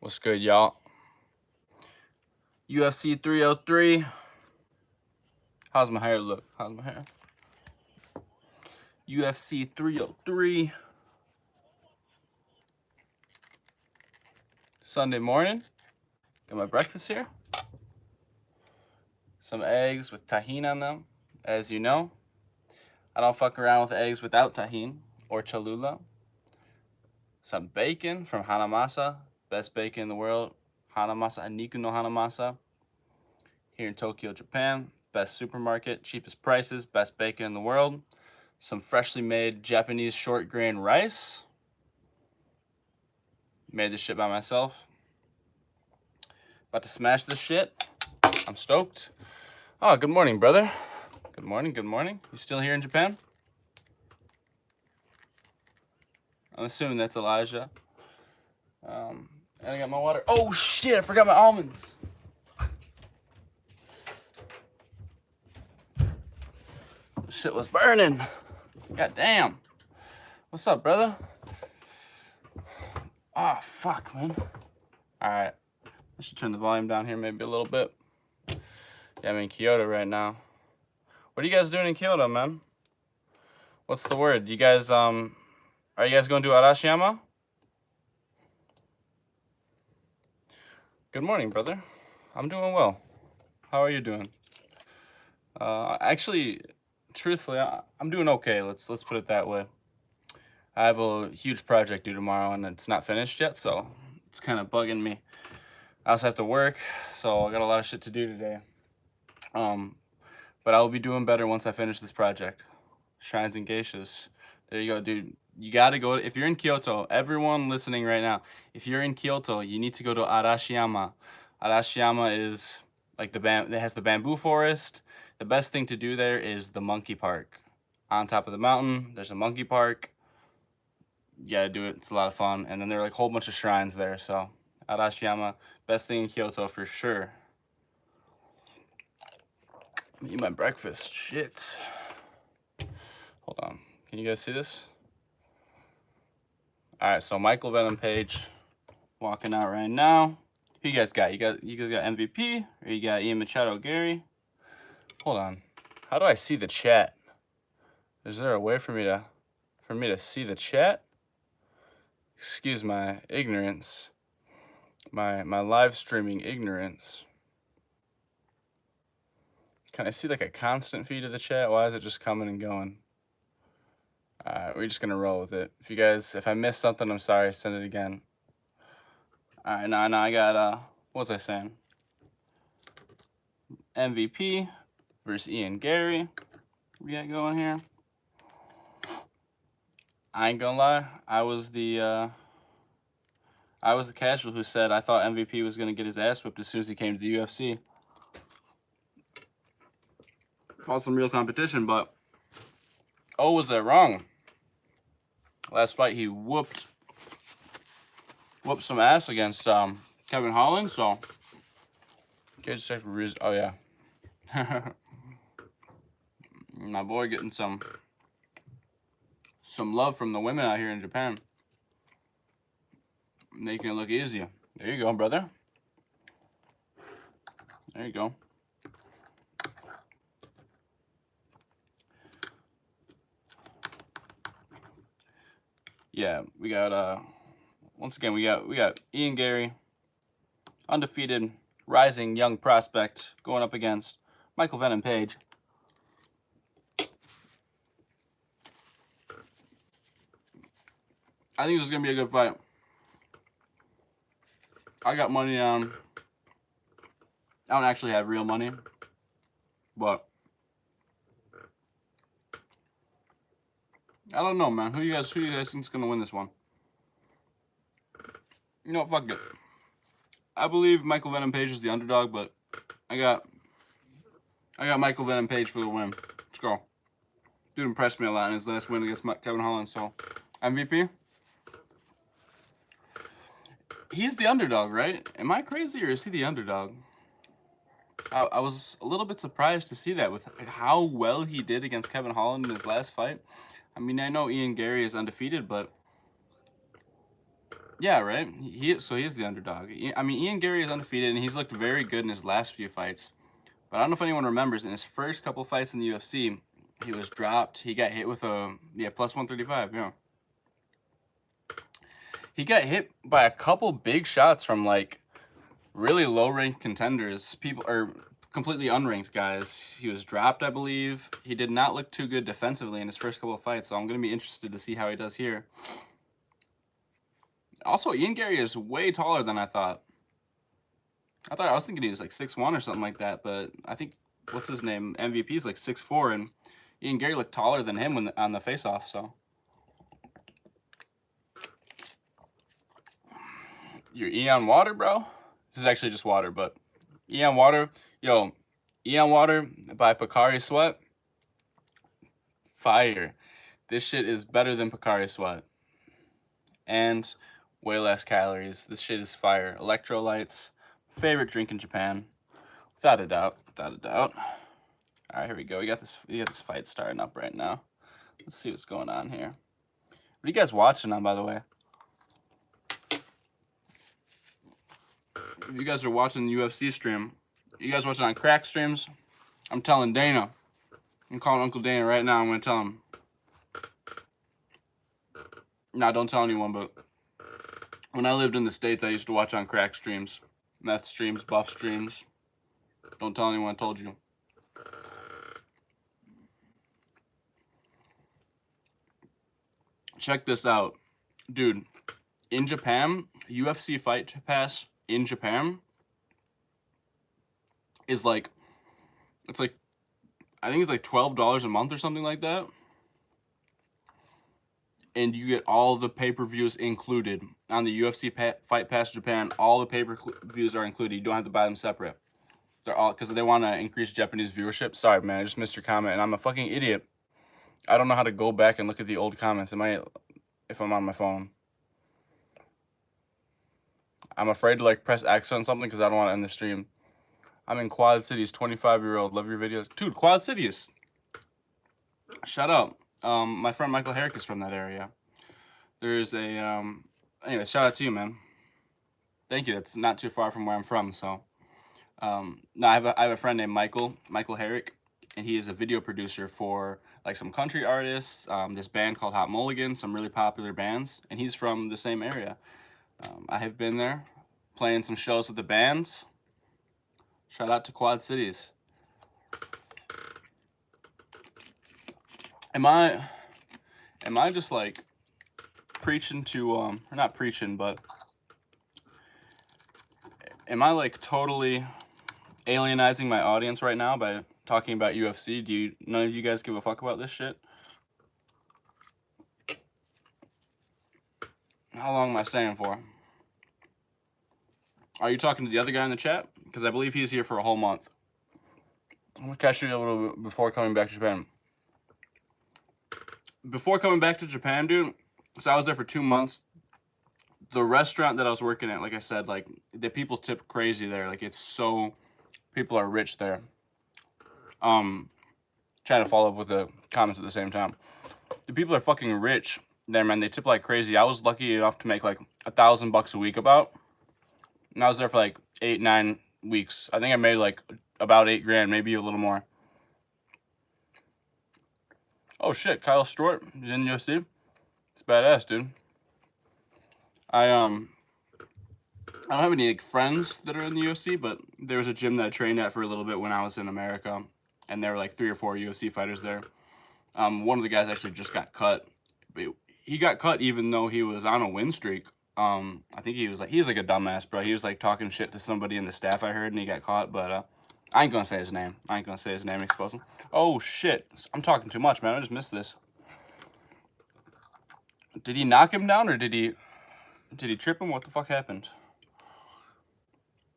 What's good, y'all? UFC 303. How's my hair look? How's my hair? UFC 303. Sunday morning. Got my breakfast here. Some eggs with tahini on them. As you know, I don't fuck around with eggs without tahini or Cholula. Some bacon from Hanamasa. Best bacon in the world. Hanamasa, Aniku no Hanamasa. Here in Tokyo, Japan. Best supermarket, cheapest prices, best bacon in the world. Some freshly made Japanese short grain rice. Made this shit by myself. About to smash this shit. I'm stoked. Oh, good morning, brother. Good morning, good morning. You still here in Japan? I'm assuming that's Elijah. And I got my water. Oh shit, I forgot my almonds. Shit was burning. God damn. What's up, brother? Oh, fuck, man. Alright. I should turn the volume down here maybe a little bit. Yeah, I'm in Kyoto right now. What are you guys doing in Kyoto, man? What's the word? You guys, are you guys going to Arashiyama? Good morning, brother. I'm doing well. How are you doing? Actually, truthfully, I'm doing okay. Let's put it that way. I have a huge project due tomorrow, and it's not finished yet, so it's kind of bugging me. I also have to work, so I got a lot of shit to do today. But I will be doing better once I finish this project. Shrines and geishas. There you go, dude. You gotta go. If you're in Kyoto, everyone listening right now, if you're in Kyoto, you need to go to Arashiyama. Arashiyama is like it has the bamboo forest. The best thing to do there is the monkey park. On top of the mountain, there's a monkey park. You gotta do it. It's a lot of fun. And then there are like a whole bunch of shrines there. So Arashiyama, best thing in Kyoto for sure. Eat my breakfast. Shit. Hold on. Can you guys see this? All right. So Michael Venom Page walking out right now. Who you guys got? You guys got MVP or you got Ian Machado Gary? Hold on. How do I see the chat? Is there a way for me to see the chat? Excuse my ignorance. My live streaming ignorance. Can I see like a constant feed of the chat? Why is it just coming and going? We're just gonna roll with it. If I missed something, I'm sorry. Send it again. All right, now I got what was I saying? MVP versus Ian Gary. We got going here. I ain't gonna lie. I was the casual who said I thought MVP was gonna get his ass whipped as soon as he came to the UFC. Fought some real competition, but was that wrong? Last fight he whooped some ass against Kevin Holland. So oh yeah, my boy getting some love from the women out here in Japan, making it look easy. There you go, brother. There you go. Yeah, we got once again we got Ian Gary, undefeated, rising young prospect, going up against Michael Venom Page. I think this is gonna be a good fight. I got money on. I don't actually have real money, but I don't know, man. Who you guys think's gonna win this one? You know, fuck it. I believe Michael Venom Page is the underdog, but I got Michael Venom Page for the win. Let's go. Dude impressed me a lot in his last win against Kevin Holland. So MVP. He's the underdog, right? Am I crazy or is he the underdog? I was a little bit surprised to see that with how well he did against Kevin Holland in his last fight. I mean, I know Ian Gary is undefeated, but Yeah, right. So he's the underdog. I mean, Ian Gary is undefeated, and he's looked very good in his last few fights. But I don't know if anyone remembers, in his first couple fights in the UFC, he was dropped. He got hit with a plus 135. Yeah, he got hit by a couple big shots from like really low ranked contenders. People are completely unranked guys. He was dropped, I believe. He did not look too good defensively in his first couple of fights, so I'm gonna be interested to see how he does here. Also, Ian Gary is way taller than I thought. I was thinking he was like 6'1" or something like that, but I think what's his name? MVP is like 6'4", and Ian Gary looked taller than him when on the face-off. So you're Eon Water, bro. This is actually just water, but Eon Water, yo, Eon Water by Pocari Sweat, fire. This shit is better than Pocari Sweat, and way less calories. This shit is fire. Electrolytes, favorite drink in Japan, without a doubt. Without a doubt. All right, here we go. We got this fight starting up right now. Let's see what's going on here. What are you guys watching on, by the way? If you guys are watching the UFC stream, you guys watching on crack streams, I'm telling Dana. I'm calling Uncle Dana right now. I'm going to tell him. Nah, don't tell anyone, but when I lived in the States, I used to watch on crack streams, meth streams, buff streams. Don't tell anyone I told you. Check this out. Dude, in Japan, UFC Fight Pass in Japan is like, it's like, I think it's like $12 a month or something like that. And you get all the pay-per-views included on the UFC Fight Pass Japan. All the pay-per-views are included. You don't have to buy them separate. They're all because they want to increase Japanese viewership. Sorry, man, I just missed your comment, and I'm a fucking idiot. I don't know how to go back and look at the old comments. If I'm on my phone? I'm afraid to like press X on something because I don't want to end the stream. I'm in Quad Cities, 25-year-old. Love your videos, dude. Quad Cities. Shout out. My friend Michael Herrick is from that area. There's a anyway, shout out to you, man. Thank you. That's not too far from where I'm from. So, no, I have a friend named Michael Herrick, and he is a video producer for like some country artists, this band called Hot Mulligan, some really popular bands, and he's from the same area. I have been there, playing some shows with the bands. Shout out to Quad Cities. Am I just like preaching to or not preaching, but am I like totally alienizing my audience right now by talking about UFC? None of you guys give a fuck about this shit? How long am I staying for? Are you talking to the other guy in the chat? Because I believe he's here for a whole month. I'm gonna catch you a little bit before coming back to Japan. Before coming back to Japan, dude, so I was there for 2 months. The restaurant that I was working at, like I said, like the people tip crazy there. Like it's so, people are rich there. Trying to follow up with the comments at the same time. The people are fucking rich there, man. They tip like crazy. I was lucky enough to make like $1,000 a week about. And I was there for like 8-9 weeks. I think I made like about $8 grand, maybe a little more. Oh shit, Kyle Stewart is in UFC. It's badass, dude. I don't have any like friends that are in the UFC, but there was a gym that I trained at for a little bit when I was in America, and there were like 3 or 4 UFC fighters there. One of the guys actually just got cut. He got cut even though he was on a win streak. I think he's like a dumbass, bro. He was like talking shit to somebody in the staff, I heard, and he got caught. But I ain't gonna say his name. Expose him. Oh shit! I'm talking too much, man. I just missed this. Did he knock him down or did he trip him? What the fuck happened?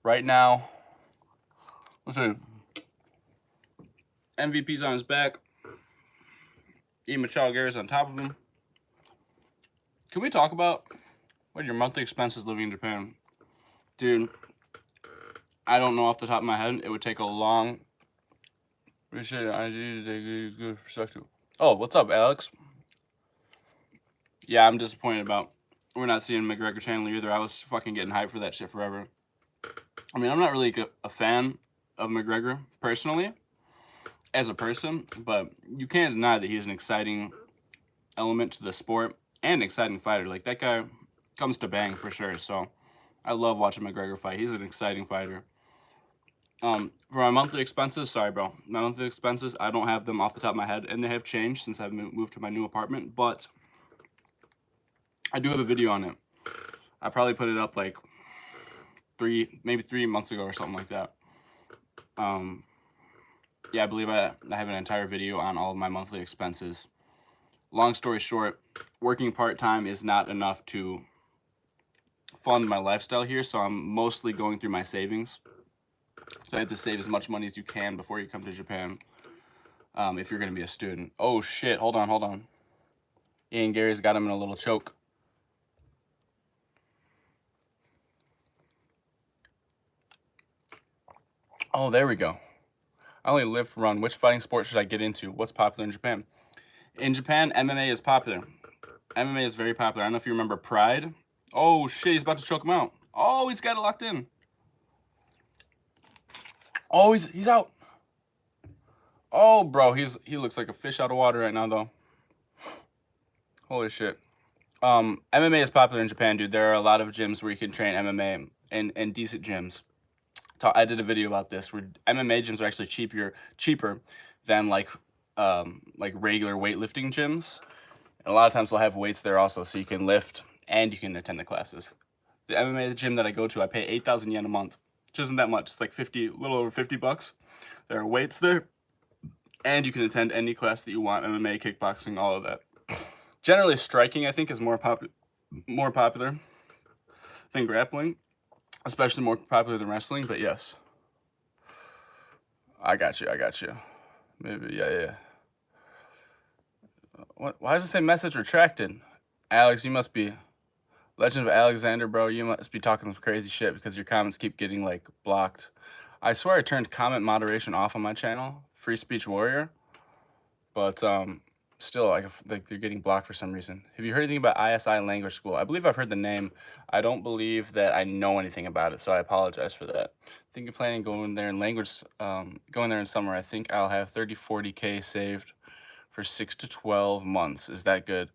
Right now, let's see. MVP's on his back. Ian Machado Guerrero's on top of him. Can we talk about what your monthly expenses living in Japan? Dude, I don't know off the top of my head. It would take a long... Oh, what's up, Alex? Yeah, I'm disappointed about we're not seeing McGregor channel either. I was fucking getting hyped for that shit forever. I mean, I'm not really a fan of McGregor personally as a person, but you can't deny that he's an exciting element to the sport and an exciting fighter. Like, that guy comes to bang for sure. So I love watching McGregor fight. He's an exciting fighter. For my monthly expenses, sorry, bro. My monthly expenses, I don't have them off the top of my head, and they have changed since I've moved to my new apartment, but I do have a video on it. I probably put it up like maybe 3 months ago or something like that. Yeah, I believe I have an entire video on all of my monthly expenses. Long story short, working part-time is not enough to fund my lifestyle here, so I'm mostly going through my savings. So I have to save as much money as you can before you come to Japan, if you're going to be a student. Oh, shit. Hold on. Ian Gary's got him in a little choke. Oh, there we go. I only lift, run. Which fighting sport should I get into? What's popular in Japan? In Japan, MMA is popular. MMA is very popular. I don't know if you remember Pride. Oh, shit. He's about to choke him out. Oh, he's got it locked in. Oh, he's out. Oh, bro, he looks like a fish out of water right now, though. Holy shit. MMA is popular in Japan, dude. There are a lot of gyms where you can train MMA and decent gyms. I did a video about this where MMA gyms are actually cheaper than like regular weightlifting gyms. And a lot of times they'll have weights there also, so you can lift and you can attend the classes. The MMA gym that I go to, I pay 8,000 yen a month, which isn't that much. It's like a little over 50 bucks. There are weights there, and you can attend any class that you want, MMA, kickboxing, all of that. Generally, striking, I think, is more popular than grappling, especially more popular than wrestling, but yes. I got you. Maybe, yeah. What? Why does it say message retracted? Alex, you must be Legend of Alexander, bro. You must be talking some crazy shit because your comments keep getting, like, blocked. I swear I turned comment moderation off on my channel, Free Speech Warrior, but, still, like they're getting blocked for some reason. Have you heard anything about ISI Language School? I believe I've heard the name. I don't believe that I know anything about it, so I apologize for that. I think you're planning going there in summer. I think I'll have 40K saved for 6 to 12 months. Is that good?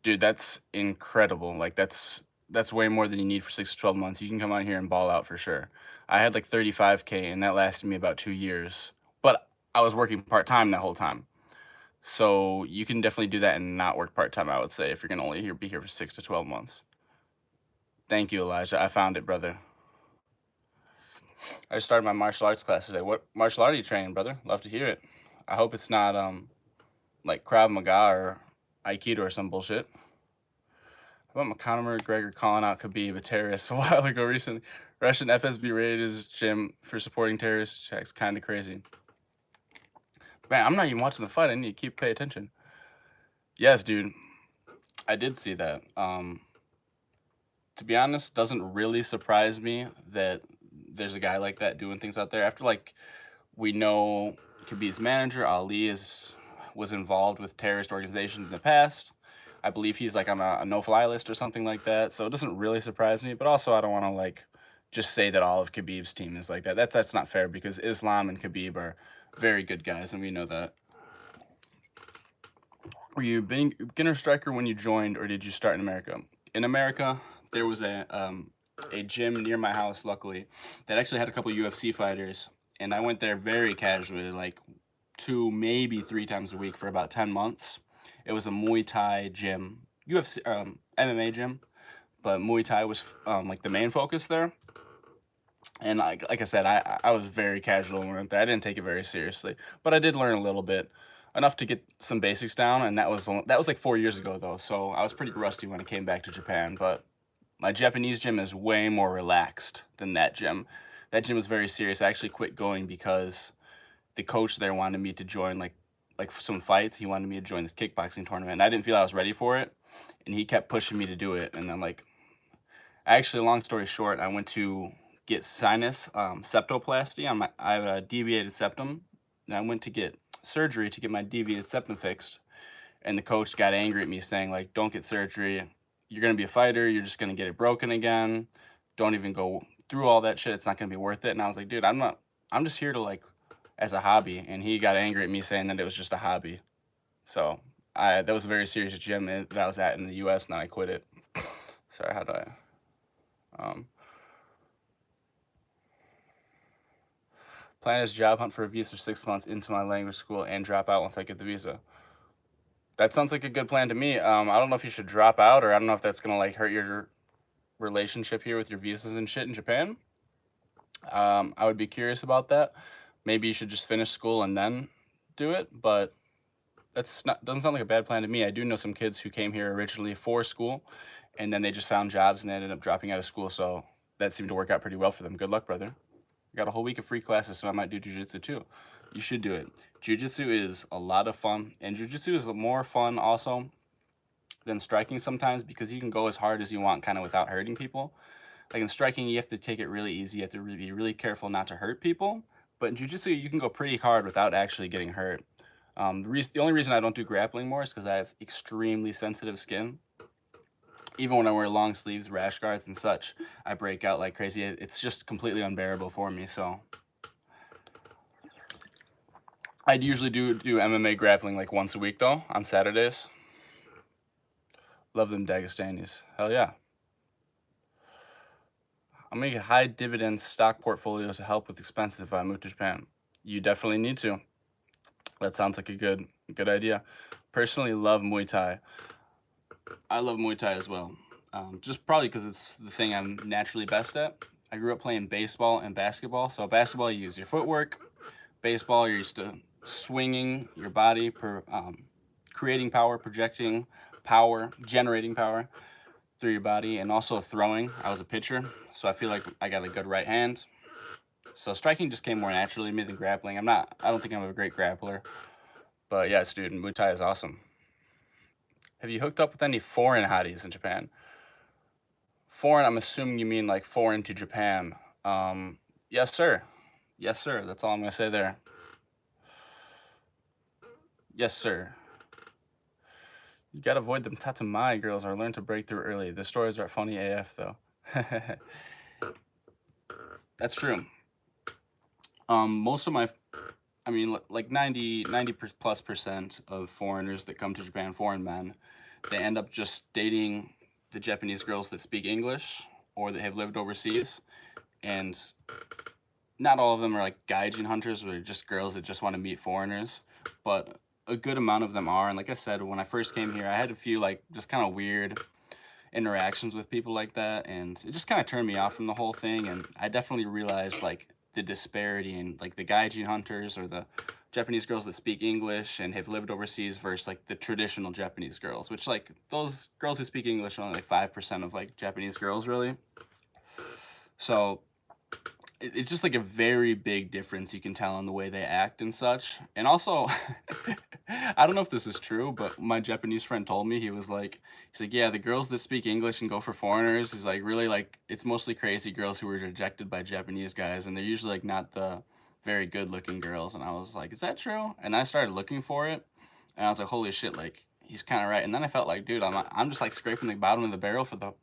Dude, that's incredible. Like, that's way more than you need for 6 to 12 months. You can come out here and ball out for sure. I had like 35K, and that lasted me about 2 years. But I was working part-time that whole time. So you can definitely do that and not work part-time, I would say, if you're going to only be here for 6 to 12 months. Thank you, Elijah. I found it, brother. I just started my martial arts class today. What martial art are you training, brother? Love to hear it. I hope it's not like Krav Maga or Aikido or some bullshit. How about Conor McGregor calling out Khabib, a terrorist, a while ago recently? Russian FSB raided his gym for supporting terrorist checks. Kind of crazy. Man, I'm not even watching the fight. I need to pay attention. Yes, dude. I did see that. To be honest, doesn't really surprise me that there's a guy like that doing things out there. After, like, we know Khabib's manager, Ali, was involved with terrorist organizations in the past. I believe he's, like, on a no-fly list or something like that. So it doesn't really surprise me. But also, I don't want to, like, just say that all of Khabib's team is like that. That's not fair because Islam and Khabib are very good guys, and we know that. Were you a beginner striker when you joined, or did you start in America? In America, there was a gym near my house, luckily, that actually had a couple UFC fighters, and I went there very casually, like 2, maybe 3 times a week for about 10 months. It was a Muay Thai gym, UFC, MMA gym, but Muay Thai was like the main focus there. And like I said, I was very casual when I went there. I didn't take it very seriously, but I did learn a little bit, enough to get some basics down. And that was like 4 years ago though, so I was pretty rusty when I came back to Japan. But my Japanese gym is way more relaxed than that gym. That gym was very serious. I actually quit going because the coach there wanted me to join like some fights. He wanted me to join this kickboxing tournament, and I didn't feel I was ready for it. And he kept pushing me to do it. And then, like, actually, long story short, I went to get sinus septoplasty on I have a deviated septum, and I went to get surgery to get my deviated septum fixed. And the coach got angry at me saying, like, don't get surgery. you're gonna be a fighter, you're just gonna get it broken again. Don't even go through all that shit. It's not gonna be worth it. And I was like, dude, I'm just here to like as a hobby. And he got angry at me saying that it was just a hobby. So that was a very serious gym that I was at in the US, and then I quit it. Sorry, how do I plan is job hunt for a visa for 6 months into my language school and drop out once I get the visa. That sounds like a good plan to me. I don't know if you should drop out, or I don't know if that's gonna like hurt your relationship here with your visas and shit in Japan. I would be curious about that. Maybe you should just finish school and then do it, but doesn't sound like a bad plan to me. I do know some kids who came here originally for school, and then they just found jobs and they ended up dropping out of school. So that seemed to work out pretty well for them. Good luck, brother. I got a whole week of free classes, so I might do jujitsu too. You should do it. Jujitsu is a lot of fun, and jujitsu is more fun also than striking sometimes because you can go as hard as you want kind of without hurting people. Like in striking, you have to take it really easy. You have to be really careful not to hurt people. But in jiu-jitsu, you can go pretty hard without actually getting hurt. The only reason I don't do grappling more is because I have extremely sensitive skin. Even when I wear long sleeves, rash guards, and such, I break out like crazy. It's just completely unbearable for me. So I usually do MMA grappling like once a week though, on Saturdays. Love them Dagestanis. Hell yeah. I'll make a high dividend stock portfolio to help with expenses if I move to Japan. You definitely need to. That sounds like a good idea. Personally, love Muay Thai. I love Muay Thai as well. Just probably because it's the thing I'm naturally best at. I grew up playing baseball and basketball. So basketball, you use your footwork. Baseball, you're used to swinging your body, creating power, projecting power, generating power through your body, and also throwing. I was a pitcher, so I feel like I got a good right hand. So striking just came more naturally to me than grappling. I don't think I'm a great grappler. But yes, dude, Muay Thai is awesome. Have you hooked up with any foreign hotties in Japan? Foreign, I'm assuming you mean like foreign to Japan. Yes, sir. Yes, sir. That's all I'm gonna say there. Yes, sir. You gotta avoid them tatamai girls or learn to break through early. The stories are funny AF though. That's true. Most of like 90 plus percent of foreigners that come to Japan, foreign men, they end up just dating the Japanese girls that speak English or that have lived overseas. And not all of them are like gaijin hunters, or just girls that just want to meet foreigners, but a good amount of them are. And like I said, when I first came here, I had a few like just kind of weird interactions with people like that, and it just kind of turned me off from the whole thing. And I definitely realized like the disparity in like the gaijin hunters or the Japanese girls that speak English and have lived overseas versus like the traditional Japanese girls, which like those girls who speak English are only like 5% of like Japanese girls really. So it's just like a very big difference you can tell in the way they act and such. And also, I don't know if this is true, but my Japanese friend told me, he's like, yeah, the girls that speak English and go for foreigners is like really like, it's mostly crazy girls who were rejected by Japanese guys, and they're usually like not the very good looking girls. And I was like, is that true? And I started looking for it, and I was like, holy shit, like he's kind of right. And then I felt like, dude, I'm just like scraping the bottom of the barrel for the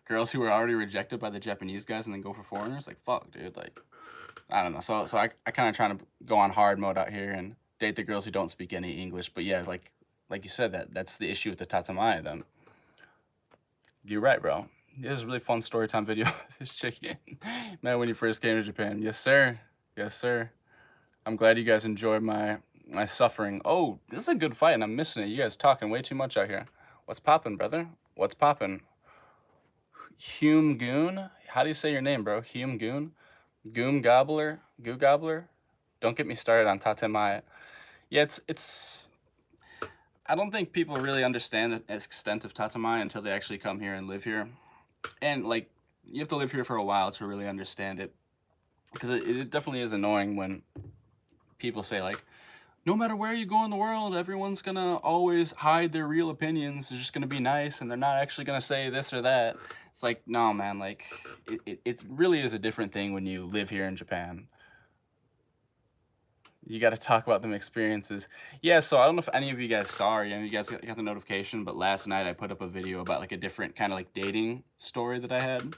girls who were already rejected by the Japanese guys and then go for foreigners. Like, fuck, dude. Like, I don't know. So I kind of trying to go on hard mode out here and date the girls who don't speak any English. But yeah, like you said, that's the issue with the tatamai then. You're right, bro. This is a really fun story time video with this chicken. Man, when you first came to Japan. Yes, sir. Yes, sir. I'm glad you guys enjoyed my suffering. Oh, this is a good fight, and I'm missing it. You guys talking way too much out here. What's poppin', brother? What's poppin'? Hume Goon? How do you say your name, bro? Hume Goon? Goom Gobbler? Goo Gobbler? Don't get me started on Tatemai. Yeah, it's... I don't think people really understand the extent of Tatemai until they actually come here and live here. And, like, you have to live here for a while to really understand it. Because it definitely is annoying when people say, like, no matter where you go in the world, everyone's gonna always hide their real opinions. They're just gonna be nice, and they're not actually gonna say this or that. It's like, no, man, like, it really is a different thing when you live here in Japan. You got to talk about them experiences. Yeah, so I don't know if any of you guys saw or any of you guys got the notification, but last night I put up a video about like a different kind of like dating story that I had.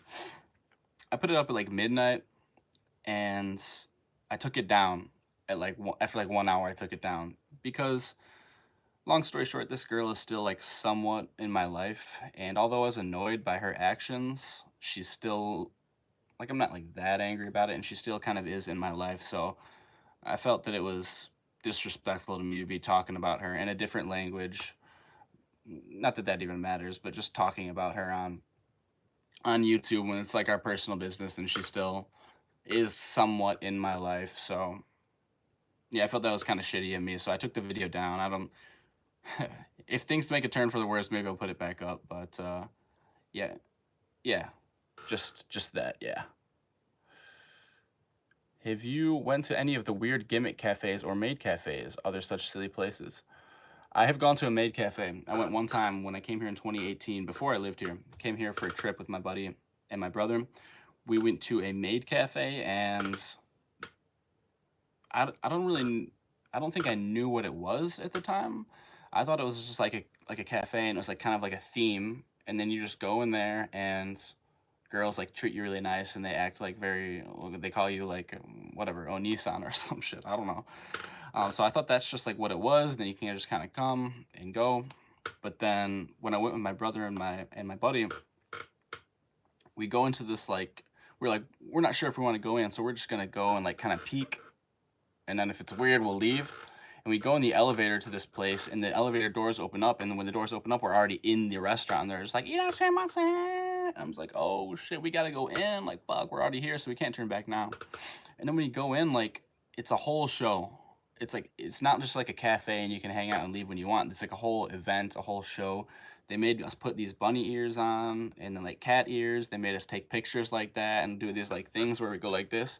I put it up at like midnight and I took it down at like after like 1 hour. I took it down because, long story short, this girl is still like somewhat in my life, and although I was annoyed by her actions, she's still like, I'm not like that angry about it, and she still kind of is in my life. So I felt that it was disrespectful to me to be talking about her in a different language. Not that that even matters, but just talking about her on YouTube when it's like our personal business and she still is somewhat in my life. So yeah, I felt that was kind of shitty of me. So I took the video down. I don't if things make a turn for the worse, maybe I'll put it back up. But yeah, yeah. Just that, yeah. Have you went to any of the weird gimmick cafes or maid cafes, other such silly places? I have gone to a maid cafe. I went one time when I came here in 2018, before I lived here. Came here for a trip with my buddy and my brother. We went to a maid cafe, and I don't really, I don't think I knew what it was at the time. I thought it was just like a cafe, and it was like kind of like a theme, and then you just go in there and girls like treat you really nice, and they act like very, they call you like whatever, Onisan or some shit. I don't know. So I thought that's just like what it was. Then you can just kind of come and go. But then when I went with my brother and my buddy, we go into this like, we're not sure if we want to go in, so we're just gonna go and like kind of peek, and then if it's weird, we'll leave. And we go in the elevator to this place, and the elevator doors open up, and when the doors open up, we're already in the restaurant. And they're just like, "Irashaimase." I'm just like, "Oh shit, we gotta go in." Like, fuck, we're already here, so we can't turn back now. And then when you go in, like, it's a whole show. It's like, it's not just like a cafe and you can hang out and leave when you want. It's like a whole event, a whole show. They made us put these bunny ears on and then like cat ears. They made us take pictures like that and do these like things where we go like this.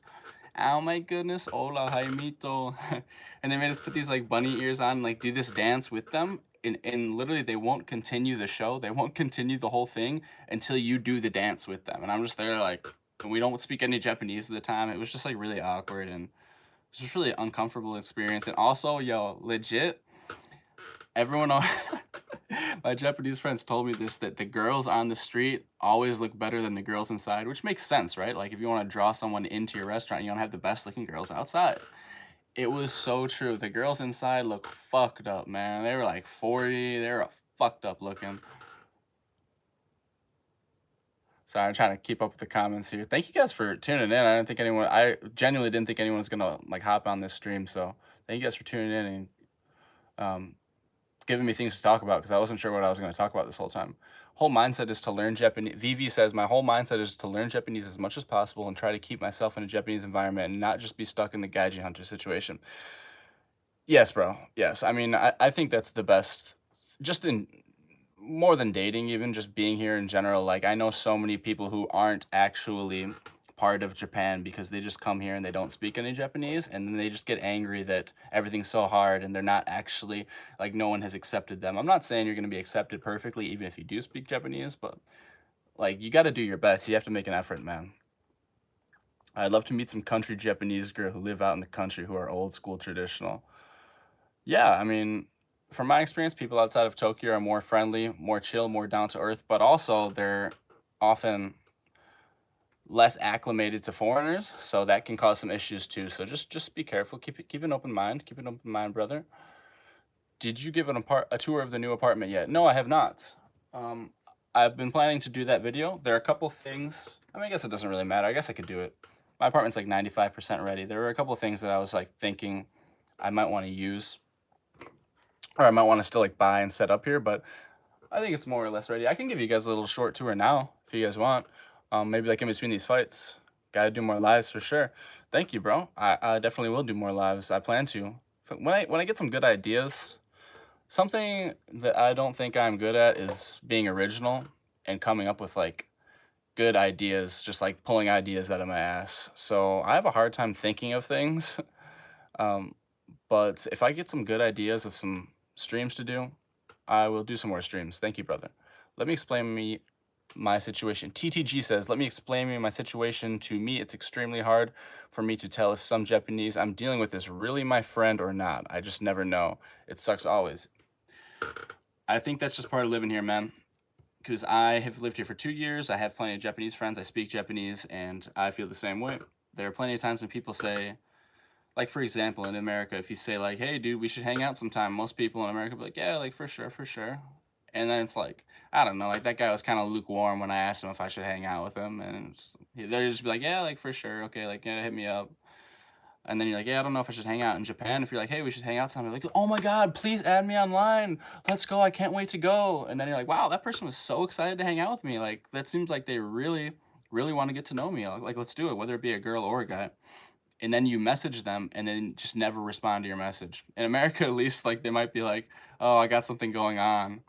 Oh my goodness, hola Jaimito. And they made us put these like bunny ears on and like do this dance with them. And literally they won't continue the show. They won't continue the whole thing until you do the dance with them. And I'm just there like, and we don't speak any Japanese at the time. It was just like really awkward, and it's just really uncomfortable experience. And also, yo, legit, everyone on my Japanese friends told me this, that the girls on the street always look better than the girls inside, which makes sense, right? Like if you want to draw someone into your restaurant, you don't have the best looking girls outside. It was so true. The girls inside look fucked up, man. They were like 40. They were fucked up looking. Sorry, I'm trying to keep up with the comments here. Thank you guys for tuning in. I genuinely didn't think anyone was gonna like hop on this stream. So thank you guys for tuning in and giving me things to talk about, because I wasn't sure what I was gonna talk about this whole time. Whole mindset is to learn Japanese. Vivi says, my whole mindset is to learn Japanese as much as possible and try to keep myself in a Japanese environment and not just be stuck in the gaijin hunter situation. Yes, bro. Yes. I mean, I think that's the best, just in more than dating, even just being here in general. Like, I know so many people who aren't actually part of Japan because they just come here and they don't speak any Japanese, and then they just get angry that everything's so hard and they're not actually, like, no one has accepted them. I'm not saying you're going to be accepted perfectly even if you do speak Japanese, but like, you got to do your best. You have to make an effort, man. I'd love to meet some country Japanese girl who live out in the country who are old school traditional. Yeah, I mean, from my experience, people outside of Tokyo are more friendly, more chill, more down to earth, but also they're often less acclimated to foreigners, so that can cause some issues too. So just be careful. Keep an open mind. Keep an open mind, brother. Did you give a tour of the new apartment yet? No, I have not. Um, I've been planning to do that video. There are a couple things. I mean, I guess it doesn't really matter. I guess I could do it. My apartment's like 95% ready. There were a couple things that I was like thinking I might want to use, or I might want to still like buy and set up here, but I think it's more or less ready. I can give you guys a little short tour now if you guys want. Maybe like in between these fights. Gotta do more lives for sure. Thank you, bro. I definitely will do more lives. I plan to. When I get some good ideas, something that I don't think I'm good at is being original and coming up with like good ideas, just like pulling ideas out of my ass. So I have a hard time thinking of things. Um, but if I get some good ideas of some streams to do, I will do some more streams. Thank you, brother. Let me explain my situation. TTG says, let me explain my situation. To me, it's extremely hard for me to tell if some Japanese I'm dealing with is really my friend or not. I just never know. It sucks always. I think that's just part of living here, man. Because I have lived here for 2 years. I have plenty of Japanese friends. I speak Japanese, and I feel the same way. There are plenty of times when people say, like, for example, in America, if you say, like, hey, dude, we should hang out sometime, most people in America be like, yeah, like, for sure, for sure. And then it's like, I don't know, like, that guy was kind of lukewarm when I asked him if I should hang out with him. And they'd just be like, yeah, like, for sure. Okay, like, yeah, hit me up. And then you're like, yeah, I don't know if I should hang out in Japan. If you're like, hey, we should hang out sometime, like, oh my God, please add me online. Let's go. I can't wait to go. And then you're like, wow, that person was so excited to hang out with me. Like, that seems like they really, really want to get to know me. Like, let's do it, whether it be a girl or a guy. And then you message them and then just never respond to your message. In America, at least, like, they might be like, oh, I got something going on.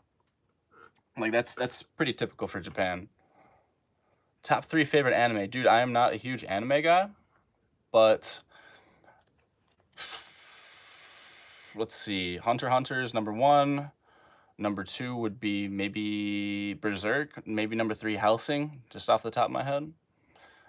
Like, that's pretty typical for Japan. Top 3 favorite anime. Dude, I am not a huge anime guy, but let's see. Hunter x Hunter is number 1. Number 2 would be maybe Berserk. Maybe number 3, Hellsing, just off the top of my head.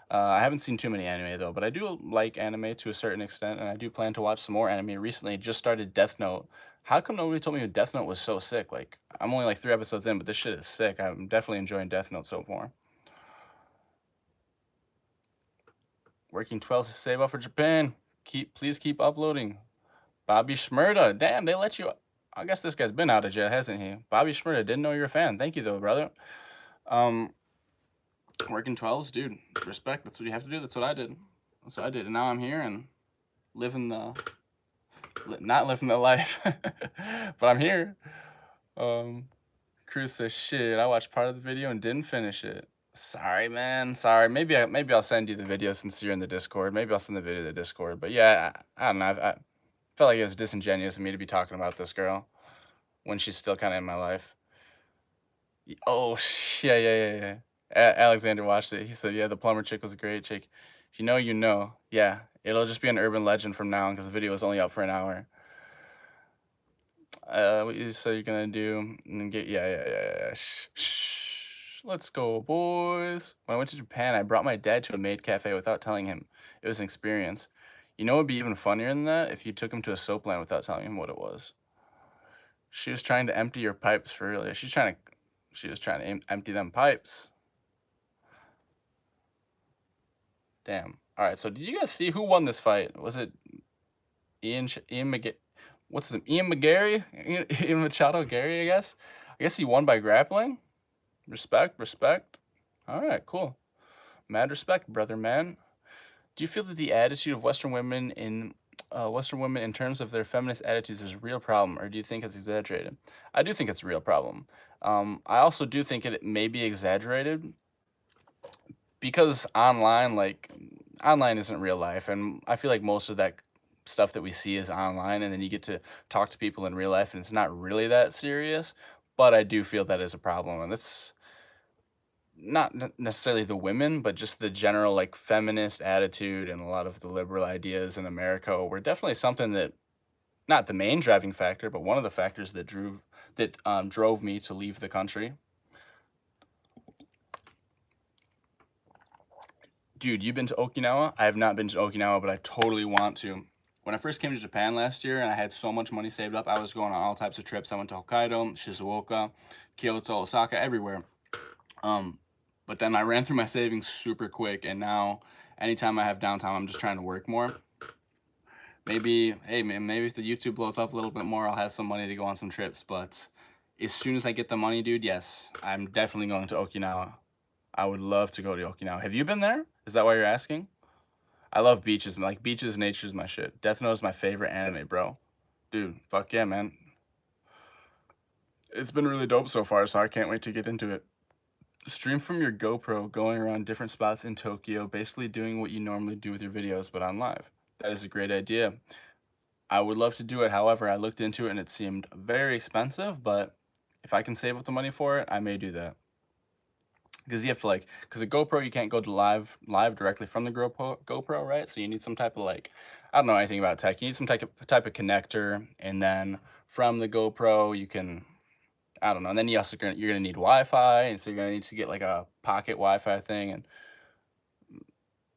I haven't seen too many anime though, but I do like anime to a certain extent, and I do plan to watch some more anime. Recently, just started Death Note. How come nobody told me Death Note was so sick? Like, I'm only like 3 episodes in, but this shit is sick. I'm definitely enjoying Death Note so far. Working 12 to save up for Japan. Please keep uploading. Bobby Shmurda. Damn, they let you. I guess this guy's been out of jail, hasn't he? Bobby Shmurda, didn't know you're a fan. Thank you though, brother. Working 12s, dude. Respect. That's what you have to do. That's what I did. That's what I did. And now I'm here and not living the life, but I'm here. Cruz says, shit, I watched part of the video and didn't finish it. Sorry, man. Sorry. Maybe I'll send you the video since you're in the Discord. Maybe I'll send the video to the Discord. But yeah, I don't know. I felt like it was disingenuous of me to be talking about this girl when she's still kind of in my life. Oh, yeah. Alexander watched it. He said, yeah, the plumber chick was a great chick. If you know, you know. Yeah, it'll just be an urban legend from now on because the video was only up for an hour. What you said you're gonna do and get, yeah. Shh. Let's go, boys. When I went to Japan, I brought my dad to a maid cafe without telling him. It was an experience. You know what would be even funnier than that? If you took him to a soap line without telling him what it was. She was trying to empty your pipes for real. She was trying to empty them pipes. Damn. All right. So did you guys see who won this fight? Was it Ian McGarry? What's his name? Ian McGarry? Ian Machado Gary, I guess. I guess he won by grappling. Respect. All right, cool. Mad respect, brother, man. Do you feel that the attitude of Western women in terms of their feminist attitudes is a real problem, or do you think it's exaggerated? I do think it's a real problem. I also do think it may be exaggerated because online isn't real life, and I feel like most of that stuff that we see is online, and then you get to talk to people in real life, and it's not really that serious. But I do feel that is a problem, and that's not necessarily the women, but just the general like feminist attitude and a lot of the liberal ideas in America were definitely something that, not the main driving factor, but one of the factors that drove me to leave the country. Dude, you've been to Okinawa? I have not been to Okinawa, but I totally want to. When I first came to Japan last year and I had so much money saved up, I was going on all types of trips. I went to Hokkaido, Shizuoka, Kyoto, Osaka, everywhere. But then I ran through my savings super quick, and now anytime I have downtime, I'm just trying to work more. Maybe, hey man, maybe if the YouTube blows up a little bit more, I'll have some money to go on some trips. But as soon as I get the money, dude, yes, I'm definitely going to Okinawa. I would love to go to Okinawa. Have you been there? Is that why you're asking? I love beaches. Like, beaches, nature's my shit. Death Note is my favorite anime, bro. Dude, fuck yeah, man. It's been really dope so far, so I can't wait to get into it. Stream from your GoPro, going around different spots in Tokyo, basically doing what you normally do with your videos, but on live. That is a great idea. I would love to do it. However, I looked into it and it seemed very expensive, but if I can save up the money for it, I may do that. Because you have to because a GoPro, you can't go to live directly from the GoPro, right? So you need some type of I don't know anything about tech. You need some type of connector, and then from the GoPro, you can I don't know. And then you're gonna need Wi-Fi, and so you're gonna need to get like a pocket Wi-Fi thing. And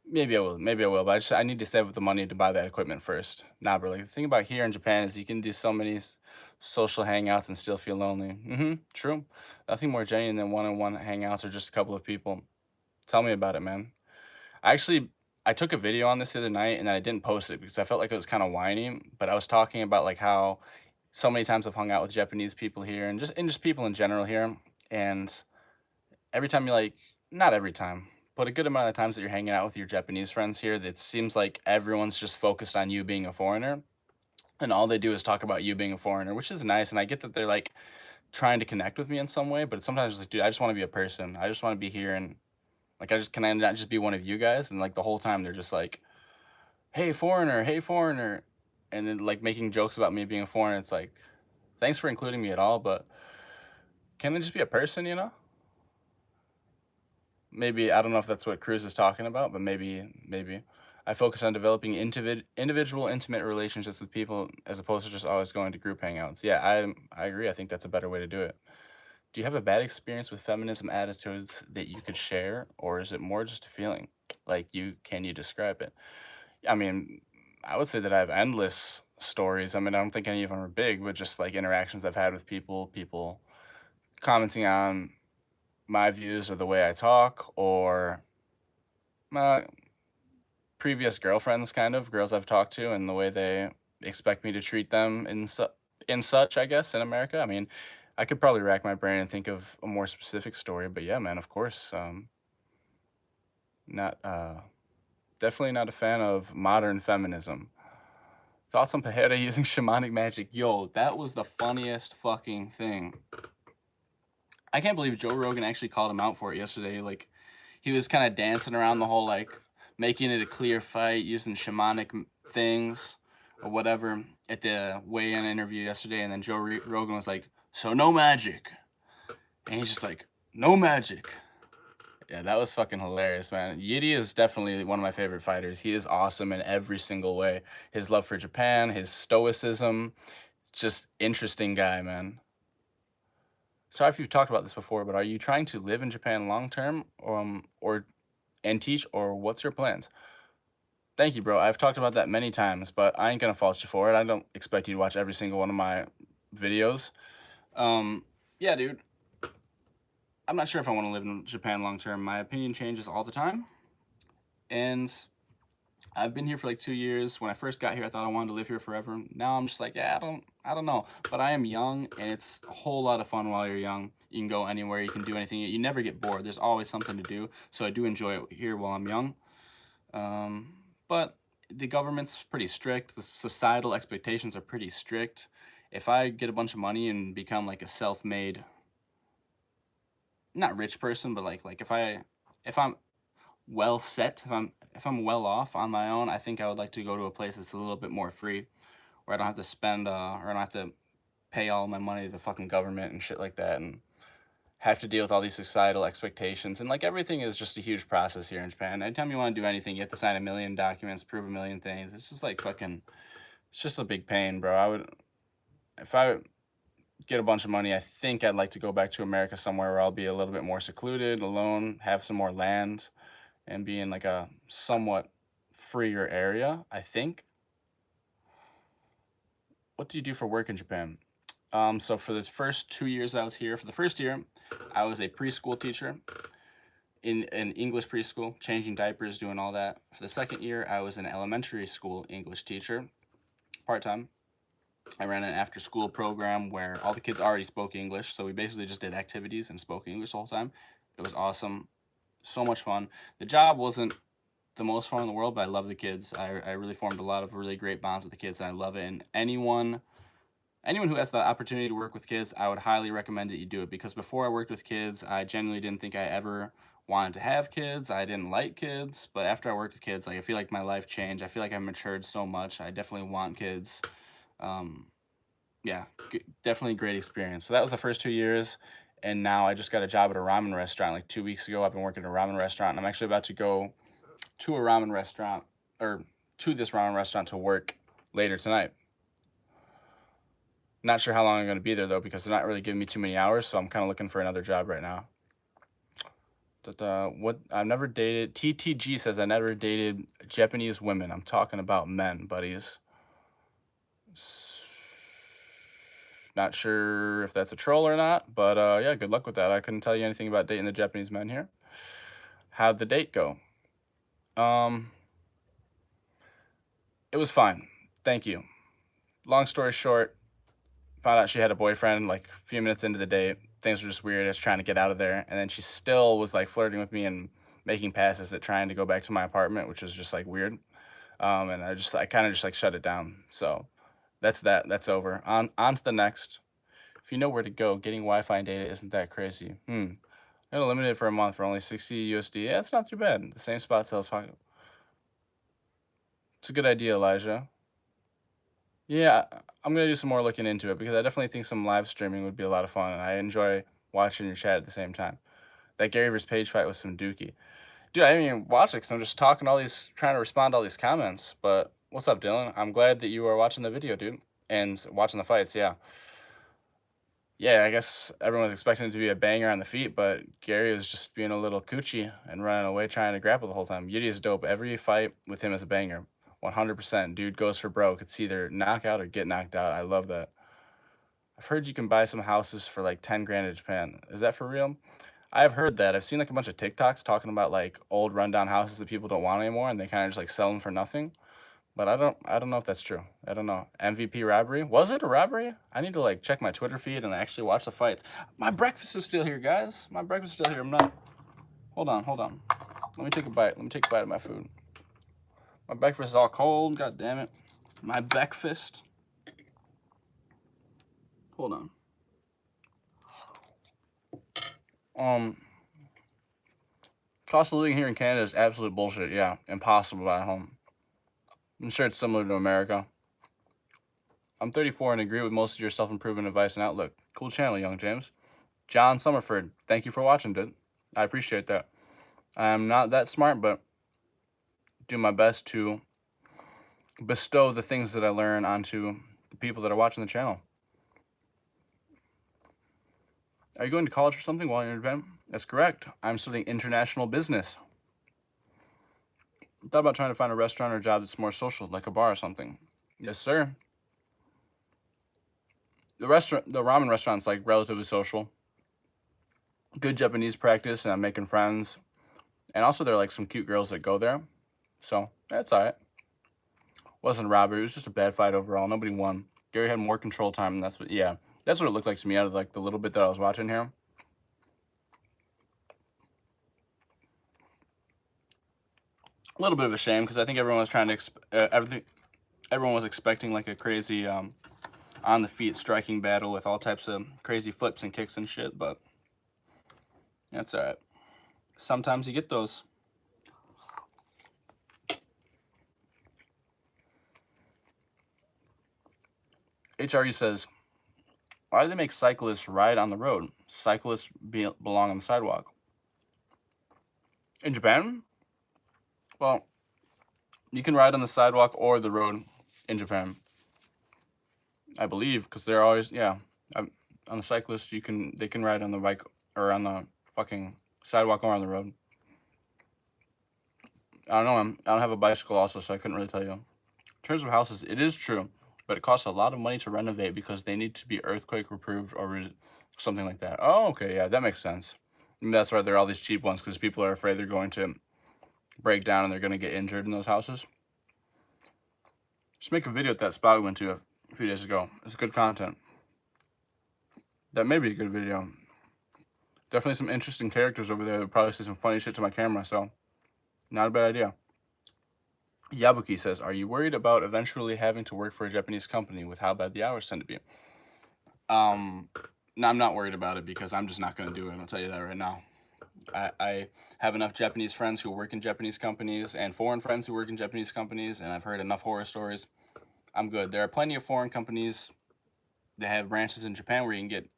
maybe I will, but I need to save up the money to buy that equipment first. Nah, bro. Like, the thing about here in Japan is you can do so many social hangouts and still feel lonely. True. Nothing more genuine than one-on-one hangouts or just a couple of people. Tell me about it, man. Actually, I took a video on this the other night and then I didn't post it because I felt like it was kind of whiny. But I was talking about like how so many times I've hung out with Japanese people here and just people in general here. And every time you like, not every time, but a good amount of times that you're hanging out with your Japanese friends here, it seems like everyone's just focused on you being a foreigner. And all they do is talk about you being a foreigner, which is nice. And I get that they're like trying to connect with me in some way, but it's sometimes like, dude, I just want to be a person. I just want to be here and like can I not just be one of you guys? And like the whole time they're just like, hey foreigner, and then like making jokes about me being a foreigner. It's like, thanks for including me at all, but can I just be a person, you know? Maybe I don't know if that's what Cruz is talking about, but maybe. I focus on developing individual, intimate relationships with people as opposed to just always going to group hangouts. Yeah, I agree. I think that's a better way to do it. Do you have a bad experience with feminism attitudes that you could share, or is it more just a feeling? Like can you describe it? I mean, I would say that I have endless stories. I mean, I don't think any of them are big, but just like interactions I've had with people commenting on my views or the way I talk, or uh, previous girlfriends, kind of girls I've talked to, and the way they expect me to treat them in such, I guess, in America. I mean, I could probably rack my brain and think of a more specific story, but yeah, man, of course, not definitely not a fan of modern feminism. Thoughts on Pajeda using shamanic magic? Yo, that was the funniest fucking thing. I can't believe Joe Rogan actually called him out for it yesterday. Like, he was kind of dancing around the whole, like, making it a clear fight using shamanic things or whatever at the weigh-in interview yesterday. And then Rogan was like, so no magic. And he's just like, no magic. Yeah, that was fucking hilarious, man. Yidi is definitely one of my favorite fighters. He is awesome in every single way. His love for Japan, his stoicism, just interesting guy, man. Sorry if you've talked about this before, but are you trying to live in Japan long term, or and teach, or what's your plans? Thank you, bro. I've talked about that many times, but I ain't gonna fault you for it. I don't expect you to watch every single one of my videos. Yeah, dude. I'm not sure if I want to live in Japan long term. My opinion changes all the time, and I've been here for like 2 years. When I first got here, I thought I wanted to live here forever. Now I'm just like, yeah, I don't know. But I am young, and it's a whole lot of fun while you're young. You can go anywhere, you can do anything. You never get bored. There's always something to do. So I do enjoy it here while I'm young. But the government's pretty strict. The societal expectations are pretty strict. If I get a bunch of money and become like a self-made, not rich person, but like if I'm well set, if I'm well off on my own, I think I would like to go to a place that's a little bit more free, where I don't have to spend or I don't have to pay all my money to the fucking government and shit like that, and have to deal with all these societal expectations. And like everything is just a huge process here in Japan. Anytime you want to do anything, you have to sign a million documents, prove a million things. It's just like fucking, it's just a big pain, bro. If I get a bunch of money, I think I'd like to go back to America somewhere where I'll be a little bit more secluded, alone, have some more land, and be in like a somewhat freer area, I think. What do you do for work in Japan? So for the first 2 years I was here, for the first year, I was a preschool teacher in an English preschool, changing diapers, doing all that. For the second year, I was an elementary school English teacher, part-time. I ran an after-school program where all the kids already spoke English, so we basically just did activities and spoke English the whole time. It was awesome, so much fun. The job wasn't the most fun in the world, but I love the kids. I really formed a lot of really great bonds with the kids, and I love it. And anyone who has the opportunity to work with kids, I would highly recommend that you do it, because before I worked with kids, I genuinely didn't think I ever wanted to have kids. I didn't like kids, but after I worked with kids, like I feel like my life changed. I feel like I matured so much. I definitely want kids. Yeah, definitely great experience. So that was the first 2 years, and now I just got a job at a ramen restaurant like 2 weeks ago. I've been working at a ramen restaurant, and I'm actually about to go to a ramen restaurant, or to this ramen restaurant, to work later tonight. Not sure how long I'm going to be there, though, because they're not really giving me too many hours, so I'm kind of looking for another job right now. What I've never dated. TTG says I never dated Japanese women. I'm talking about men, buddies. Not sure if that's a troll or not, but yeah, good luck with that. I couldn't tell you anything about dating the Japanese men here. How'd the date go? It was fine. Thank you. Long story short, found out she had a boyfriend like a few minutes into the date. Things were just weird. I was trying to get out of there, and then she still was like flirting with me and making passes at trying to go back to my apartment, which was just like weird. And I kind of just like shut it down. So that's that. That's over. On to the next. If you know where to go, getting Wi-Fi and data isn't that crazy. I got limited for a month for only 60 USD. Yeah, it's not too bad. The same spot sells pocket. It's a good idea, Elijah. Yeah, I'm gonna do some more looking into it because I definitely think some live streaming would be a lot of fun, and I enjoy watching your chat at the same time. That Gary vs. Page fight was some dookie. Dude, I didn't even watch it because I'm just talking trying to respond to all these comments. But what's up, Dylan? I'm glad that you are watching the video, dude, and watching the fights. Yeah. Yeah, I guess everyone was expecting it to be a banger on the feet, but Gary was just being a little coochie and running away trying to grapple the whole time. Yudi is dope. Every fight with him is a banger. 100%. Dude goes for broke. It's either knock out or get knocked out. I love that. I've heard you can buy some houses for like 10 grand in Japan. Is that for real? I've heard that. I've seen like a bunch of TikToks talking about like old rundown houses that people don't want anymore, and they kind of just like sell them for nothing. But I don't know if that's true. I don't know. MVP robbery? Was it a robbery? I need to like check my Twitter feed and actually watch the fights. My breakfast is still here, guys. My breakfast is still here. I'm not. Hold on. Let me take a bite. Let me take a bite of my food. My breakfast is all cold. God damn it. My breakfast. Hold on. Cost of living here in Canada is absolute bullshit. Yeah, impossible at home. I'm sure it's similar to America. I'm 34 and agree with most of your self-improvement advice and outlook. Cool channel, young James. John Summerford, thank you for watching, dude. I appreciate that. I'm not that smart, but do my best to bestow the things that I learn onto the people that are watching the channel. Are you going to college or something while you're in Japan? That's correct. I'm studying international business. Thought about trying to find a restaurant or job that's more social, like a bar or something. Yes, sir. The ramen restaurant's like relatively social. Good Japanese practice, and I'm making friends. And also, there are like some cute girls that go there. So, that's alright. Wasn't a robbery, it was just a bad fight overall. Nobody won. Gary had more control time, and that's what it looked like to me out of like the little bit that I was watching here. A little bit of a shame because I think everyone was trying to everyone was expecting like a crazy on the feet striking battle with all types of crazy flips and kicks and shit, but that's alright. Sometimes you get those. HRE says, why do they make cyclists ride on the road? Cyclists belong on the sidewalk. In Japan? Well, you can ride on the sidewalk or the road in Japan, I believe, because they're always, on the cyclists, they can ride on the bike or on the fucking sidewalk or on the road. I don't know, I don't have a bicycle also, so I couldn't really tell you. In terms of houses, it is true, but it costs a lot of money to renovate because they need to be earthquake approved or something like that. Oh, okay, yeah, that makes sense. And that's why there are all these cheap ones, because people are afraid they're going to break down and they're going to get injured in those houses. Just make a video at that spot we went to a few days ago. It's good content. That may be a good video. Definitely some interesting characters over there. They'll probably say some funny shit to my camera, so not a bad idea. Yabuki says, are you worried about eventually having to work for a Japanese company with how bad the hours tend to be? No, I'm not worried about it because I'm just not going to do it. I'll tell you that right now. I have enough Japanese friends who work in Japanese companies and foreign friends who work in Japanese companies, and I've heard enough horror stories. I'm good. There are plenty of foreign companies that have branches in Japan where you can get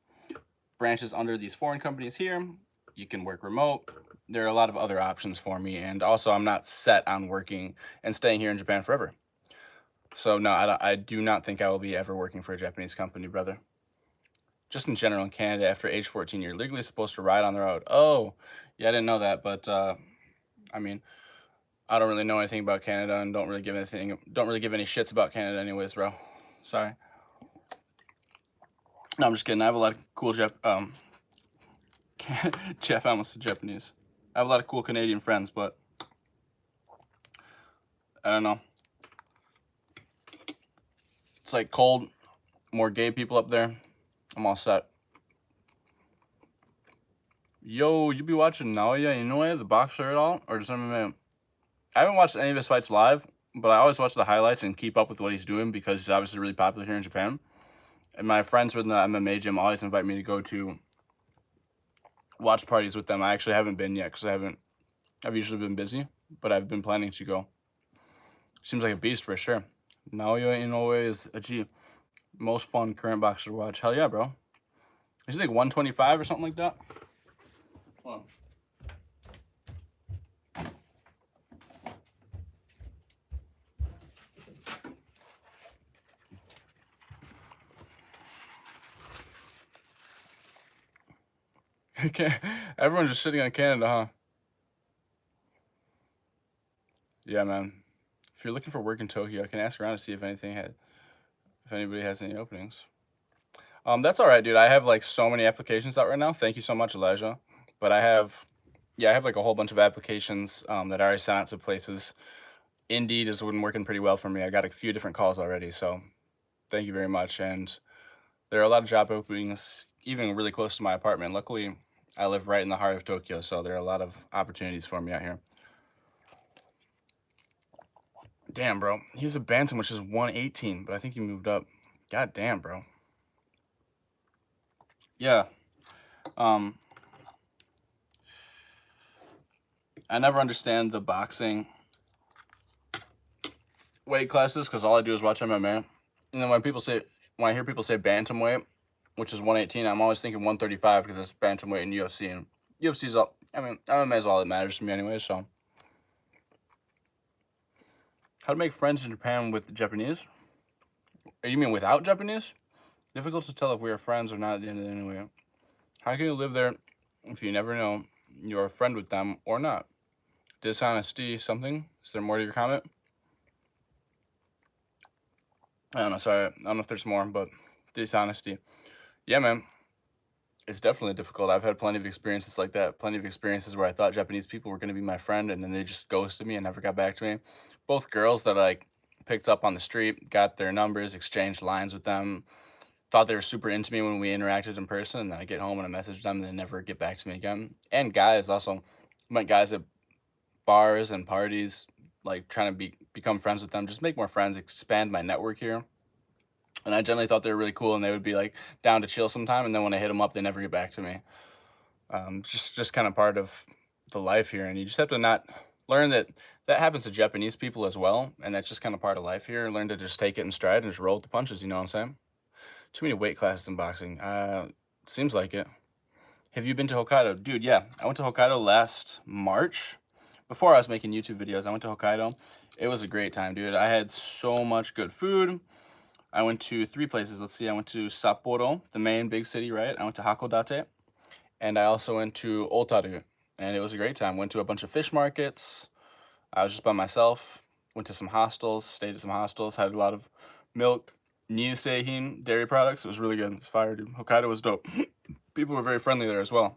branches under these foreign companies here. You can work remote. There are a lot of other options for me, and also I'm not set on working and staying here in Japan forever. So no, I do not think I will be ever working for a Japanese company, brother. Just in general, in Canada, after age 14, you're legally supposed to ride on the road. Oh, yeah, I didn't know that, but I mean, I don't really know anything about Canada and don't really give any shits about Canada anyways, bro. Sorry. No, I'm just kidding. I have a lot of cool I almost said Japanese. I have a lot of cool Canadian friends, but I don't know. It's like cold, more gay people up there. I'm all set. Yo, you be watching Naoya Inoue, the boxer at all? Or just MMA? I haven't watched any of his fights live, but I always watch the highlights and keep up with what he's doing because he's obviously really popular here in Japan. And my friends from the MMA gym always invite me to go to watch parties with them. I actually haven't been yet because I've usually been busy, but I've been planning to go. Seems like a beast for sure. Naoya Inoue is a G. Most fun current boxer to watch. Hell yeah, bro. Is he like 125 or something like that? Hold on. Okay, everyone's just sitting on Canada, huh? Yeah, man. If you're looking for work in Tokyo, I can ask around to see if anybody has any openings. That's all right, dude. I have like so many applications out right now. Thank you so much, Elijah. But I have like a whole bunch of applications that I already sent out to places. Indeed has been working pretty well for me. I got a few different calls already, so thank you very much. And there are a lot of job openings, even really close to my apartment. Luckily, I live right in the heart of Tokyo, so there are a lot of opportunities for me out here. Damn, bro. He's a bantam, which is 118, but I think he moved up. God damn, bro. Yeah. I never understand the boxing weight classes because all I do is watch MMA. And then when I hear people say bantamweight, which is 118, I'm always thinking 135 because it's bantamweight in UFC. And UFC's all, I mean, MMA is all that matters to me anyway, so. How to make friends in Japan with Japanese? You mean without Japanese? Difficult to tell if we are friends or not at the end of the day anyway. How can you live there if you never know you're a friend with them or not? Dishonesty something? Is there more to your comment? I don't know, sorry. I don't know if there's more, but dishonesty. Yeah, man. It's definitely difficult. I've had plenty of experiences like that. Plenty of experiences where I thought Japanese people were going to be my friend and then they just ghosted me and never got back to me. Both girls that I picked up on the street, got their numbers, exchanged lines with them, thought they were super into me when we interacted in person, and then I get home and I message them and they never get back to me again. And guys also, met guys at bars and parties, like trying to become friends with them, just make more friends, expand my network here. And I generally thought they were really cool and they would be like down to chill sometime. And then when I hit them up, they never get back to me. Just kind of part of the life here. And you just have to not learn that happens to Japanese people as well. And that's just kind of part of life here. Learn to just take it in stride and just roll with the punches. You know what I'm saying? Too many weight classes in boxing. Seems like it. Have you been to Hokkaido? Dude, yeah. I went to Hokkaido last March. Before I was making YouTube videos, I went to Hokkaido. It was a great time, dude. I had so much good food. I went to 3 places. Let's see. I went to Sapporo, the main big city, right? I went to Hakodate. And I also went to Otaru. And it was a great time. Went to a bunch of fish markets. I was just by myself. Went to some hostels. Stayed at some hostels. Had a lot of milk, Niuseihin, dairy products. It was really good. It's fire, dude. Hokkaido was dope. People were very friendly there as well.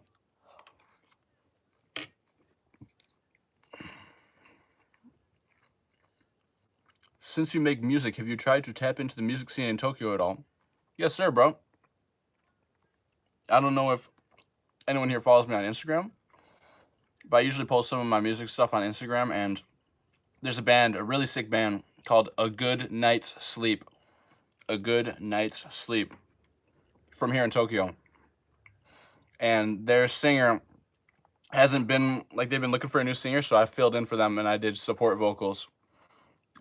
Since you make music, have you tried to tap into the music scene in Tokyo at all? Yes, sir, bro. I don't know if anyone here follows me on Instagram, but I usually post some of my music stuff on Instagram, and there's a really sick band called A Good Night's Sleep. A Good Night's Sleep from here in Tokyo. And their singer hasn't been, like, they've been looking for a new singer, so I filled in for them and I did support vocals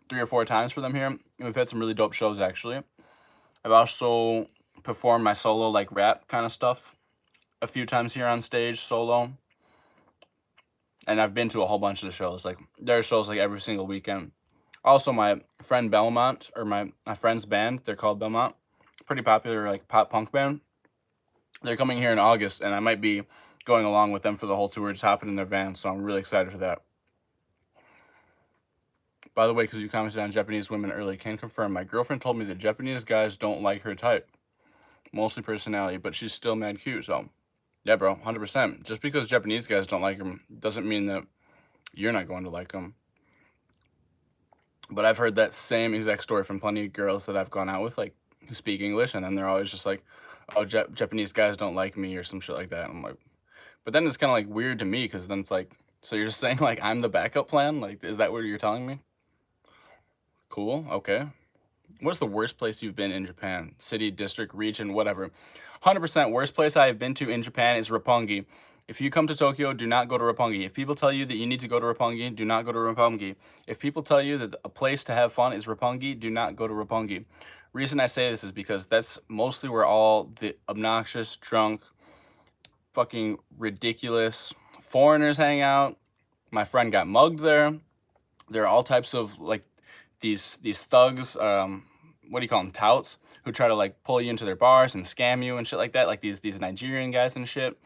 3 or 4 times for them here. And we've had some really dope shows, actually. I've also performed my solo, like, rap kind of stuff a few times here on stage, solo. And I've been to a whole bunch of the shows. Like, there are shows, like, every single weekend. Also, my friend Belmont, or my friend's band, they're called Belmont. Pretty popular, like, pop punk band. They're coming here in August, and I might be going along with them for the whole tour, just hopping in their van, so I'm really excited for that. By the way, because you commented on Japanese women early, can confirm, my girlfriend told me that Japanese guys don't like her type. Mostly personality, but she's still mad cute, so... Yeah, bro, 100%. Just because Japanese guys don't like them doesn't mean that you're not going to like them. But I've heard that same exact story from plenty of girls that I've gone out with, like, who speak English, and then they're always just like, oh, Japanese guys don't like me, or some shit like that. And I'm like... But then it's kind of, like, weird to me, because then it's like, so you're just saying, like, I'm the backup plan? Like, is that what you're telling me? Cool, okay. What's the worst place you've been in Japan? City, district, region, whatever. 100% worst place I have been to in Japan is Roppongi. If you come to Tokyo, do not go to Roppongi. If people tell you that you need to go to Roppongi, do not go to Roppongi. If people tell you that a place to have fun is Roppongi, do not go to Roppongi. Reason I say this is because that's mostly where all the obnoxious, drunk, fucking ridiculous foreigners hang out. My friend got mugged there. There are all types of, like, these thugs, what do you call them, touts, who try to, like, pull you into their bars and scam you and shit like that, like these Nigerian guys and shit.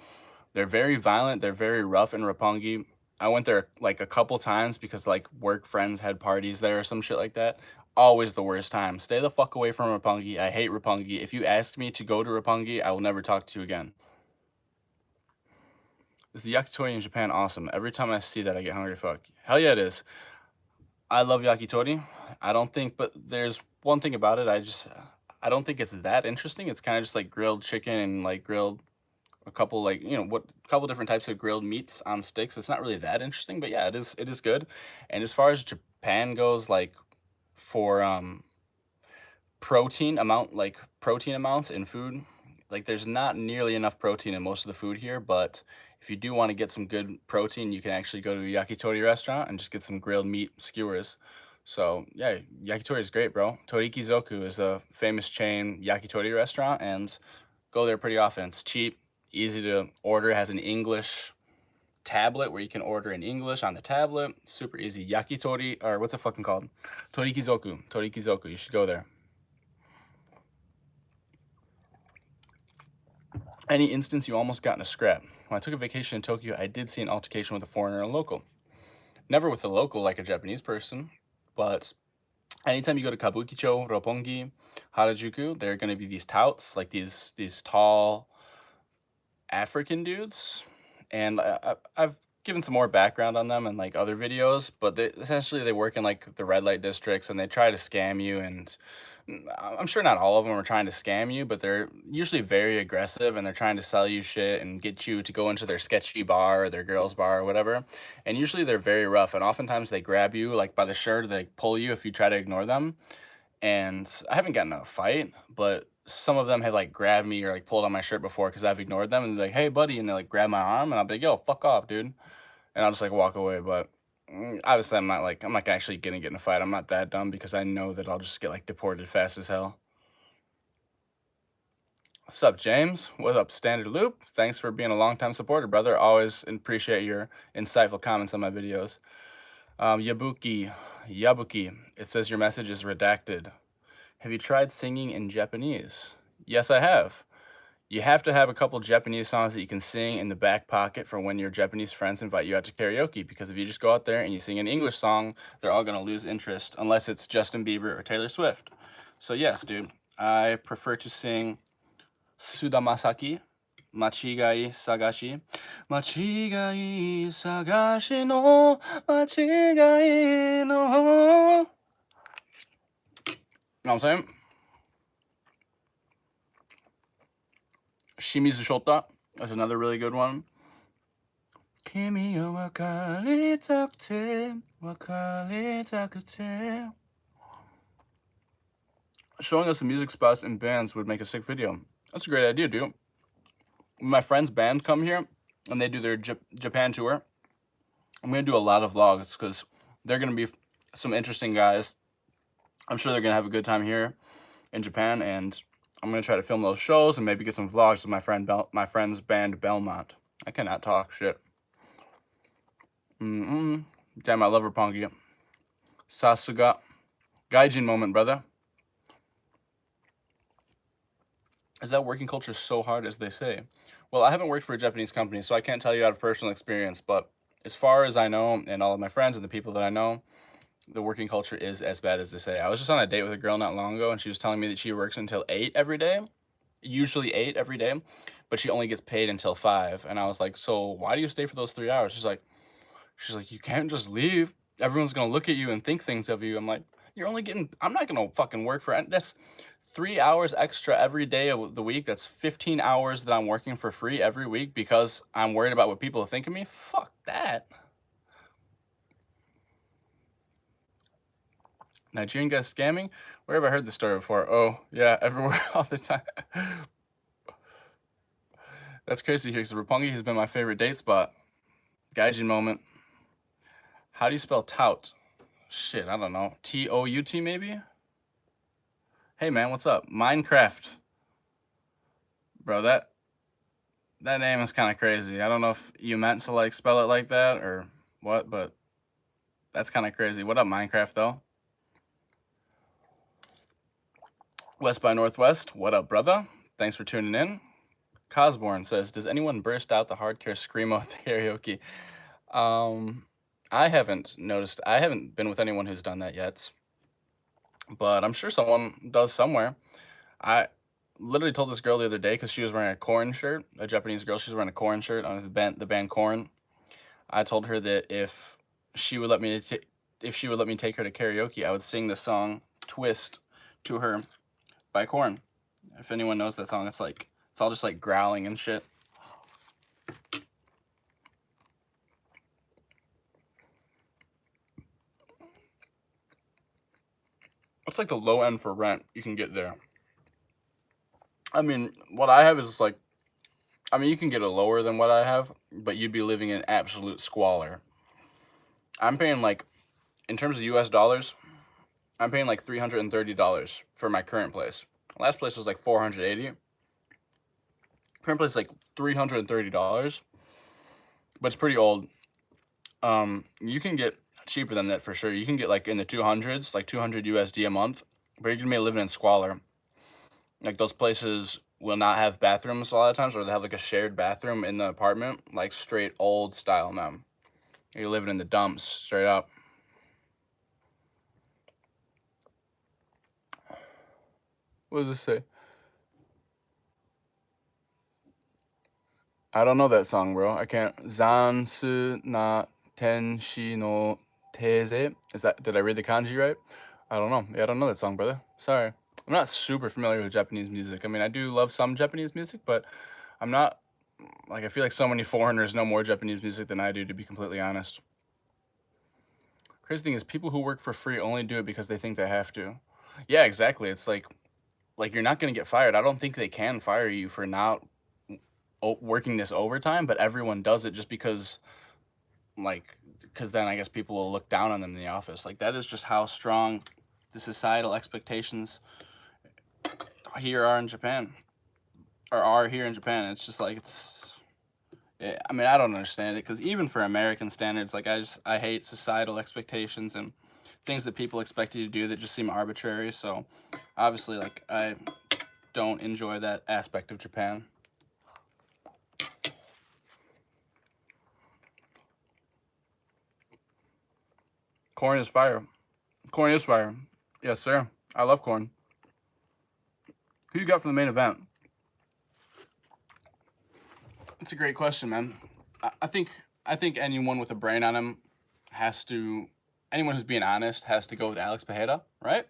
They're very violent, they're very rough in Roppongi. I went there, like, a couple times because, like, work friends had parties there or some shit like that. Always the worst time. Stay the fuck away from Roppongi. I hate Roppongi. If you ask me to go to Roppongi, I will never talk to you again. Is the yakitori in Japan awesome? Every time I see that, I get hungry fuck. Hell yeah, it is. I love yakitori. I don't think, but there's one thing about it, I don't think it's that interesting. It's kind of just like grilled chicken and like grilled a couple, like, you know, what couple different types of grilled meats on sticks. It's not really that interesting, but yeah, it is good. And as far as Japan goes, like, for protein amounts in food, like, there's not nearly enough protein in most of the food here, but if you do want to get some good protein, you can actually go to a yakitori restaurant and just get some grilled meat skewers. So yeah, yakitori is great, bro. Torikizoku is a famous chain yakitori restaurant, and go there pretty often. It's cheap, easy to order. It has an English tablet where you can order in English on the tablet. Super easy. Yakitori, or what's it fucking called? Torikizoku. You should go there. Any instance you almost got in a scrap? When I took a vacation in Tokyo, I did see an altercation with a foreigner and a local. Never with a local like a Japanese person, but anytime you go to Kabukicho, Roppongi, Harajuku, there are going to be these touts, like these tall African dudes. And I've given some more background on them in, like, other videos, but essentially they work in, like, the red light districts, and they try to scam you. And I'm sure not all of them are trying to scam you, but they're usually very aggressive, and they're trying to sell you shit and get you to go into their sketchy bar or their girls bar or whatever. And usually they're very rough, and oftentimes they grab you, like, by the shirt, or they pull you if you try to ignore them. And I haven't gotten in a fight, but some of them have, like, grabbed me or, like, pulled on my shirt before because I've ignored them, and they're like, hey buddy, and they, like, grab my arm, and I'll be like, yo, fuck off, dude. And I'll just, like, walk away. But obviously I'm not actually gonna get in a fight. I'm not that dumb, because I know that I'll just get, like, deported fast as hell. What's up, James? What up, Standard Loop? Thanks for being a long-time supporter, brother. Always appreciate your insightful comments on my videos. Yabuki, it says your message is redacted. Have you tried singing in Japanese? Yes, I have. You have to have a couple Japanese songs that you can sing in the back pocket for when your Japanese friends invite you out to karaoke, because if you just go out there and you sing an English song, they're all going to lose interest unless it's Justin Bieber or Taylor Swift. So yes, dude, I prefer to sing Sudamasaki, Machigai Sagashi. Machigai Sagashi no Machigai no. You know what I'm saying? Shimizu Shota is another really good one. Kimi o wakaritake, wakaritake. Showing us the music spots and bands would make a sick video. That's a great idea, dude. When my friend's band come here and they do their Japan tour, I'm going to do a lot of vlogs because they're going to be some interesting guys. I'm sure they're going to have a good time here in Japan, and I'm going to try to film those shows and maybe get some vlogs with my friend's band Belmont. I cannot talk shit. Damn, I love Roppongi. Sasuga. Gaijin moment, brother. Is that working culture so hard as they say? Well, I haven't worked for a Japanese company, so I can't tell you out of personal experience, but as far as I know, and all of my friends and the people that I know, the working culture is as bad as they say. I was just on a date with a girl not long ago, and she was telling me that she works until 8 every day, usually 8 every day, but she only gets paid until 5. And I was like, so why do you stay for those 3 hours? She's like, you can't just leave. Everyone's gonna look at you and think things of you. I'm like, you're only getting, I'm not gonna fucking work for, that's 3 hours extra every day of the week. That's 15 hours that I'm working for free every week because I'm worried about what people think of me. Fuck that. Nigerian guys scamming? Where have I heard this story before? Oh, yeah, everywhere, all the time. That's crazy here because Roppongi has been my favorite date spot. Gaijin moment. How do you spell tout? Shit, I don't know. T-O-U-T maybe? Hey man, what's up? Minecraft. Bro, that name is kind of crazy. I don't know if you meant to like spell it like that or what, but that's kind of crazy. What up, Minecraft though? West by Northwest, what up, brother? Thanks for tuning in. Cosborn says, does anyone burst out the hardcore screamo at the karaoke? I haven't noticed. I haven't been with anyone who's done that yet, but I'm sure someone does somewhere. I literally told this girl the other day because she was wearing a Korn shirt, a Japanese girl. She's wearing a Korn shirt on the band Korn. I told her that if she would let me take her to karaoke, I would sing the song "Twist" to her by Korn. If anyone knows that song, it's all just like growling and shit. What's like the low end for rent you can get there? I mean, what I have is like, I mean, you can get it lower than what I have, but you'd be living in absolute squalor. I'm paying like, in terms of US dollars, I'm paying like $330 for my current place. Last place was like $480. Current place is like $330, but it's pretty old. You can get cheaper than that for sure. You can get like in the 200s, like 200 USD a month, but you're gonna be living in squalor. Like those places will not have bathrooms a lot of times, or they have like a shared bathroom in the apartment, like straight old style, man. You're living in the dumps, straight up. What does this say? I don't know that song, bro. I can't. Zansu na tenshi no teze. Did I read the kanji right? I don't know. Yeah, I don't know that song, brother. Sorry. I'm not super familiar with Japanese music. I mean, I do love some Japanese music, but I'm not, like, I feel like so many foreigners know more Japanese music than I do, to be completely honest. Crazy thing is, people who work for free only do it because they think they have to. Yeah, exactly. It's like you're not going to get fired. I don't think they can fire you for not working this overtime, but everyone does it just because, like, because then I guess people will look down on them in the office. Like, that is just how strong the societal expectations here are in Japan, or are here in Japan. It's just like, I mean, I don't understand it, because even for American standards, like, I hate societal expectations and things that people expect you to do that just seem arbitrary. So obviously, like, I don't enjoy that aspect of Japan. Corn is fire. Corn is fire. Yes, sir. I love corn. Who you got for the main event? It's a great question, man. I think anyone with a brain on him anyone who's being honest has to go with Alex Pereira, right?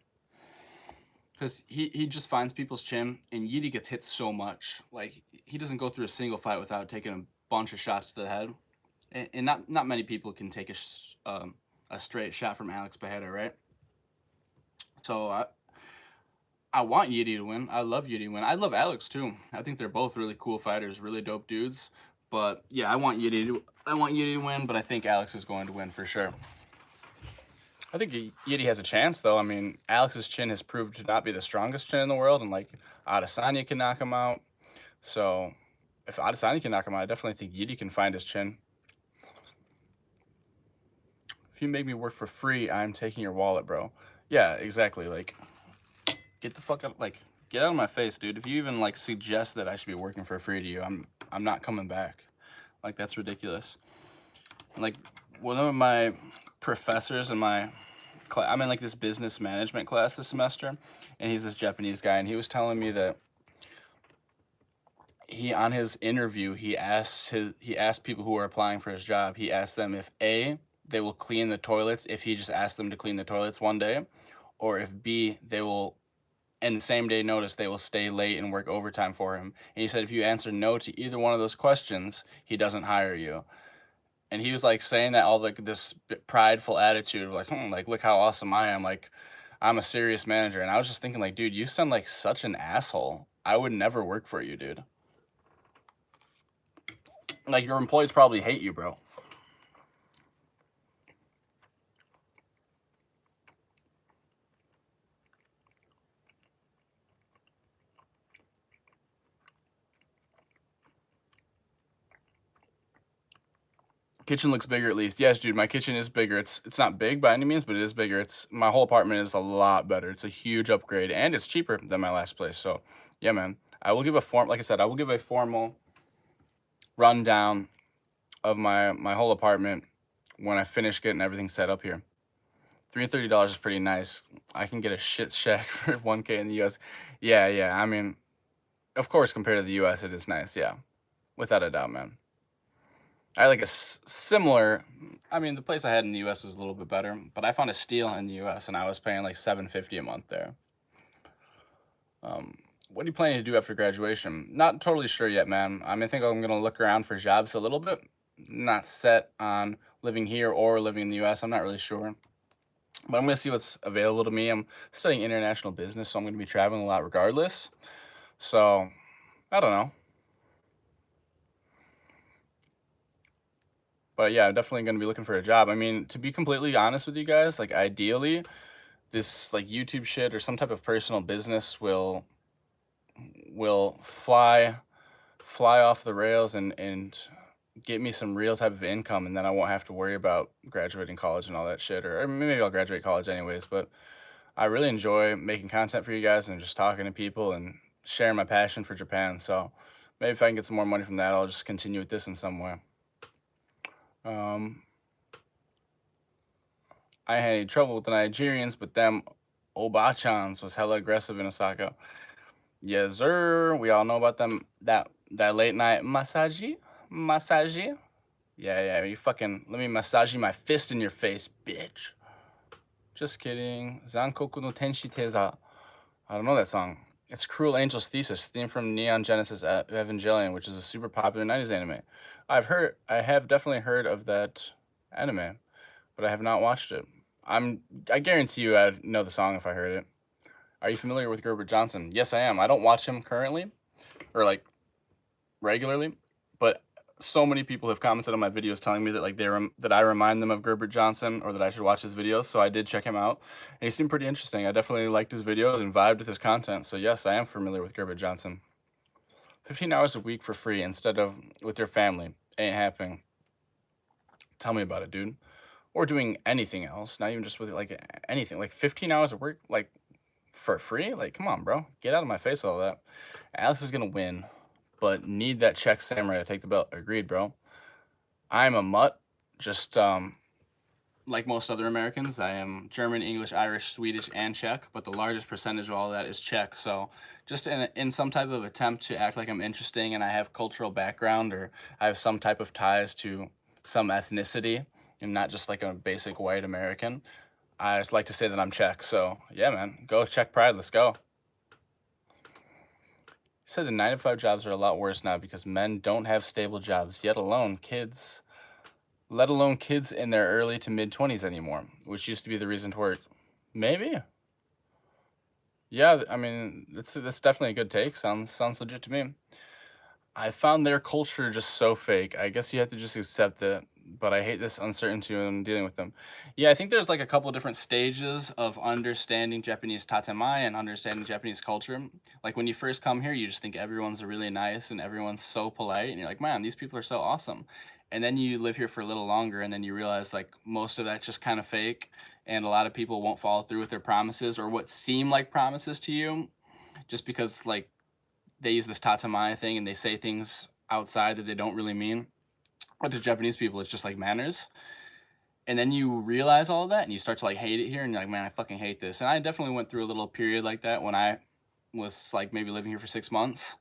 Because he just finds people's chin, and Yidi gets hit so much. Like, he doesn't go through a single fight without taking a bunch of shots to the head. And not many people can take a straight shot from Alex Pereira, right? So I want Yidi to win. I love Yidi to win. I love Alex too. I think they're both really cool fighters, really dope dudes. But yeah, I want Yidi to win, but I think Alex is going to win for sure. I think Yidi has a chance though. I mean, Alex's chin has proved to not be the strongest chin in the world, and like Adesanya can knock him out. So if Adesanya can knock him out, I definitely think Yidi can find his chin. if you make me work for free, I'm taking your wallet, bro. Yeah, exactly. Like, get the fuck out. Like, get out of my face, dude. If you even like suggest that I should be working for free to you, I'm not coming back. Like, that's ridiculous. And, like, one of my professors in my class, I'm in like this business management class this semester, and he's this Japanese guy, and he was telling me that he, on his interview, he asked people who are applying for his job, he asked them if A, they will clean the toilets if he just asked them to clean the toilets one day, or if B, they will, in the same day notice, they will stay late and work overtime for him. And he said if you answer no to either one of those questions, he doesn't hire you. And he was like saying that all like this prideful attitude of like, like, look how awesome I am, like I'm a serious manager. And I was just thinking like, dude, you sound like such an asshole. I would never work for you, dude. Like, your employees probably hate you, bro. Kitchen looks bigger at least. Yes, dude, my kitchen is bigger. It's not big by any means, but it is bigger. It's my whole apartment is a lot better. It's a huge upgrade, and it's cheaper than my last place. So, yeah, man. I will give like I said, I will give a formal rundown of my whole apartment when I finish getting everything set up here. $330 is pretty nice. I can get a shit shack for 1K in the US. Yeah. I mean, of course, compared to the US, it is nice. Yeah, without a doubt, man. I like a similar. I mean, the place I had in the US was a little bit better, but I found a steal in the US, and I was paying like $750 a month there. What are you planning to do after graduation? Not totally sure yet, man. I mean, I think I'm gonna look around for jobs a little bit. Not set on living here or living in the US. I'm not really sure. But I'm going to see what's available to me. I'm studying international business, so I'm going to be traveling a lot regardless. So, I don't know. But yeah, I'm definitely going to be looking for a job. I mean, to be completely honest with you guys, like ideally, this like YouTube shit or some type of personal business will fly off the rails and get me some real type of income, and then I won't have to worry about graduating college and all that shit. Or maybe I'll graduate college anyways, but I really enjoy making content for you guys and just talking to people and sharing my passion for Japan. So maybe if I can get some more money from that, I'll just continue with this in some way. I had any trouble with the Nigerians, but them Obachans was hella aggressive in Osaka. Yes, sir. We all know about them. That late night massage. Yeah. You fucking let me massage my fist in your face, bitch. Just kidding. Zankoku no Tenshi Teza. I don't know that song. It's Cruel Angel's Thesis, theme from Neon Genesis Evangelion, which is a super popular 90s anime. I have definitely heard of that anime, but I have not watched it. I guarantee you I'd know the song if I heard it. Are you familiar with Gerber Johnson? Yes, I am. I don't watch him currently, or like regularly, but so many people have commented on my videos telling me that like that I remind them of Gerber Johnson, or that I should watch his videos. So I did check him out, and he seemed pretty interesting. I definitely liked his videos and vibed with his content. So yes, I am familiar with Gerber Johnson. 15 hours a week for free instead of with your family ain't happening. Tell me about it, dude. Or doing anything else, not even just with like anything. Like 15 hours of work, like for free. Like, come on, bro, get out of my face with all that. Alex is gonna win, but need that Czech samurai to take the belt. Agreed, bro. I'm a mutt, just like most other Americans. I am German, English, Irish, Swedish, and Czech, but the largest percentage of all that is Czech. So just in some type of attempt to act like I'm interesting and I have cultural background, or I have some type of ties to some ethnicity and not just like a basic white American, I just like to say that I'm Czech. So yeah, man, go Czech pride. Let's go. He said the 9-to-5 jobs are a lot worse now because men don't have stable jobs, let alone kids in their early to mid-20s anymore, which used to be the reason to work. Maybe. Yeah, I mean, that's definitely a good take. Sounds legit to me. I found their culture just so fake. I guess you have to just accept it, but I hate this uncertainty when dealing with them. Yeah, I think there's like a couple different stages of understanding Japanese tatemae and understanding Japanese culture. Like when you first come here, you just think everyone's really nice and everyone's so polite, and you're like, man, these people are so awesome. and then you live here for a little longer, and then you realize like most of that's just kind of fake, and a lot of people won't follow through with their promises or what seem like promises to you, just because like they use this tatamae thing and they say things outside that they don't really mean. But to Japanese people, it's just like manners. And then you realize all of that and you start to like hate it here and you're like, man, I fucking hate this. And I definitely went through a little period like that when I was like maybe living here for 6 months.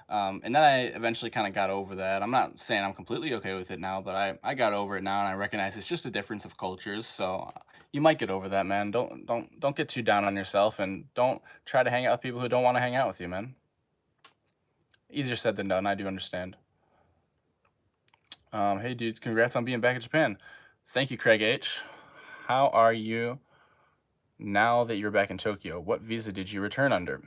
And then I eventually kind of got over that. I'm not saying I'm completely okay with it now, but I got over it now and I recognize it's just a difference of cultures. So you might get over that, man. Don't get too down on yourself and don't try to hang out with people who don't want to hang out with you, man. Easier said than done. I do understand. Hey dudes, congrats on being back in Japan. Thank you, Craig H. How are you now that you're back in Tokyo? What visa did you return under?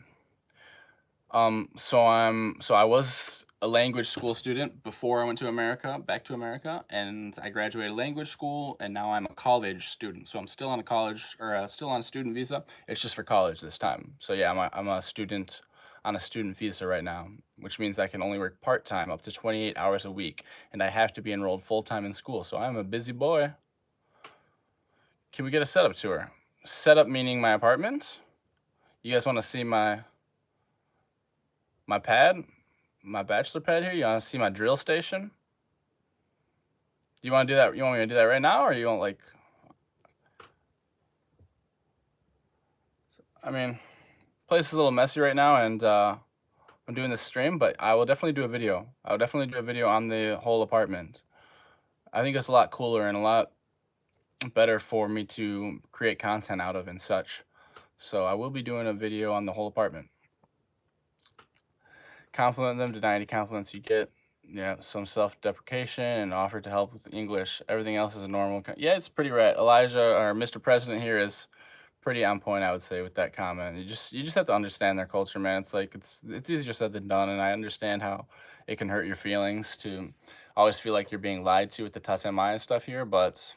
So I was a language school student before I went to America, back to America, and I graduated language school, and now I'm a college student. So I'm still on a college or still on a student visa. It's just for college this time. So yeah, I'm a student on a student visa right now, which means I can only work part-time up to 28 hours a week, and I have to be enrolled full-time in school. So I'm a busy boy. Can we get a setup tour? Setup meaning my apartment? You guys want to see my pad? My bachelor pad here? You want to see my drill station? You want to do that? You want me to do that right now, or you want like? I mean, place is a little messy right now, and I'm doing this stream, but I will definitely do a video. I will definitely do a video on the whole apartment. I think it's a lot cooler and a lot better for me to create content out of and such. So I will be doing a video on the whole apartment. Compliment them, deny any compliments you get. Yeah, some self-deprecation and offer to help with English. Everything else is a normal. Yeah, it's pretty rad. Elijah or Mr. President here is pretty on point, I would say, with that comment. You just have to understand their culture, man. It's like it's easier said than done, and I understand how it can hurt your feelings to always feel like you're being lied to with the tatemae and stuff here, but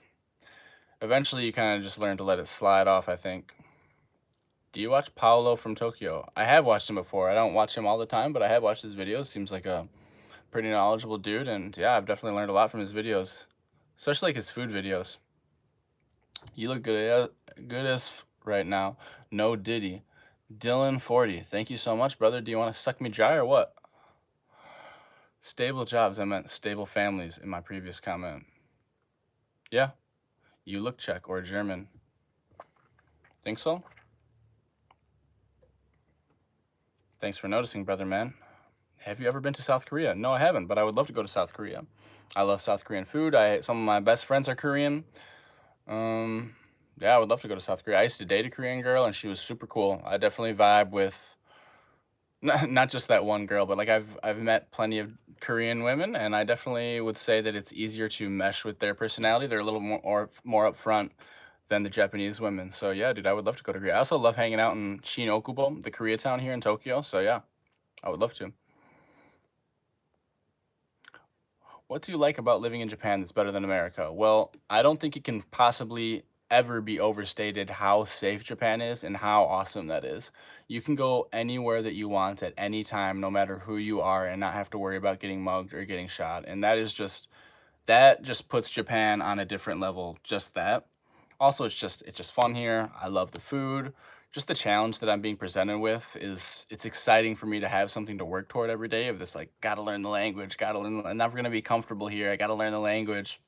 eventually you kind of just learn to let it slide off, I think. Do you watch Paolo from Tokyo? I have watched him before. I don't watch him all the time, but I have watched his videos. Seems like a pretty knowledgeable dude, and yeah, I've definitely learned a lot from his videos, especially like his food videos. You look good as right now. No Diddy. Dylan 40. Thank you so much, brother. Do you want to suck me dry or what? Stable jobs. I meant stable families in my previous comment. Yeah. You look Czech or German. Think so? Thanks for noticing, brother man. Have you ever been to South Korea? No, I haven't, but I would love to go to South Korea. I love South Korean food. Some of my best friends are Korean. Yeah, I would love to go to South Korea. I used to date a Korean girl, and she was super cool. I definitely vibe with not just that one girl, but like I've met plenty of Korean women, and I definitely would say that it's easier to mesh with their personality. They're a little more upfront than the Japanese women. So yeah, dude, I would love to go to Korea. I also love hanging out in Shin-Okubo, the Koreatown here in Tokyo. So yeah, I would love to. What do you like about living in Japan that's better than America? Well, I don't think it can possibly ever be overstated how safe Japan is and how awesome that is. You can go anywhere that you want at any time, no matter who you are, and not have to worry about getting mugged or getting shot. And that just puts Japan on a different level, just that. Also, it's just fun here. I love the food. Just the challenge that I'm being presented with it's exciting for me to have something to work toward every day of this, like, gotta learn the language, I'm never gonna be comfortable here. I gotta learn the language.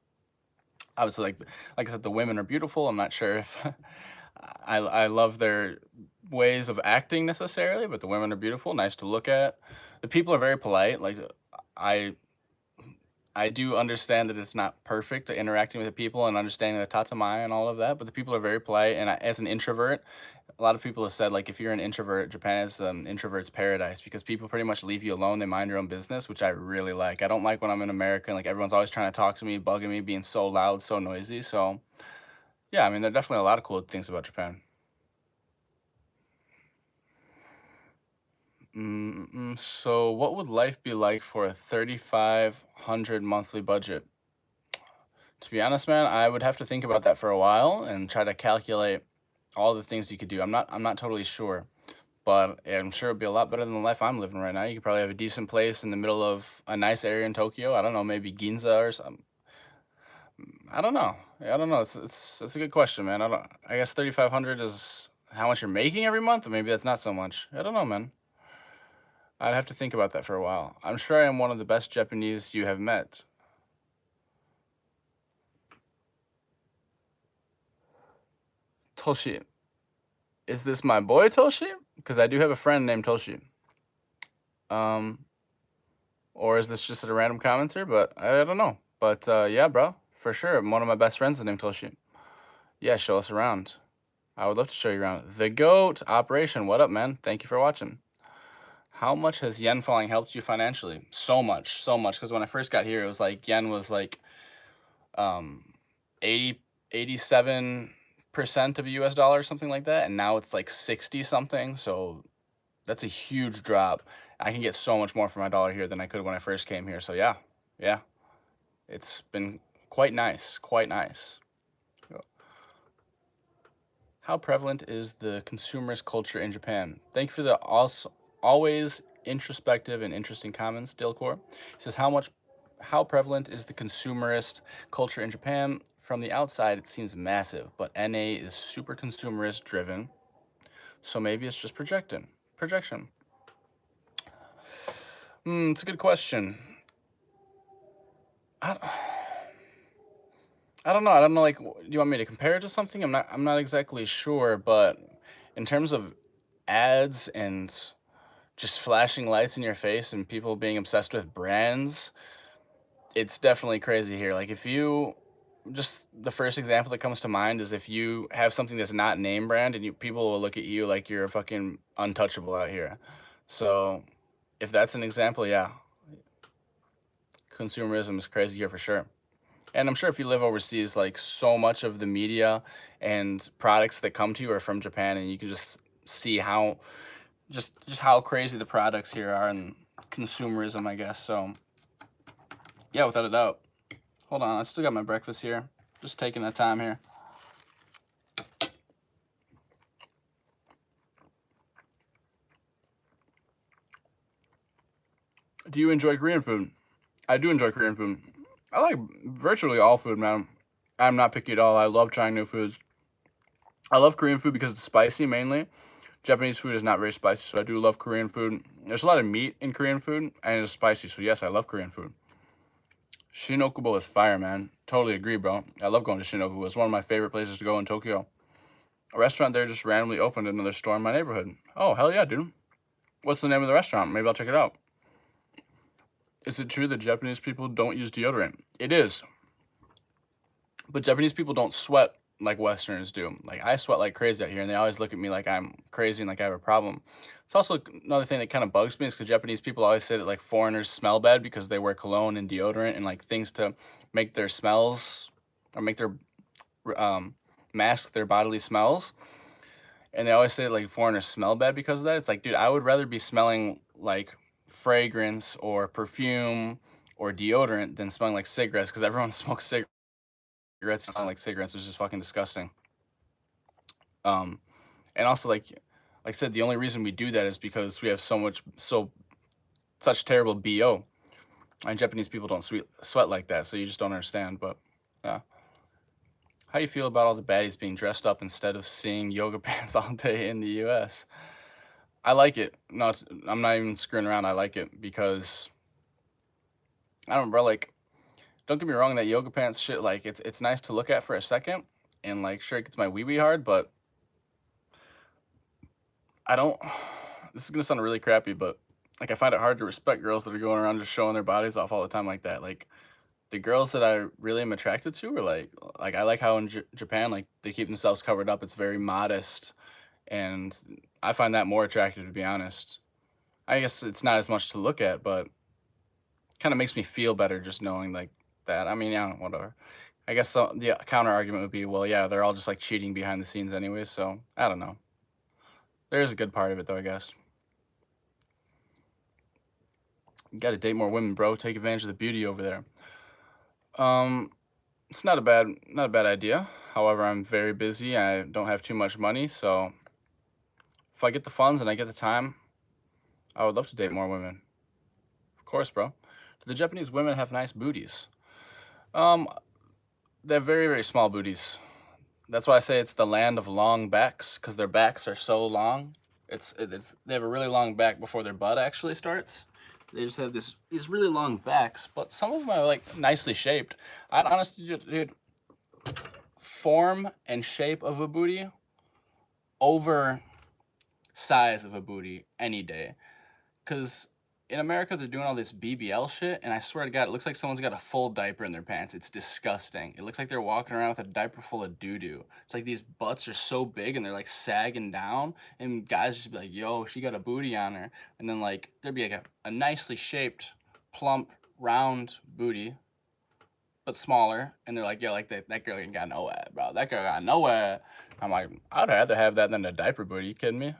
Obviously, like I said, the women are beautiful. I'm not sure if I love their ways of acting necessarily, but the women are beautiful, nice to look at. The people are very polite. Like I I do understand that it's not perfect interacting with the people and understanding the tatemae and all of that, but the people are very polite. And as an introvert, a lot of people have said, like, if you're an introvert, Japan is an introvert's paradise because people pretty much leave you alone. They mind their own business, which I really like. I don't like when I'm in America and like everyone's always trying to talk to me, bugging me, being so loud, so noisy. So yeah, I mean, there are definitely a lot of cool things about Japan. So what would life be like for a 3,500 monthly budget? To be honest, man, I would have to think about that for a while and try to calculate all the things you could do. I'm not totally sure, but I'm sure it'd be a lot better than the life I'm living right now. You could probably have a decent place in the middle of a nice area in Tokyo. I don't know, maybe Ginza or something. I don't know. I don't know. It's a good question, man. I guess 3,500 is how much you're making every month, or maybe that's not so much. I don't know, man. I'd have to think about that for a while. I'm sure I am one of the best Japanese you have met. Toshi. Is this my boy Toshi? Because I do have a friend named Toshi. Or is this just a random commenter? But I don't know. But yeah, bro, for sure. One of my best friends is named Toshi. Yeah, show us around. I would love to show you around. The GOAT Operation. What up, man? Thank you for watching. How much has yen falling helped you financially? So much, so much. Because when I first got here, it was like yen was like 87% of a US dollar or something like that. And now it's like 60 something. So that's a huge drop. I can get so much more for my dollar here than I could when I first came here. So yeah, it's been quite nice, quite nice. How prevalent is the consumerist culture in Japan? Thank you for the always introspective and interesting comments, Dilcor. It says, how prevalent is the consumerist culture in Japan? From the outside, it seems massive, but NA is super consumerist driven. So maybe it's just projection. It's a good question. I don't know. I don't know. Like, do you want me to compare it to something? I'm not exactly sure. But in terms of ads and just flashing lights in your face and people being obsessed with brands, it's definitely crazy here. Like, if you just the first example that comes to mind is if you have something that's not name brand and people will look at you like you're fucking untouchable out here. So if that's an example, yeah, consumerism is crazy here for sure. And I'm sure if you live overseas, like so much of the media and products that come to you are from Japan, and you can just see how just how crazy the products here are and consumerism, I guess. So yeah, without a doubt. Hold on, I still got my breakfast here. Just taking that time here. Do you enjoy Korean food? I do enjoy Korean food. I like virtually all food, man. I'm not picky at all. I love trying new foods. I love Korean food because it's spicy mainly. Japanese food is not very spicy, so I do love Korean food. There's a lot of meat in Korean food, and it's spicy, so yes, I love Korean food. Shinokubo is fire, man. Totally agree, bro. I love going to Shinokubo. It's one of my favorite places to go in Tokyo. A restaurant there just randomly opened another store in my neighborhood. Oh, hell yeah, dude. What's the name of the restaurant? Maybe I'll check it out. Is it true that Japanese people don't use deodorant? It is. But Japanese people don't sweat like Westerners do. Like, I sweat like crazy out here, and they always look at me like I'm crazy and like I have a problem. It's also another thing that kind of bugs me is because Japanese people always say that like foreigners smell bad because they wear cologne and deodorant and like things to make their smells or make their mask their bodily smells. And they always say like foreigners smell bad because of that. It's like, dude, I would rather be smelling like fragrance or perfume or deodorant than smelling like cigarettes because everyone smokes cigarettes and like cigarettes, which is fucking disgusting. And also like I said, the only reason we do that is because we have such terrible BO. And Japanese people don't sweat like that, so you just don't understand. But yeah. How you feel about all the baddies being dressed up instead of seeing yoga pants all day in the US? I like it. No, I'm not even screwing around. I like it because I don't know, bro. Like, don't get me wrong, that yoga pants shit, like, it's nice to look at for a second, and like, sure, it gets my wee hard, but I don't. This is gonna sound really crappy, but like, I find it hard to respect girls that are going around just showing their bodies off all the time like that. Like, the girls that I really am attracted to are like I like how in Japan, like, they keep themselves covered up. It's very modest, and I find that more attractive, to be honest. I guess it's not as much to look at, but kind of makes me feel better just knowing like that. I mean, yeah, whatever. I guess the counter argument would be, well, yeah, they're all just like cheating behind the scenes anyway. So I don't know. There's a good part of it though, I guess. You got to date more women, bro. Take advantage of the beauty over there. It's not a bad idea. However, I'm very busy. I don't have too much money, so if I get the funds and I get the time, I would love to date more women. Of course, bro. Do the Japanese women have nice booties? Um, They have very, very small booties. That's why I say it's the land of long backs, because their backs are so long. They have a really long back before their butt actually starts. They just have these really long backs, but some of them are like nicely shaped. I'd honestly, dude, form and shape of a booty over size of a booty any day. Because in America, they're doing all this BBL shit, and I swear to God, it looks like someone's got a full diaper in their pants. It's disgusting. It looks like they're walking around with a diaper full of doo-doo. It's like these butts are so big, and they're like sagging down, and guys just be like, yo, she got a booty on her. And then like, there'd be like a nicely shaped, plump, round booty, but smaller, and they're like, yo, like that girl ain't got nowhere, bro. That girl got nowhere. I'm like, I'd rather have that than a diaper booty. You kidding me?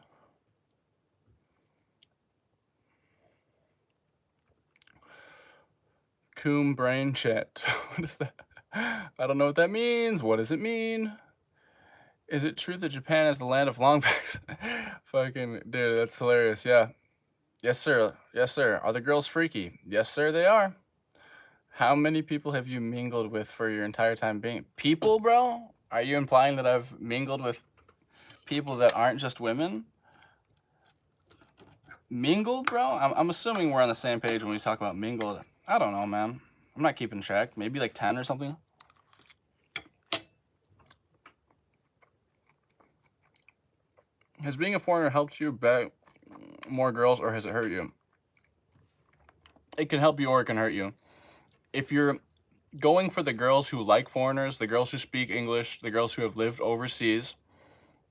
Coom brain chat. What is that? I don't know what that means. What does it mean? Is it true that Japan is the land of longbacks? Fucking dude, that's hilarious. Yeah. Yes, sir. Yes, sir. Are the girls freaky? Yes, sir, they are. How many people have you mingled with for your entire time being people, bro? Are you implying that I've mingled with people that aren't just women? Mingled, bro? I'm assuming we're on the same page when we talk about mingled. I don't know, man. I'm not keeping track. Maybe like 10 or something. Has being a foreigner helped you bag more girls, or has it hurt you? It can help you or it can hurt you. If you're going for the girls who like foreigners, the girls who speak English, the girls who have lived overseas,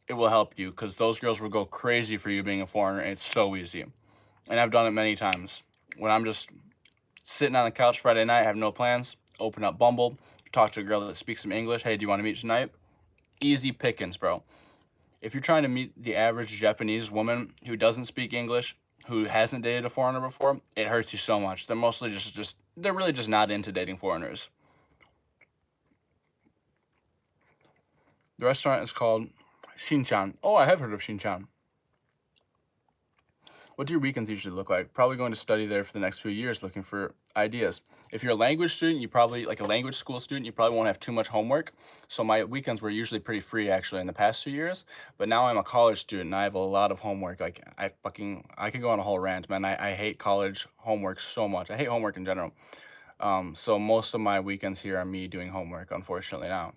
it will help you because those girls will go crazy for you being a foreigner, and it's so easy. And I've done it many times. When I'm just sitting on the couch Friday night, have no plans, open up Bumble, talk to a girl that speaks some English. Hey, do you want to meet tonight? Easy pickings, bro. If you're trying to meet the average Japanese woman who doesn't speak English, who hasn't dated a foreigner before, it hurts you so much. They're mostly they're really just not into dating foreigners. The restaurant is called Shinchan. Oh, I have heard of Shinchan. What do your weekends usually look like? Probably going to study there for the next few years, looking for ideas. If you're a language student, you probably, like a language school student, you probably won't have too much homework. So my weekends were usually pretty free actually in the past 2 years. But now I'm a college student and I have a lot of homework. Like I could go on a whole rant, man. I hate college homework so much. I hate homework in general. So most of my weekends here are me doing homework, unfortunately now.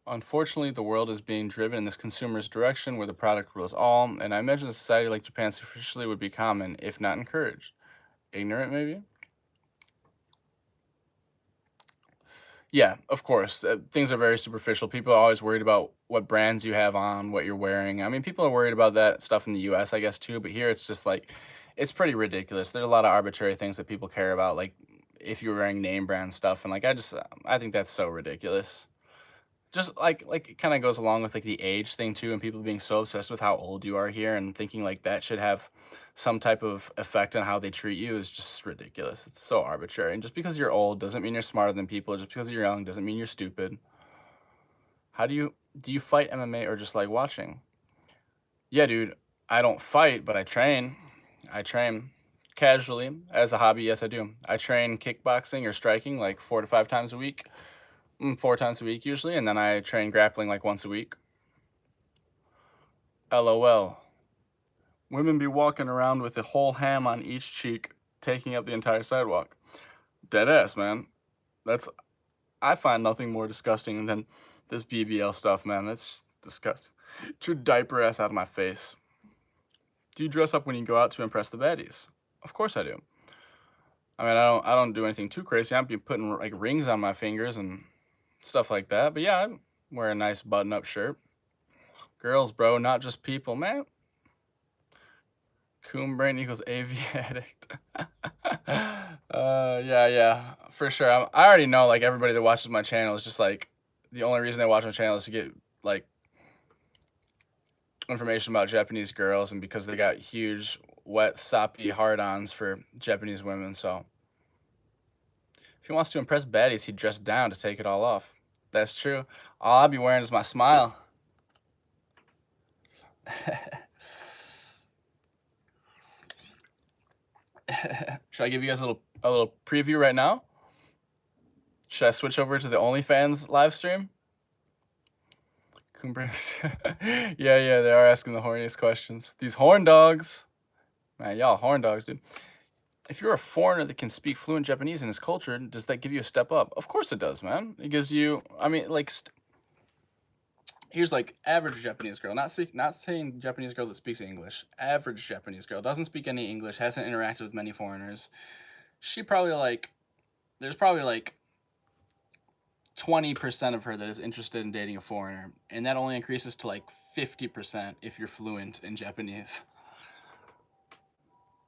Unfortunately, the world is being driven in this consumer's direction where the product rules all, and I imagine a society like Japan superficially would be common, if not encouraged. Ignorant, maybe? Yeah, of course. Things are very superficial. People are always worried about what brands you have on, what you're wearing. I mean, people are worried about that stuff in the US, I guess, too, but here it's just like, it's pretty ridiculous. There's a lot of arbitrary things that people care about, like if you're wearing name brand stuff, and like, I think that's so ridiculous. Just like it kind of goes along with like the age thing too, and people being so obsessed with how old you are here and thinking like that should have some type of effect on how they treat you is just ridiculous. It's so arbitrary. And just because you're old doesn't mean you're smarter than people. Just because you're young doesn't mean you're stupid. How do you fight MMA or just like watching? Yeah, dude, I don't fight, but I train. I train casually as a hobby. Yes, I do. I train kickboxing or striking like 4 to 5 times a week. 4 times a week usually, and then I train grappling like once a week. LOL. Women be walking around with a whole ham on each cheek, taking up the entire sidewalk. Deadass, man. That's I find nothing more disgusting than this BBL stuff, man. That's just disgusting. Get your diaper ass out of my face. Do you dress up when you go out to impress the baddies? Of course I do. I mean, I don't do anything too crazy. I'd be putting like rings on my fingers and stuff like that. But yeah, I wear a nice button-up shirt. Girls, bro, not just people, man. Coon brain equals AV addict. Yeah, for sure. I already know, like, everybody that watches my channel is just, like, the only reason they watch my channel is to get, like, information about Japanese girls and because they got huge, wet, soppy hard-ons for Japanese women, so. If he wants to impress baddies, he'd dress down to take it all off. That's true. All I'll be wearing is my smile. Should I give you guys a little preview right now? Should I switch over to the OnlyFans live stream? Coombras. Yeah, they are asking the horniest questions. These horn dogs. Man, y'all horn dogs, dude. If you're a foreigner that can speak fluent Japanese in his culture, does that give you a step up? Of course it does, man. It gives you, I mean, like, here's like average Japanese girl, not saying Japanese girl that speaks English. Average Japanese girl, doesn't speak any English, hasn't interacted with many foreigners. She probably there's probably like 20% of her that is interested in dating a foreigner, and that only increases to like 50% if you're fluent in Japanese.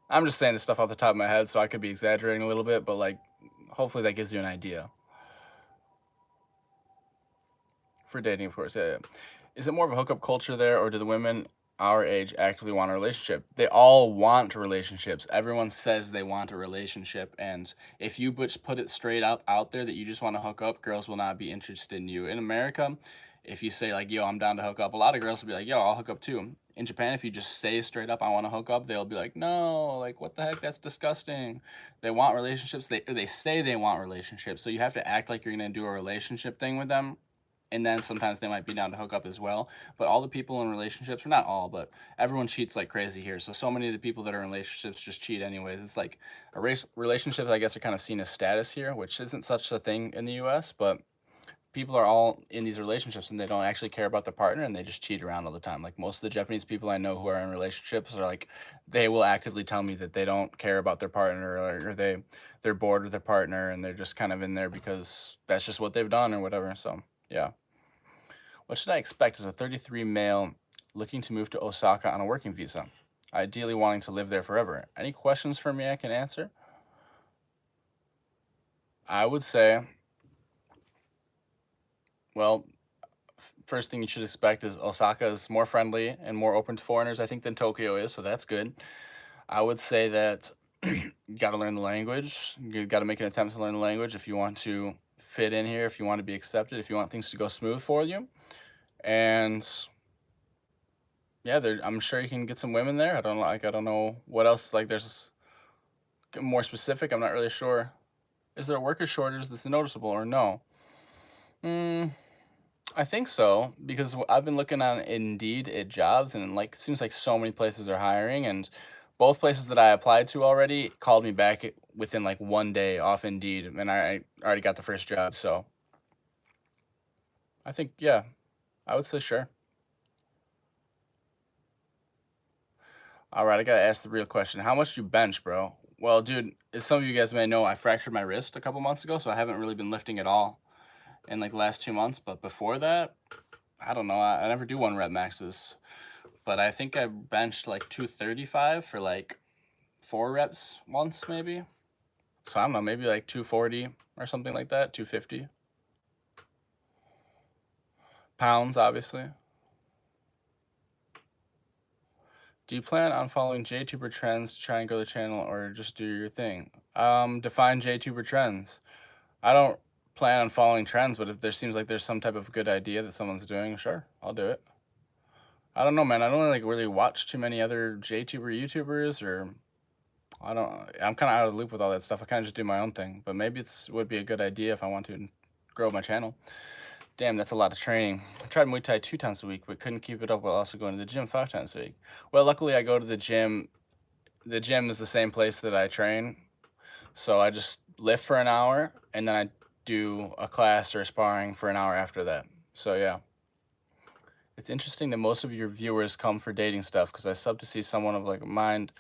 I'm just saying this stuff off the top of my head, so I could be exaggerating a little bit, but like, hopefully that gives you an idea. For dating, of course, yeah. Is it more of a hookup culture there, or do the women our age actively want a relationship? They all want relationships. Everyone says they want a relationship, and if you put it straight up out there that you just want to hook up, girls will not be interested in you. In America, if you say like, yo, I'm down to hook up, a lot of girls will be like, yo, I'll hook up too. In Japan, if you just say straight up, I want to hook up, they'll be like, no, like, what the heck? That's disgusting. They want relationships. They say they want relationships, so you have to act like you're going to do a relationship thing with them. And then sometimes they might be down to hook up as well. But all the people in relationships, or not all, but everyone cheats like crazy here. So many of the people that are in relationships just cheat anyways. It's like relationships, I guess, are kind of seen as status here, which isn't such a thing in the US, but people are all in these relationships and they don't actually care about their partner and they just cheat around all the time. Like most of the Japanese people I know who are in relationships are like, they will actively tell me that they don't care about their partner, or they're bored with their partner and they're just kind of in there because that's just what they've done or whatever. So yeah. What should I expect as a 33 male looking to move to Osaka on a working visa, ideally wanting to live there forever? Any questions for me I can answer? I would say, well, first thing you should expect is Osaka is more friendly and more open to foreigners, I think, than Tokyo is, so that's good. I would say that you got to learn the language. You got to make an attempt to learn the language if you want to fit in here, if you want to be accepted, if you want things to go smooth for you. And yeah, I'm sure you can get some women there. I don't know what else. Like, there's more specific. I'm not really sure. Is there a worker shortage that's noticeable or no? I think so, because I've been looking on Indeed at jobs, and like it seems like so many places are hiring, and both places that I applied to already called me back within like 1 day off Indeed, and I already got the first job. So I think, yeah, I would say sure. All right, I gotta ask the real question. How much do you bench, bro? Well, dude, as some of you guys may know, I fractured my wrist a couple months ago, so I haven't really been lifting at all in like the last 2 months. But before that, I don't know. I never do 1 rep maxes, but I think I benched like 235 for like 4 reps once, maybe. So I don't know, maybe like 240 or something like that, 250 pounds, obviously. Do you plan on following JTuber trends to try and grow the channel, or just do your thing? Define JTuber trends. I don't plan on following trends, but if there seems like there's some type of good idea that someone's doing, sure, I'll do it. I don't know, man. I don't like really watch too many other JTuber YouTubers, or I'm kind of out of the loop with all that stuff. I kind of just do my own thing, but maybe would be a good idea if I want to grow my channel. Damn, that's a lot of training. I tried Muay Thai 2 times a week, but couldn't keep it up while also going to the gym 5 times a week. Well, luckily I go to the gym. The gym is the same place that I train, so I just lift for an hour, and then I do a class or sparring for an hour after that. So yeah. It's interesting that most of your viewers come for dating stuff, because I sub to see someone of like mind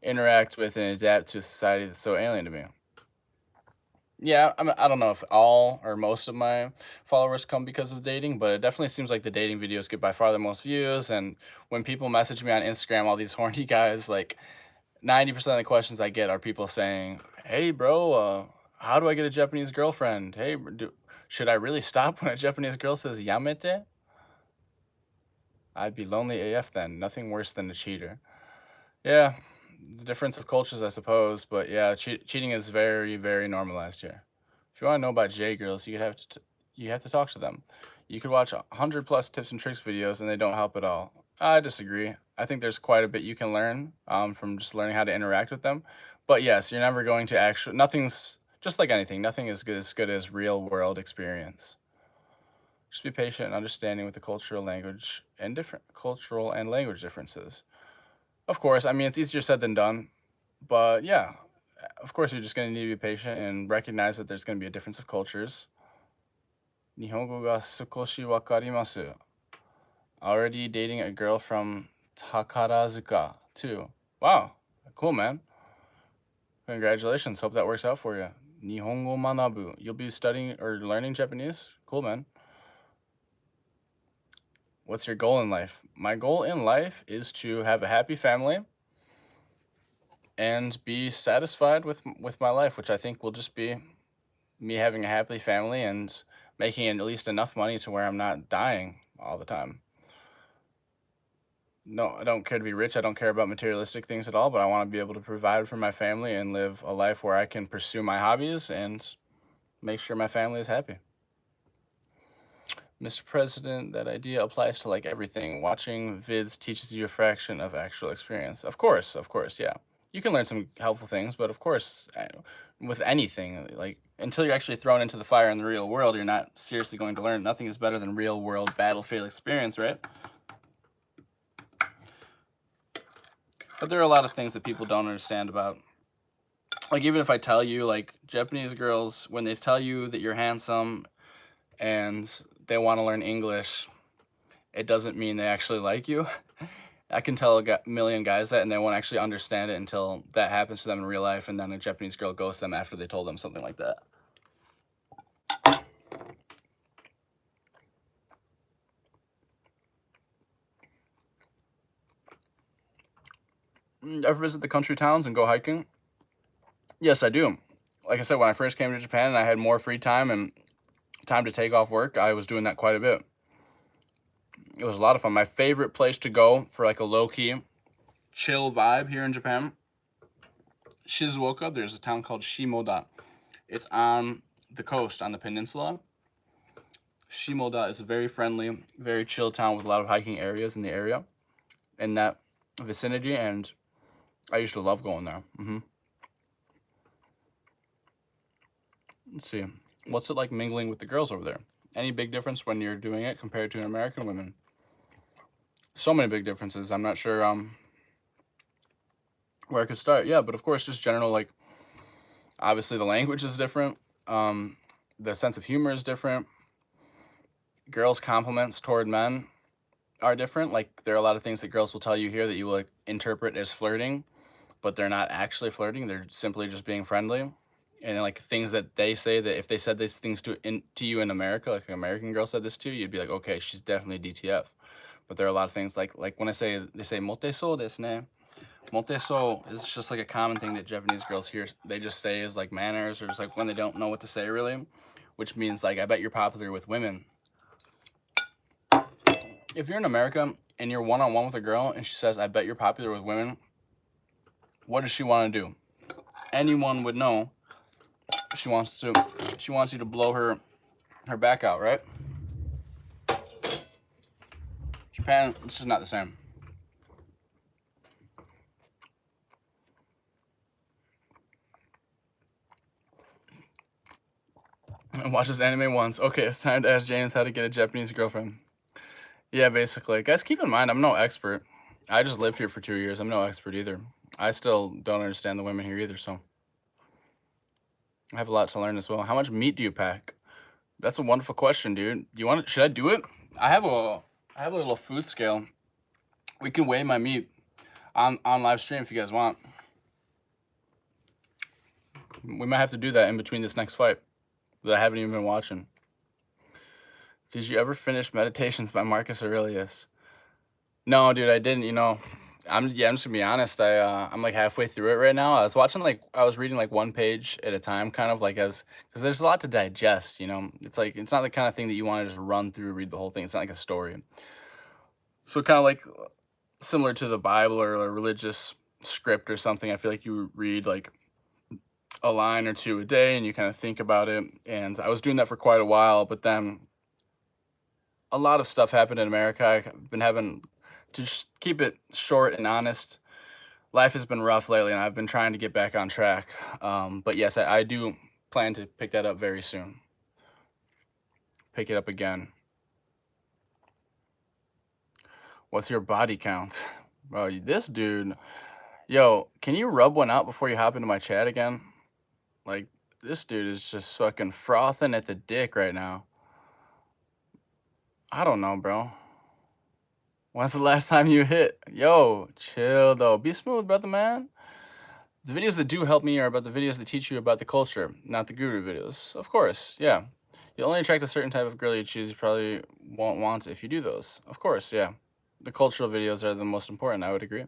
interact with and adapt to a society that's so alien to me. Yeah, I don't know if all or most of my followers come because of dating, but it definitely seems like the dating videos get by far the most views. And when people message me on Instagram, all these horny guys, like 90% of the questions I get are people saying, hey, bro, how do I get a Japanese girlfriend? Hey, should I really stop when a Japanese girl says yamete? I'd be lonely AF then. Nothing worse than a cheater. Yeah, the difference of cultures, I suppose, but yeah, cheating is very, very normalized here. If you want to know about J girls, you have to talk to them. You could watch 100+ tips and tricks videos, and they don't help at all. I disagree. I think there's quite a bit you can learn from just learning how to interact with them. But yes, you're never going to nothing's Just like anything, nothing is good as real world experience. Just be patient and understanding with the cultural language and language differences. Of course, I mean, it's easier said than done, but yeah, of course, you're just going to need to be patient and recognize that there's going to be a difference of cultures. Nihongo ga sukoshi wakarimasu. Already dating a girl from Takarazuka, too. Wow, cool, man. Congratulations. Hope that works out for you. Nihongo manabu. You'll be studying or learning Japanese? Cool, man. What's your goal in life? My goal in life is to have a happy family and be satisfied with my life, which I think will just be me having a happy family and making at least enough money to where I'm not dying all the time. No, I don't care to be rich. I don't care about materialistic things at all, but I want to be able to provide for my family and live a life where I can pursue my hobbies and make sure my family is happy. Mr. President, that idea applies to like everything. Watching vids teaches you a fraction of actual experience. Of course, yeah. You can learn some helpful things, but of course, with anything, like until you're actually thrown into the fire in the real world, you're not seriously going to learn. Nothing is better than real world battlefield experience, right? But there are a lot of things that people don't understand about. Like, even if I tell you, like, Japanese girls, when they tell you that you're handsome and they want to learn English, it doesn't mean they actually like you. I can tell a million guys that, and they won't actually understand it until that happens to them in real life, and then a Japanese girl ghosts them after they told them something like that. Ever visit the country towns and go hiking? Yes, I do. Like I said, when I first came to Japan and I had more free time and time to take off work, I was doing that quite a bit. It was a lot of fun. My favorite place to go for like a low-key, chill vibe here in Japan, Shizuoka, there's a town called Shimoda. It's on the coast, on the peninsula. Shimoda is a very friendly, very chill town with a lot of hiking areas in the area, in that vicinity, and I used to love going there. Let's see. What's it like mingling with the girls over there? Any big difference when you're doing it compared to an American woman? So many big differences. I'm not sure where I could start. Yeah, but of course, just general, like, obviously the language is different. The sense of humor is different. Girls' compliments toward men are different. Like, there are a lot of things that girls will tell you here that you will like, interpret as flirting, but they're not actually flirting. They're simply just being friendly. And like things that they say, that if they said these things to you in America, like an American girl said this to you, you'd be like, okay, she's definitely DTF. But there are a lot of things like when they say moteso desu ne. Moteso is just like a common thing that Japanese girls hear. They just say is like manners, or just like when they don't know what to say really, which means like, I bet you're popular with women. If you're in America and you're one-on-one with a girl and she says, I bet you're popular with women, what does she want to do? Anyone would know she wants you to blow her back out, right? Japan, it's just not the same. I watched this anime once. Okay, it's time to ask James how to get a Japanese girlfriend. Yeah, basically. Guys, keep in mind, I'm no expert. I just lived here for 2 years. I'm no expert either. I still don't understand the women here either, so I have a lot to learn as well. How much meat do you pack? That's a wonderful question, dude. Should I do it? I have a little food scale. We can weigh my meat on live stream if you guys want. We might have to do that in between this next fight that I haven't even been watching. Did you ever finish Meditations by Marcus Aurelius? No, dude, I didn't. You know, I'm just gonna be honest. I'm like halfway through it right now. I was reading like one page at a time, kind of like because there's a lot to digest. You know, it's like it's not the kind of thing that you want to just run through, read the whole thing. It's not like a story. So kind of like similar to the Bible or a religious script or something. I feel like you read like a line or two a day and you kind of think about it. And I was doing that for quite a while, but then a lot of stuff happened in America. I've been having to just keep it short and honest. Life has been rough lately, and I've been trying to get back on track. But yes, I do plan to pick that up very soon. Pick it up again. What's your body count? Bro, this dude, yo, can you rub one out before you hop into my chat again? Like, this dude is just fucking frothing at the dick right now. I don't know, bro. When's the last time you hit? Yo, chill though. Be smooth, brother, man. The videos that do help me are about the videos that teach you about the culture, not the guru videos. Of course, yeah. You'll only attract a certain type of girl you choose. You probably won't want if you do those. Of course, yeah. The cultural videos are the most important, I would agree.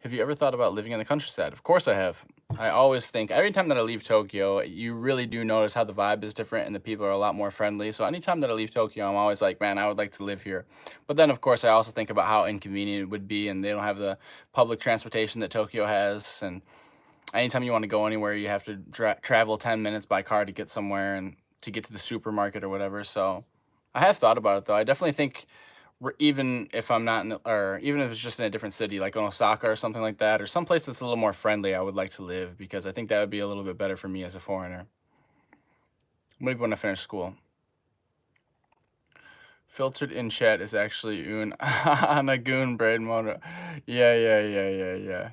Have you ever thought about living in the countryside? Of course I have. I always think, every time that I leave Tokyo, you really do notice how the vibe is different and the people are a lot more friendly. So anytime that I leave Tokyo, I'm always like, man, I would like to live here. But then, of course, I also think about how inconvenient it would be, and they don't have the public transportation that Tokyo has. And anytime you want to go anywhere, you have to travel 10 minutes by car to get somewhere and to get to the supermarket or whatever. So I have thought about it, though. I definitely think even if I'm not in, or even if it's just in a different city, like in Osaka or something like that, or someplace that's a little more friendly, I would like to live, because I think that would be a little bit better for me as a foreigner. Maybe when I finish school. Filtered in chat is actually un Anagoon braid motor. Yeah, yeah, yeah, yeah, yeah.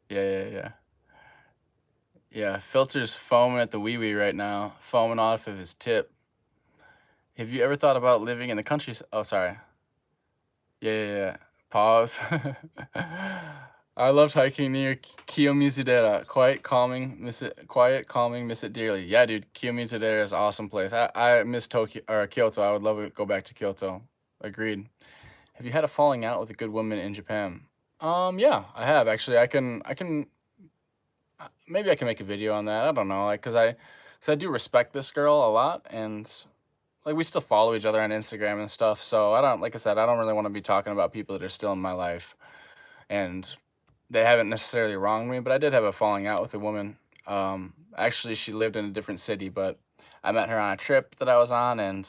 Yeah, yeah, yeah. Yeah, Filter's foaming at the wee-wee right now, foaming off of his tip. Have you ever thought about living in the country? Oh, sorry. Yeah, yeah, yeah. Pause. I loved hiking near Kiyomizudera. Quiet, calming, miss it. Quiet, calming, miss it dearly. Yeah, dude, Kiyomizudera is an awesome place. I miss Tokyo or Kyoto. I would love to go back to Kyoto. Agreed. Have you had a falling out with a good woman in Japan? Yeah, I have actually. Maybe I can make a video on that. I don't know, like, cause I do respect this girl a lot, and like we still follow each other on Instagram and stuff. So I don't, like I said, I don't really want to be talking about people that are still in my life, and they haven't necessarily wronged me. But I did have a falling out with a woman. Actually, she lived in a different city, but I met her on a trip that I was on, and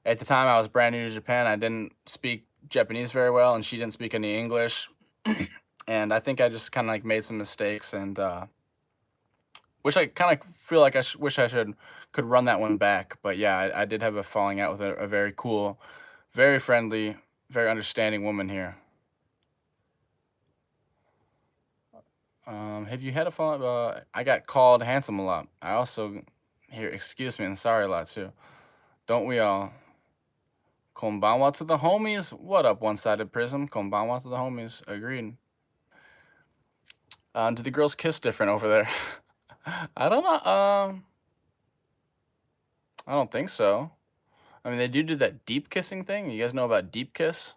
at the time I was brand new to Japan. I didn't speak Japanese very well, and she didn't speak any English. And I think I just kind of like made some mistakes, and which I kind of feel like wish I could run that one back. But yeah, I did have a falling out with a very cool, very friendly, very understanding woman here. Have you had a falling? I got called handsome a lot. I also hear excuse me and sorry a lot too. Don't we all? Konbanwa to the homies. What up, one-sided prism? Konbanwa to the homies. Agreed. Do the girls kiss different over there? I don't know. I don't think so. I mean, they do that deep kissing thing. You guys know about deep kiss?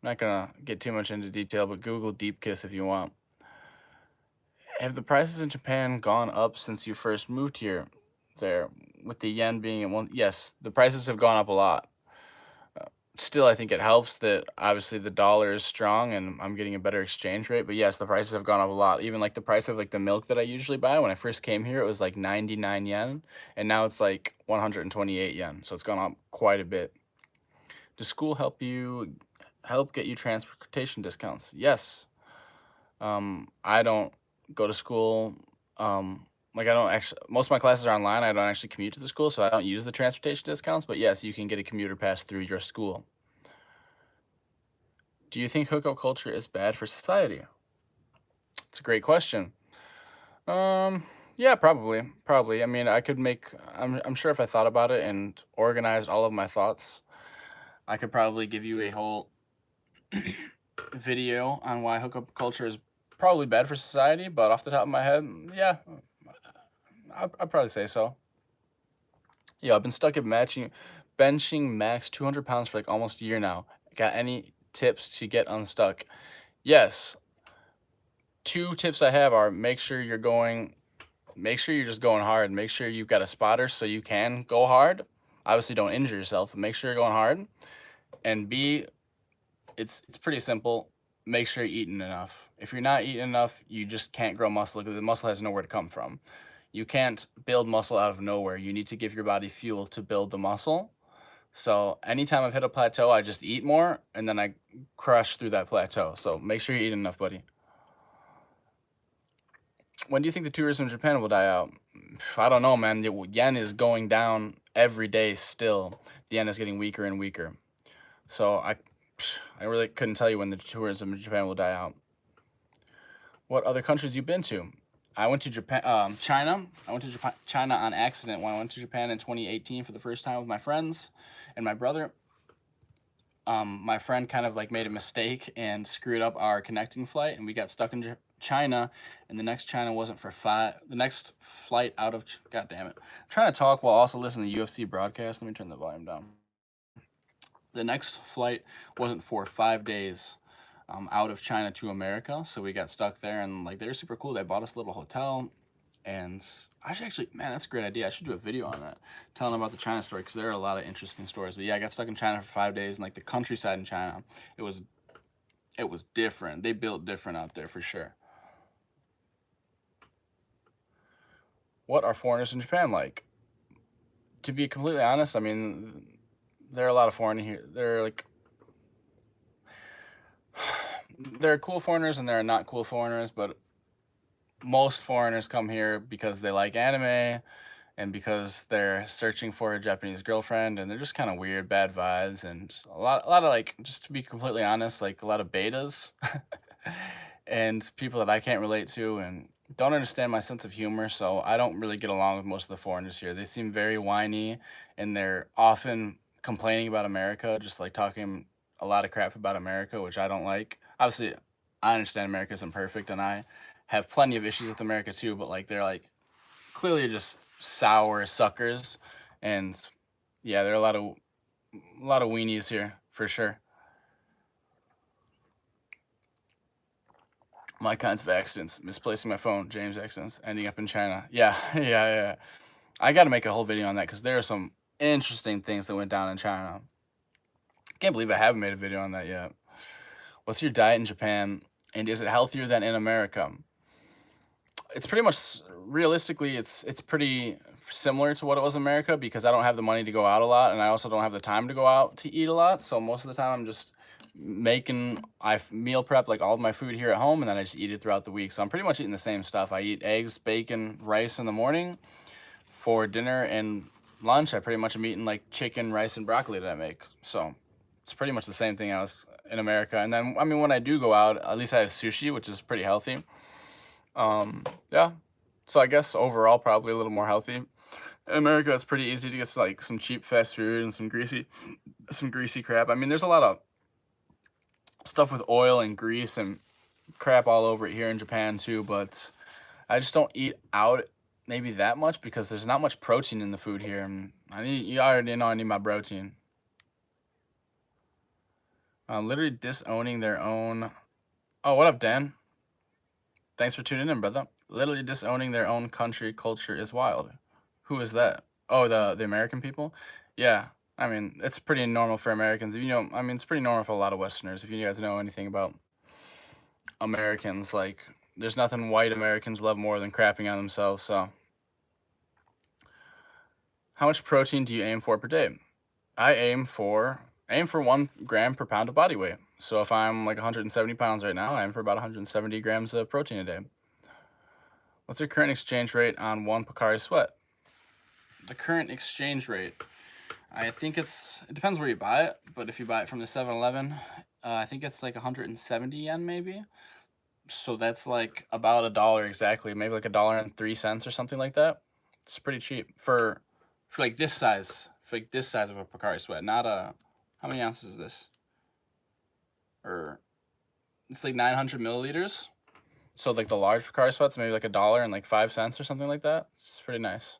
I'm not gonna get too much into detail, but Google deep kiss if you want. Have the prices in Japan gone up since you first moved here? There, with the yen being at one, yes, the prices have gone up a lot. Still, I think it helps that obviously the dollar is strong and I'm getting a better exchange rate. But yes, the prices have gone up a lot. Even like the price of like the milk that I usually buy, when I first came here, it was like 99 yen, and now it's like 128 yen. So it's gone up quite a bit. Does school help get you transportation discounts? Yes. I don't go to school. Like I don't actually, most of my classes are online. I don't actually commute to the school, so I don't use the transportation discounts. But yes, you can get a commuter pass through your school. Do you think hookup culture is bad for society? It's a great question. Yeah, probably. I mean, I'm sure if I thought about it and organized all of my thoughts, I could probably give you a whole video on why hookup culture is probably bad for society. But off the top of my head, yeah, I'd probably say so. Yeah, I've been stuck at benching max 200 pounds for like almost a year now. Got any tips to get unstuck? Yes. 2 tips I have are make sure you're just going hard. Make sure you've got a spotter so you can go hard. Obviously, don't injure yourself, but make sure you're going hard. And B, it's pretty simple. Make sure you're eating enough. If you're not eating enough, you just can't grow muscle, because the muscle has nowhere to come from. You can't build muscle out of nowhere. You need to give your body fuel to build the muscle. So anytime I've hit a plateau, I just eat more, and then I crush through that plateau. So make sure you eat enough, buddy. When do you think the tourism in Japan will die out? I don't know, man. The yen is going down every day still. The yen is getting weaker and weaker. So I really couldn't tell you when the tourism in Japan will die out. What other countries you been to? I went to Japan, China. I went to China on accident when I went to Japan in 2018 for the first time with my friends and my brother. My friend kind of like made a mistake and screwed up our connecting flight, and we got stuck in China. And the next China wasn't for the next flight out of. God damn it! I'm trying to talk while also listening to the UFC broadcast. Let me turn the volume down. The next flight wasn't for 5 days out of China to America, so we got stuck there. And like they were super cool. They bought us a little hotel. And I should actually, man, that's a great idea. I should do a video on that, telling about the China story, because there are a lot of interesting stories. But yeah, I got stuck in China for 5 days, and like the countryside in China, it was different. They built different out there for sure. What are foreigners in Japan like? To be completely honest, I mean, there are a lot of foreigners here. There are cool foreigners and there are not cool foreigners, but most foreigners come here because they like anime and because they're searching for a Japanese girlfriend, and they're just kind of weird, bad vibes, and a lot of like, just to be completely honest, like a lot of betas and people that I can't relate to and don't understand my sense of humor. So I don't really get along with most of the foreigners here. They seem very whiny, and they're often complaining about America, just like talking a lot of crap about America, which I don't like. Obviously, I understand America isn't perfect, and I have plenty of issues with America too, but like they're like clearly just sour suckers. And yeah, there are a lot of weenies here for sure. My kinds of accidents: misplacing my phone, James accidents, ending up in China. Yeah, yeah. I got to make a whole video on that because there are some interesting things that went down in China. Can't believe I haven't made a video on that yet. What's your diet in Japan, and is it healthier than in America? It's pretty much, realistically, it's pretty similar to what it was in America, because I don't have the money to go out a lot, and I also don't have the time to go out to eat a lot. So most of the time I'm just I meal prep like all of my food here at home, and then I just eat it throughout the week. So I'm pretty much eating the same stuff. I eat eggs, bacon, rice in the morning. For dinner and lunch, I pretty much am eating like chicken, rice, and broccoli that I make. So it's pretty much the same thing I was in America. And then, I mean, when I do go out, at least I have sushi, which is pretty healthy. Yeah. So I guess overall, probably a little more healthy. In America, it's pretty easy to get like some cheap fast food and some greasy crap. I mean, there's a lot of stuff with oil and grease and crap all over it here in Japan too, but I just don't eat out maybe that much because there's not much protein in the food here. And you already know I need my protein. Literally disowning their own. Oh, what up, Dan? Thanks for tuning in, brother. Literally disowning their own country culture is wild. Who is that? Oh, the American people? Yeah. I mean, it's pretty normal for Americans. If you know, I mean, it's pretty normal for a lot of Westerners. If you guys know anything about Americans, like, there's nothing white Americans love more than crapping on themselves. So, how much protein do you aim for per day? I aim for 1 gram per pound of body weight. So if I'm like 170 pounds right now, I aim for about 170 grams of protein a day. What's your current exchange rate on 1 Pocari Sweat? The current exchange rate, I think it depends where you buy it, but if you buy it from the 7-Eleven, I think it's like 170 yen maybe. So that's like about $1 exactly, maybe like $1.03 or something like that. It's pretty cheap for like this size, of a Pocari Sweat. Not how many ounces is this? Or it's like 900 milliliters. So like the large Pocari Sweats, maybe like $1.05 or something like that. It's pretty nice.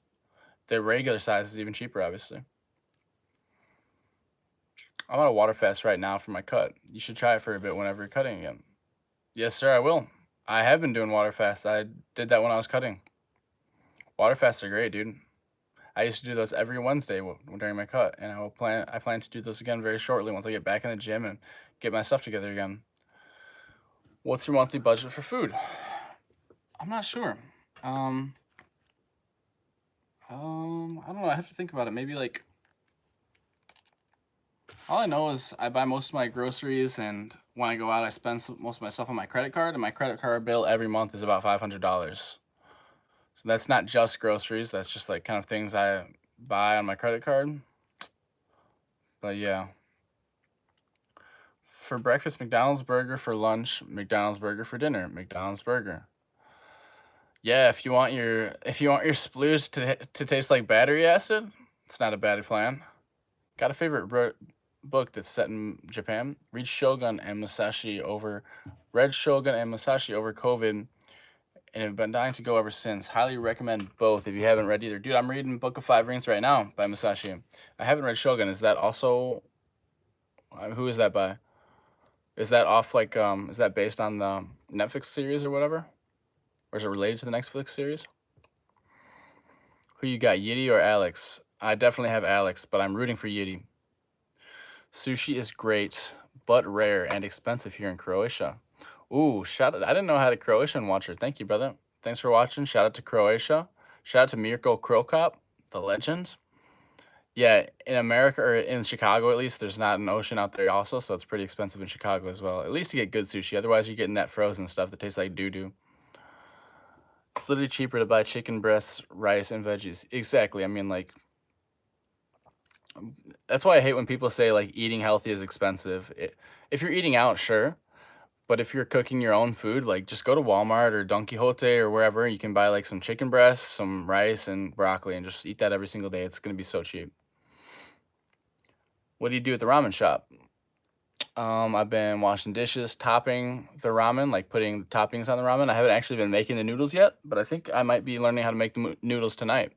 The regular size is even cheaper, obviously. I'm on a water fast right now for my cut. You should try it for a bit whenever you're cutting again. Yes, sir, I will. I have been doing water fasts. I did that when I was cutting. Water fasts are great, dude. I used to do those every Wednesday during my cut, and I plan to do those again very shortly once I get back in the gym and get my stuff together again. What's your monthly budget for food? I'm not sure. I don't know. I have to think about it. Maybe like, all I know is I buy most of my groceries, and when I go out, I spend most of my stuff on my credit card, and my credit card bill every month is about $500. So that's not just groceries. That's just like kind of things I buy on my credit card. But yeah. For breakfast, McDonald's burger. For lunch, McDonald's burger. For dinner, McDonald's burger. Yeah, if you want your sploos to taste like battery acid, it's not a bad plan. Got a favorite book that's set in Japan? Read Shogun and Musashi over Red Shogun and Musashi over COVID, and have been dying to go ever since. Highly recommend both if you haven't read either. Dude, I'm reading Book of Five Rings right now by Musashi. I haven't read Shogun. Is that also who is that by? Is that off like is that based on the Netflix series or whatever? Or is it related to the Netflix series? Who you got, Yiti or Alex? I definitely have Alex, but I'm rooting for Yiti. Sushi is great, but rare and expensive here in Croatia. Ooh, shout out. I didn't know I had a Croatian watcher. Thank you, brother. Thanks for watching. Shout out to Croatia. Shout out to Mirko Krokop, the legend. Yeah, in America, or in Chicago at least, there's not an ocean out there also, so it's pretty expensive in Chicago as well. At least to get good sushi. Otherwise, you're getting that frozen stuff that tastes like doo-doo. It's literally cheaper to buy chicken breasts, rice, and veggies. Exactly. I mean, like, that's why I hate when people say, like, eating healthy is expensive. If you're eating out, sure. But if you're cooking your own food, like, just go to Walmart or Don Quixote or wherever. You can buy, like, some chicken breasts, some rice, and broccoli, and just eat that every single day. It's going to be so cheap. What do you do at the ramen shop? I've been washing dishes, topping the ramen, like putting toppings on the ramen. I haven't actually been making the noodles yet, but I think I might be learning how to make the noodles tonight.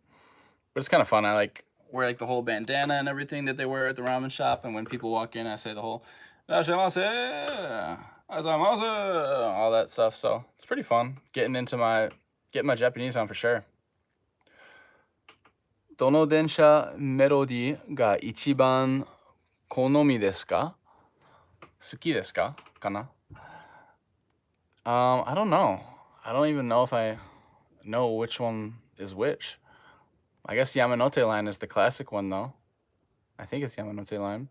But it's kind of fun. I like wear like the whole bandana and everything that they wear at the ramen shop, and when people walk in, I say the whole "Irashimasu, Azamasu," all that stuff. So it's pretty fun getting my Japanese on for sure. どの電車メロディーが一番好みですか? 好きですか? Kana? I don't know. I don't even know if I know which one is which. I guess Yamanote line is the classic one, though. I think it's Yamanote line.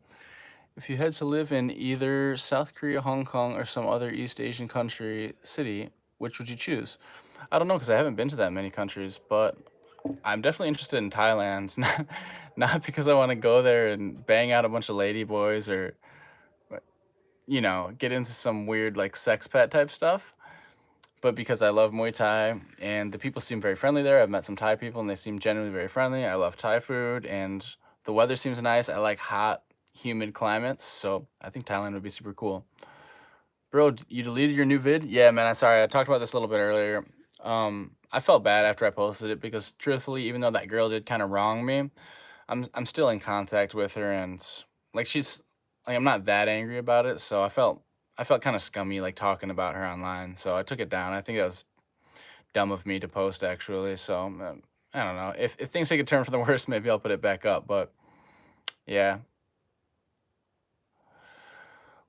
If you had to live in either South Korea, Hong Kong, or some other East Asian country, city, which would you choose? I don't know, because I haven't been to that many countries, but I'm definitely interested in Thailand. Not because I want to go there and bang out a bunch of lady boys or, you know, get into some weird, like, sex pet type stuff, but because I love Muay Thai, and the people seem very friendly there. I've met some Thai people, and they seem genuinely very friendly. I love Thai food, and the weather seems nice. I like hot, humid climates, so I think Thailand would be super cool. Bro, you deleted your new vid? Yeah, man, I'm sorry. I talked about this a little bit earlier. I felt bad after I posted it because, truthfully, even though that girl did kind of wrong me, I'm still in contact with her, and like I'm not that angry about it. So I felt kind of scummy, like, talking about her online. So I took it down. I think that was dumb of me to post, actually. So I don't know. If things take a turn for the worse, maybe I'll put it back up. But yeah.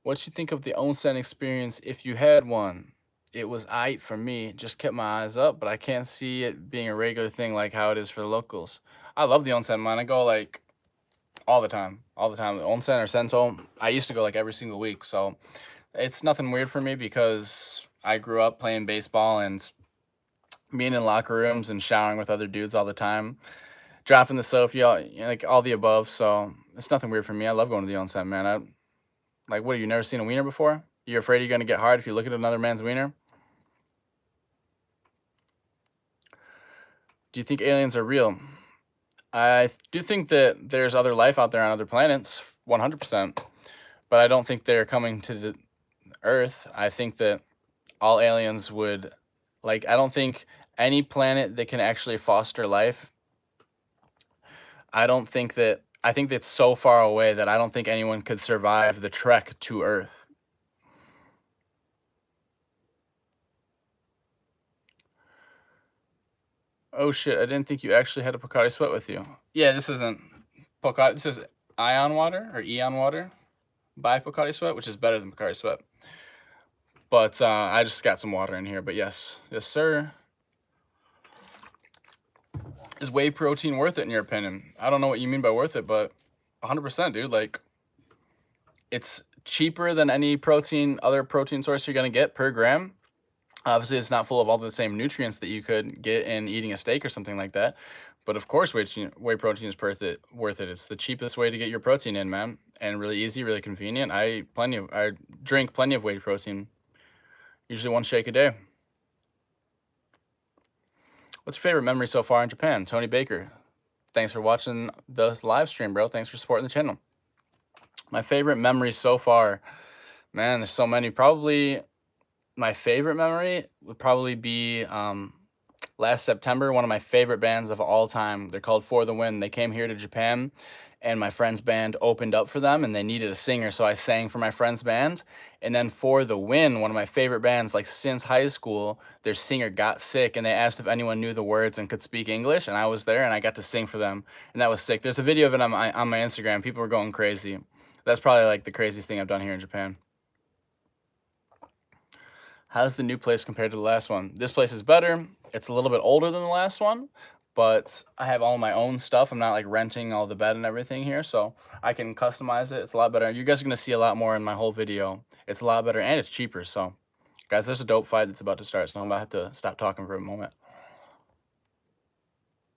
What you think of the onsen experience if you had one? It was aight for me. Just kept my eyes up, but I can't see it being a regular thing like how it is for the locals. I love the onsen, man. I go like all the time. All the time. The onsen or sento, I used to go like every single week. So it's nothing weird for me because I grew up playing baseball and being in locker rooms and showering with other dudes all the time. Dropping the soap, like all the above. So it's nothing weird for me. I love going to the onsen, man. Like, what, you never seen a wiener before? You're afraid you're going to get hard if you look at another man's wiener? Do you think aliens are real? I do think that there's other life out there on other planets, 100%. But I don't think they're coming to the Earth. I think that all aliens would, like, I don't think any planet that can actually foster life, I think that's so far away that I don't think anyone could survive the trek to Earth. Oh shit, I didn't think you actually had a Pocari Sweat with you. Yeah, this isn't Pocari, this is Ion Water, or Eon Water by Pocari Sweat, which is better than Pocari Sweat. But I just got some water in here, but yes. Yes, sir. Is whey protein worth it in your opinion? I don't know what you mean by worth it, but 100%, dude. Like, it's cheaper than any other protein source you're gonna get per gram. Obviously, it's not full of all the same nutrients that you could get in eating a steak or something like that. But of course, whey protein is worth it. Worth it. It's the cheapest way to get your protein in, man, and really easy, really convenient. I drink plenty of whey protein, usually one shake a day. What's your favorite memory so far in Japan? Tony Baker. Thanks for watching the live stream, bro. Thanks for supporting the channel. My favorite memory so far, man, there's so many. Probably my favorite memory would probably be last September. One of my favorite bands of all time. They're called For the Win. They came here to Japan, and my friend's band opened up for them, and they needed a singer, so I sang for my friend's band. And then For the Win, one of my favorite bands, like since high school, their singer got sick, and they asked if anyone knew the words and could speak English, and I was there, and I got to sing for them, and that was sick. There's a video of it on my Instagram. People were going crazy. That's probably like the craziest thing I've done here in Japan. How's the new place compared to the last one? This place is better. It's a little bit older than the last one, but I have all my own stuff. I'm not like renting all the bed and everything here, so I can customize it. It's a lot better. You guys are going to see a lot more in my whole video. It's a lot better, and it's cheaper. So, guys, there's a dope fight that's about to start, so I'm about to have to stop talking for a moment.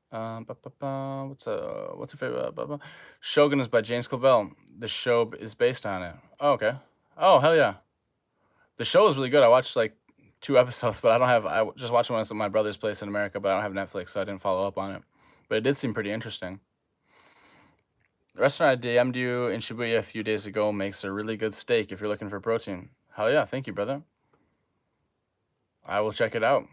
What's a favorite? Shogun is by James Clavell. The show is based on it. Oh, okay. Oh, hell yeah. The show is really good. I watched like 2 episodes, but I just watched one at my brother's place in America, but I don't have Netflix, so I didn't follow up on it. But it did seem pretty interesting. The restaurant I DM'd you in Shibuya a few days ago makes a really good steak if you're looking for protein. Hell yeah, thank you, brother. I will check it out.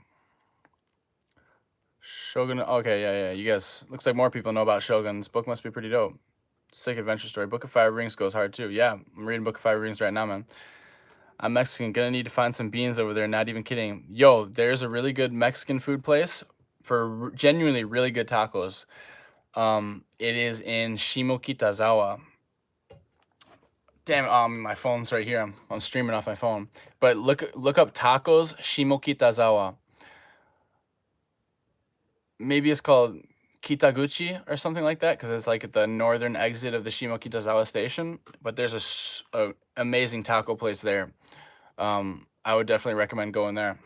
Shogun, okay, yeah, you guys, looks like more people know about Shogun. This book must be pretty dope. Sick adventure story. Book of Five Rings goes hard too. Yeah, I'm reading Book of Five Rings right now, man. I'm Mexican, gonna need to find some beans over there, not even kidding. Yo, there's a really good Mexican food place for genuinely really good tacos. It is in Shimokitazawa. Damn, my phone's right here. I'm streaming off my phone. But look up tacos Shimokitazawa. Maybe it's called Kitaguchi or something like that, because it's like at the northern exit of the Shimokitazawa station. But there's a amazing taco place there. I would definitely recommend going there.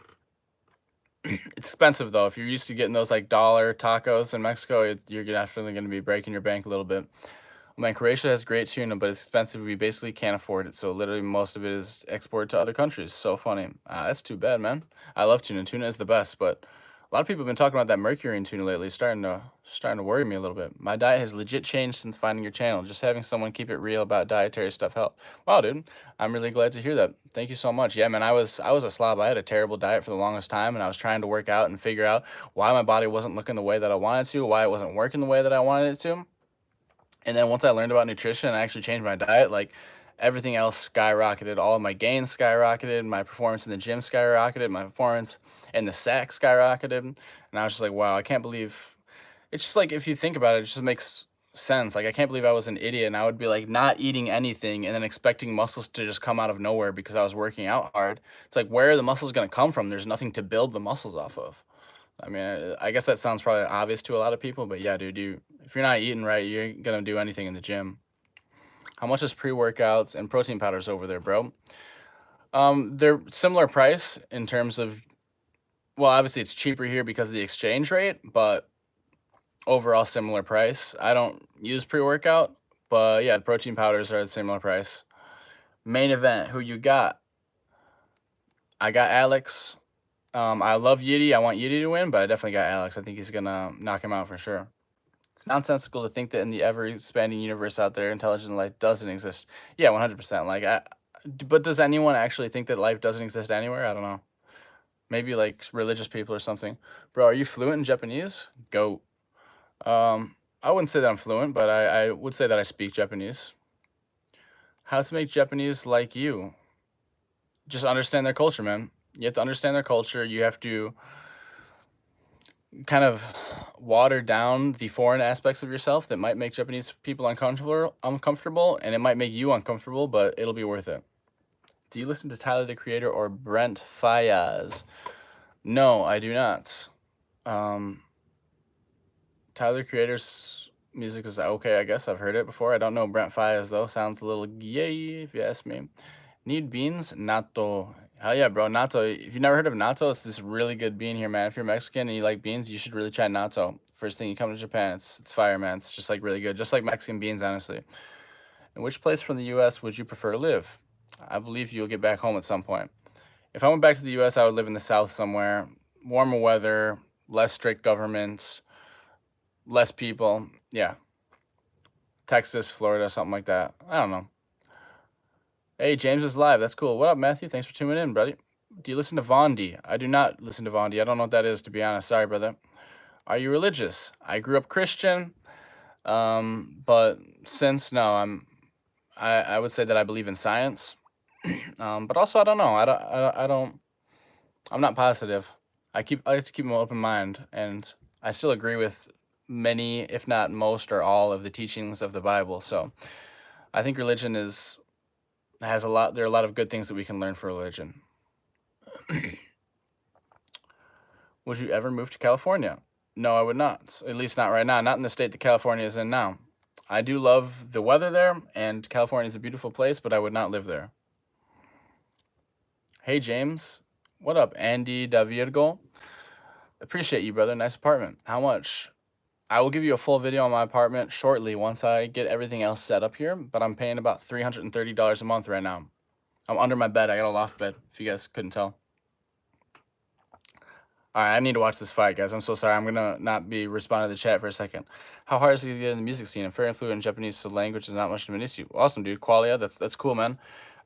It's expensive though. If you're used to getting those like dollar tacos in Mexico, you're definitely going to be breaking your bank a little bit. Man, Croatia has great tuna, but it's expensive. We basically can't afford it. So literally most of it is exported to other countries. So funny. That's too bad, man. I love tuna. Tuna is the best, but a lot of people have been talking about that mercury in tuna lately. It's starting to worry me a little bit. My diet has legit changed since finding your channel. Just having someone keep it real about dietary stuff help. Wow, dude. I'm really glad to hear that. Thank you so much. Yeah, man, I was a slob. I had a terrible diet for the longest time, and I was trying to work out and figure out why my body wasn't looking the way that I wanted to, why it wasn't working the way that I wanted it to. And then once I learned about nutrition and I actually changed my diet, like everything else skyrocketed. All of my gains skyrocketed. My performance in the gym skyrocketed. My performance in the sack skyrocketed. And I was just like, wow, I can't believe. It's just like, if you think about it, it just makes sense. Like, I can't believe I was an idiot and I would be like not eating anything and then expecting muscles to just come out of nowhere because I was working out hard. It's like, where are the muscles going to come from? There's nothing to build the muscles off of. I mean, I guess that sounds probably obvious to a lot of people, but yeah, dude, if you're not eating right, you ain't gonna do anything in the gym. How much is pre-workouts and protein powders over there, bro? They're similar price in terms of, well, obviously it's cheaper here because of the exchange rate, but overall similar price. I don't use pre-workout, but yeah, protein powders are at similar price. Main event, who you got? I got Alex. I love Yidi. I want Yidi to win, but I definitely got Alex. I think he's gonna knock him out for sure. It's nonsensical to think that in the ever-expanding universe out there, intelligent life doesn't exist. Yeah, 100%. Like, but does anyone actually think that life doesn't exist anywhere? I don't know. Maybe like religious people or something. Bro, are you fluent in Japanese? Go. I wouldn't say that I'm fluent, but I would say that I speak Japanese. How to make Japanese like you? Just understand their culture, man. You have to understand their culture. You have to kind of water down the foreign aspects of yourself that might make Japanese people uncomfortable, and it might make you uncomfortable, but it'll be worth it. Do you listen to Tyler, the Creator, or Brent Faiyaz? No, I do not. Tyler, the Creator's music is okay, I guess. I've heard it before. I don't know Brent Faiyaz, though. Sounds a little gay, if you ask me. Need beans? Natto. Hell yeah, bro. Natto. If you've never heard of natto, it's this really good bean here, man. If you're Mexican and you like beans, you should really try natto. First thing you come to Japan, it's fire, man. It's just like really good, just like Mexican beans, honestly. In which place from the U.S. would you prefer to live? I believe you'll get back home at some point. If I went back to the U.S., I would live in the South somewhere. Warmer weather, less strict government, less people. Yeah. Texas, Florida, something like that. I don't know. Hey, James is live. That's cool. What up, Matthew? Thanks for tuning in, buddy. Do you listen to Vondi? I do not listen to Vondi. I don't know what that is, to be honest. Sorry, brother. Are you religious? I grew up Christian, but since no, I would say that I believe in science, but also I don't know. I'm not positive. I like to keep an open mind, and I still agree with many, if not most or all, of the teachings of the Bible. So I think religion has a lot. There are a lot of good things that we can learn from religion. Would you ever move to California? No, I would not. At least not right now. Not in the state that California is in now. I do love the weather there, and California is a beautiful place, but I would not live there. Hey, James. What up, Andy Davirgo? Appreciate you, brother. Nice apartment. How much? I will give you a full video on my apartment shortly once I get everything else set up here, but I'm paying about $330 a month right now. I'm under my bed. I got a loft bed, if you guys couldn't tell. All right, I need to watch this fight, guys. I'm so sorry. I'm going to not be responding to the chat for a second. How hard is it to get in the music scene? I'm very fluent in Japanese, so language is not much of an issue. Awesome, dude. Qualia, that's cool, man.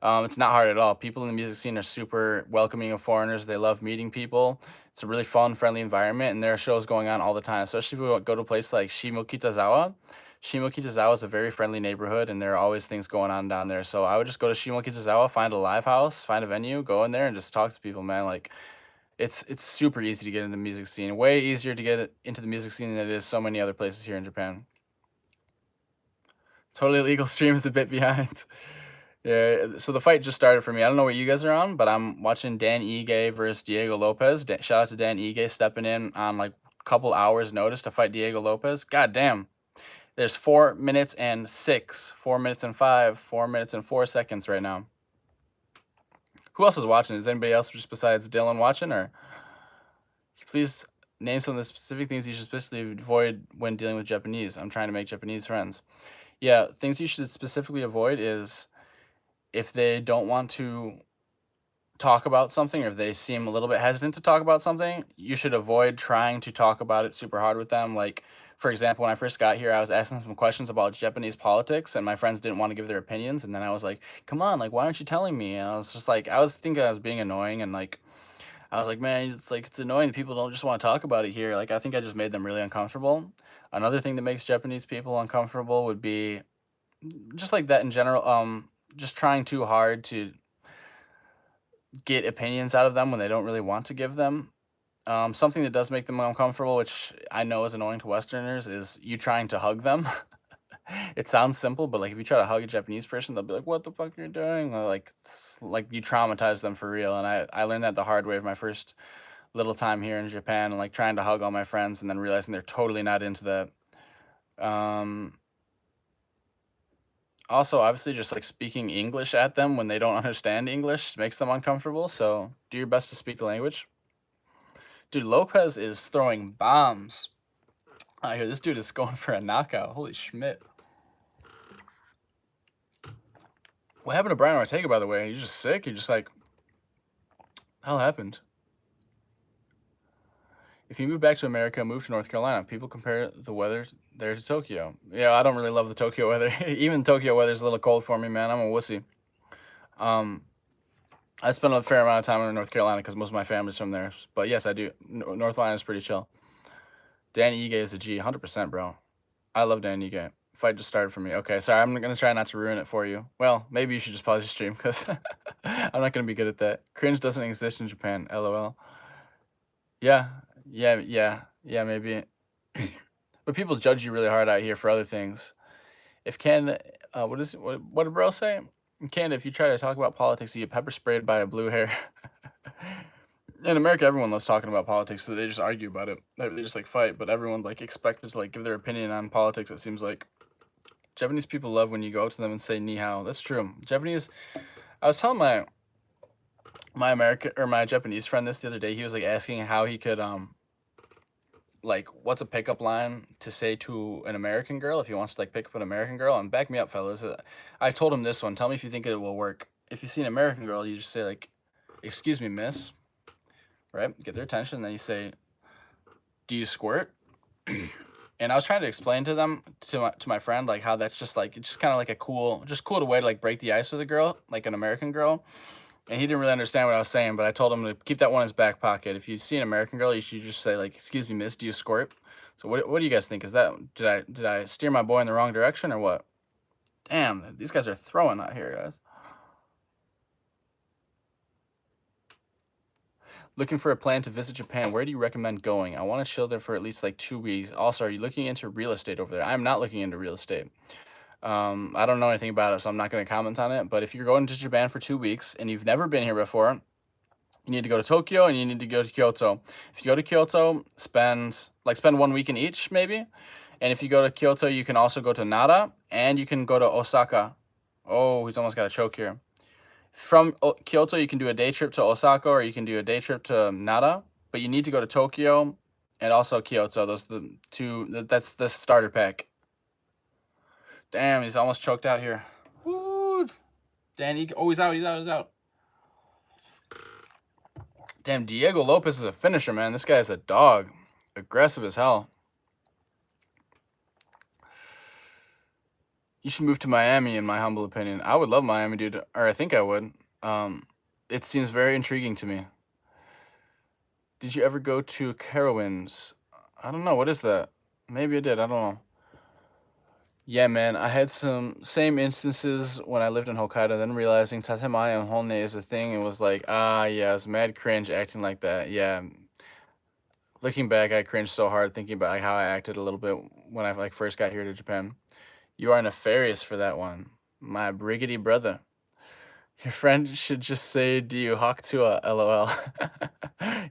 It's not hard at all. People in the music scene are super welcoming of foreigners. They love meeting people. It's a really fun, friendly environment, and there are shows going on all the time, especially if we go to a place like Shimokitazawa. Shimokitazawa is a very friendly neighborhood, and there are always things going on down there. So I would just go to Shimokitazawa, find a live house, find a venue, go in there, and just talk to people, man. Like, it's super easy to get into the music scene. Way easier to get into the music scene than it is so many other places here in Japan. Totally legal stream is a bit behind. Yeah, so the fight just started for me. I don't know what you guys are on, but I'm watching Dan Ige versus Diego Lopez. Shout out to Dan Ige stepping in on like a couple hours notice to fight Diego Lopez. God damn. There's 4 minutes and 6, 4 minutes and 5, 4 minutes and 4 seconds right now. Who else is watching? Is anybody else just besides Dylan watching? Or please name some of the specific things you should specifically avoid when dealing with Japanese. I'm trying to make Japanese friends. Yeah, things you should specifically avoid is if they don't want to talk about something, or if they seem a little bit hesitant to talk about something, you should avoid trying to talk about it super hard with them. Like, for example, when I first got here, I was asking some questions about Japanese politics, and my friends didn't want to give their opinions. And then I was like, come on, like, why aren't you telling me? And I was just like, I was thinking I was being annoying, and like, I was like, man, it's annoying that people don't just want to talk about it here. Like, I think I just made them really uncomfortable. Another thing that makes Japanese people uncomfortable would be just like that in general. Just trying too hard to get opinions out of them when they don't really want to give them. Something that does make them uncomfortable, which I know is annoying to Westerners, is you trying to hug them. It sounds simple, but like if you try to hug a Japanese person, they'll be like, "What the fuck are you doing?" Or like, like you traumatize them for real. And I learned that the hard way of my first little time here in Japan, and like trying to hug all my friends and then realizing they're totally not into that. Also, obviously, just like speaking English at them when they don't understand English makes them uncomfortable. So do your best to speak the language. Dude, Lopez is throwing bombs. I hear this dude is going for a knockout. Holy Schmidt. What happened to Brian Ortega, by the way? You're just sick? You're just like, hell happened? If you move back to America, move to North Carolina, people compare the weather there to Tokyo. Yeah, I don't really love the Tokyo weather. Even Tokyo weather's a little cold for me, man. I'm a wussy. I spent a fair amount of time in North Carolina because most of my family's from there. But yes, I do. North Carolina is pretty chill. Danny Ige is a G, 100%, bro. I love Danny Ige. Fight just started for me. Okay, sorry, I'm going to try not to ruin it for you. Well, maybe you should just pause your stream because I'm not going to be good at that. Cringe doesn't exist in Japan, LOL. Yeah, maybe. But people judge you really hard out here for other things. If Canada, what did bro say? In Canada, if you try to talk about politics, you get pepper sprayed by a blue hair. In America, everyone loves talking about politics, so they just argue about it. They just like fight, but everyone like expected to like give their opinion on politics. It seems like Japanese people love when you go up to them and say ni hao. That's true. Japanese. I was telling my Japanese friend this the other day. He was like asking how he could like what's a pickup line to say to an American girl if he wants to like pick up an American girl. And back me up, fellas. I told him this one. Tell me if you think it will work. If you see an American girl, you just say like, "Excuse me, miss," right? Get their attention. Then you say, "Do you squirt?" And I was trying to explain to them to my friend like how that's just like it's just kind of like a cool way to like break the ice with a girl, like an American girl. And he didn't really understand what I was saying, but I told him to keep that one in his back pocket. If you see an American girl, you should just say like, "Excuse me, miss, do you squirt?" So what do you guys think? Is that did I steer my boy in the wrong direction or what? Damn, these guys are throwing out here, guys. Looking for a plan to visit Japan. Where do you recommend going? I want to chill there for at least like 2 weeks. Also, are you looking into real estate over there? I'm not looking into real estate. I don't know anything about it, so I'm not going to comment on it. But if you're going to Japan for 2 weeks and you've never been here before, you need to go to Tokyo and you need to go to Kyoto. If you go to Kyoto, spend 1 week in each maybe. And if you go to Kyoto, you can also go to Nara and you can go to Osaka. Oh, he's almost got a choke here. From Kyoto, you can do a day trip to Osaka or you can do a day trip to Nara, but you need to go to Tokyo and also Kyoto. Those are the two. That's the starter pack. Damn, he's almost choked out here. Woo! Danny, oh, he's out. He's out. He's out. Damn, Diego Lopez is a finisher, man. This guy is a dog. Aggressive as hell. You should move to Miami, in my humble opinion. I would love Miami, dude. Or I think I would. It seems very intriguing to me. Did you ever go to Carowinds? I don't know. What is that? Maybe I did. I don't know. Yeah, man. I had some same instances when I lived in Hokkaido, then realizing Tatemae and Honne is a thing and was like, yeah, it's mad cringe acting like that. Yeah. Looking back, I cringed so hard thinking about like, how I acted a little bit when I like first got here to Japan. You are nefarious for that one, my briggity brother. Your friend should just say, "Do you hawk to a LOL?"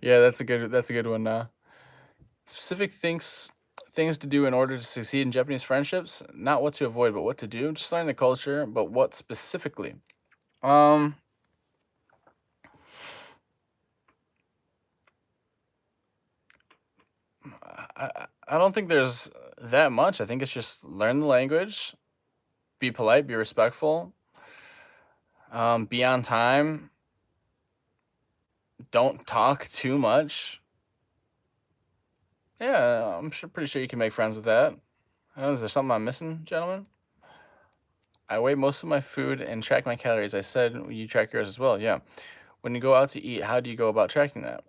Yeah, that's a good one now. Specific things to do in order to succeed in Japanese friendships, not what to avoid, but what to do. Just learn the culture, but what specifically? I don't think there's that much. I think it's just learn the language, be polite, be respectful, be on time, don't talk too much. Yeah, I'm pretty sure you can make friends with that. I don't know, is there something I'm missing, gentlemen? I weigh most of my food and track my calories. I said you track yours as well. Yeah. When you go out to eat, how do you go about tracking that?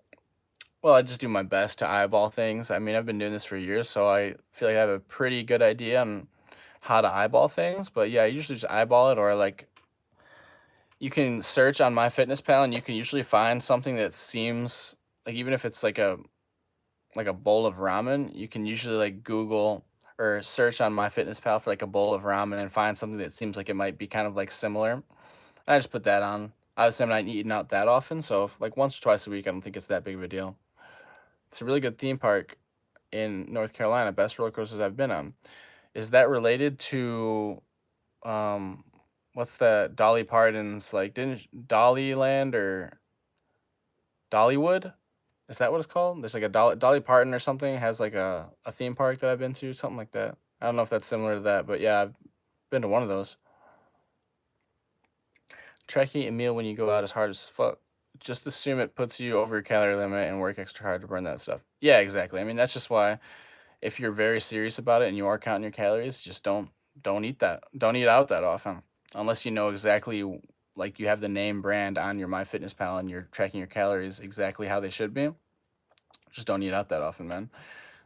Well, I just do my best to eyeball things. I mean, I've been doing this for years, so I feel like I have a pretty good idea on how to eyeball things. But yeah, I usually just eyeball it, or like you can search on MyFitnessPal and you can usually find something that seems like, even if it's like a bowl of ramen, you can usually like Google or search on MyFitnessPal for like a bowl of ramen and find something that seems like it might be kind of like similar. And I just put that on. Obviously, I'm not eating out that often, so if, like once or twice a week, I don't think it's that big of a deal. It's a really good theme park in North Carolina. Best roller coasters I've been on. Is that related to what's that Dolly Parton's like? Didn't Dollyland or Dollywood? Is that what it's called? There's like a Dolly Parton or something has like a theme park that I've been to, something like that. I don't know if that's similar to that, but yeah, I've been to one of those. Tracking a meal when you go out is hard as fuck. Just assume it puts you over your calorie limit and work extra hard to burn that stuff. Yeah, exactly. I mean, that's just why if you're very serious about it and you are counting your calories, just don't eat that. Don't eat out that often. Unless you know exactly, like you have the name brand on your MyFitnessPal and you're tracking your calories exactly how they should be. Just don't eat out that often, man.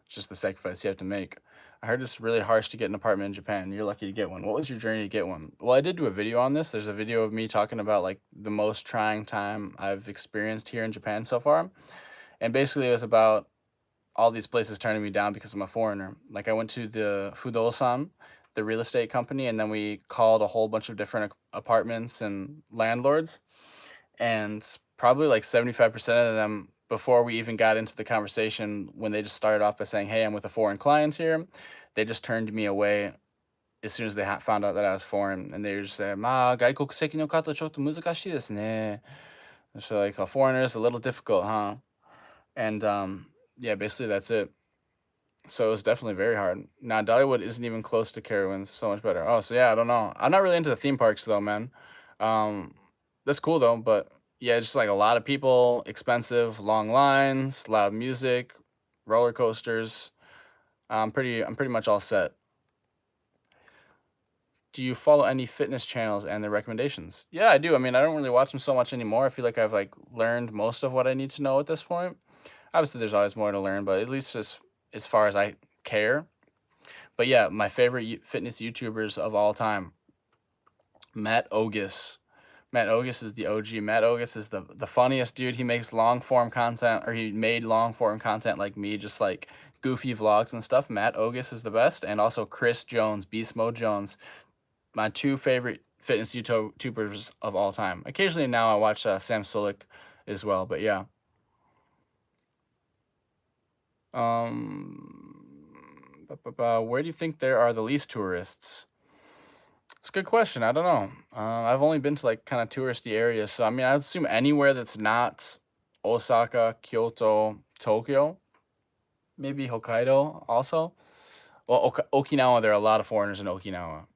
It's just the sacrifice you have to make. I heard it's really harsh to get an apartment in Japan. You're lucky to get one. What was your journey to get one? Well, I did do a video on this. There's a video of me talking about like the most trying time I've experienced here in Japan so far. And basically it was about all these places turning me down because I'm a foreigner. Like I went to the Fudosan, the real estate company, and then we called a whole bunch of different apartments and landlords. And probably like 75% of them, before we even got into the conversation, when they just started off by saying, "Hey, I'm with a foreign client here," they just turned me away as soon as they found out that I was foreign. And they were just saying, まあ、外国籍の方ちょっと難しいですね. So like a foreigner is a little difficult, huh? And yeah, basically that's it. So it was definitely very hard. Now Dollywood isn't even close to Carowinds. So much better. Oh, so yeah, I don't know. I'm not really into the theme parks though, man. Um, that's cool though, but yeah, just like a lot of people, expensive, long lines, loud music, roller coasters. I'm pretty much all set. Do you follow any fitness channels and their recommendations? Yeah, I do. I mean, I don't really watch them so much anymore. I feel like I've like learned most of what I need to know at this point. Obviously, there's always more to learn, but at least as far as I care. But yeah, my favorite fitness YouTubers of all time, Matt Ogus. Matt Ogus is the OG. Matt Ogus is the funniest dude. He makes long form content, or he made long form content like me, just like goofy vlogs and stuff. Matt Ogus is the best, and also Chris Jones, Beast Mode Jones, my two favorite fitness YouTubers of all time. Occasionally now I watch Sam Sulek as well, but yeah. Where do you think there are the least tourists? It's a good question. I don't know. I've only been to like kind of touristy areas, so I mean, I assume anywhere that's not Osaka, Kyoto, Tokyo, maybe Hokkaido also. Well, Okinawa, there are a lot of foreigners in Okinawa.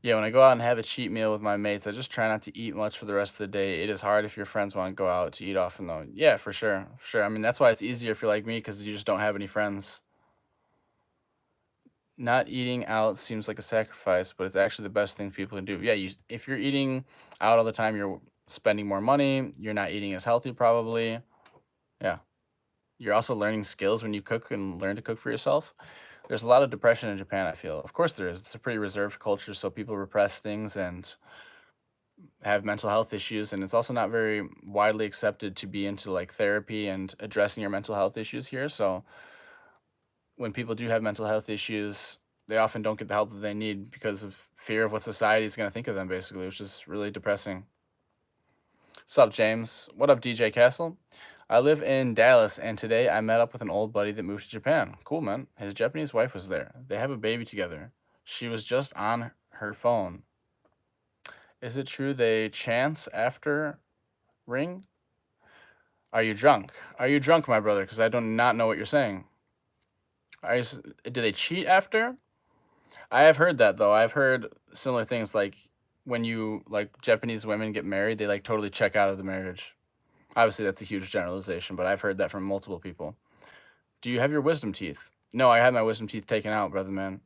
Yeah, when I go out and have a cheat meal with my mates, I just try not to eat much for the rest of the day. It is hard if your friends want to go out to eat often, though. Yeah, for sure, sure. I mean, that's why it's easier if you're like me because you just don't have any friends. Not eating out seems like a sacrifice, but it's actually the best thing people can do. Yeah, if you're eating out all the time, you're spending more money. You're not eating as healthy, probably. Yeah, you're also learning skills when you cook and learn to cook for yourself. There's a lot of depression in Japan, I feel. Of course, there is. It's a pretty reserved culture, so people repress things and have mental health issues, and it's also not very widely accepted to be into like therapy and addressing your mental health issues here. So when people do have mental health issues, they often don't get the help that they need because of fear of what society is going to think of them, basically, which is really depressing. Sup, James? What up, DJ Castle? I live in Dallas, and today I met up with an old buddy that moved to Japan. Cool, man. His Japanese wife was there. They have a baby together. She was just on her phone. Is it true they chants after ring? Are you drunk? Are you drunk, my brother? Because I do not know what you're saying. Do they cheat after? I have heard that though. I've heard similar things like when you like Japanese women get married, they like totally check out of the marriage. Obviously, that's a huge generalization, but I've heard that from multiple people. Do you have your wisdom teeth? No, I had my wisdom teeth taken out, brother man.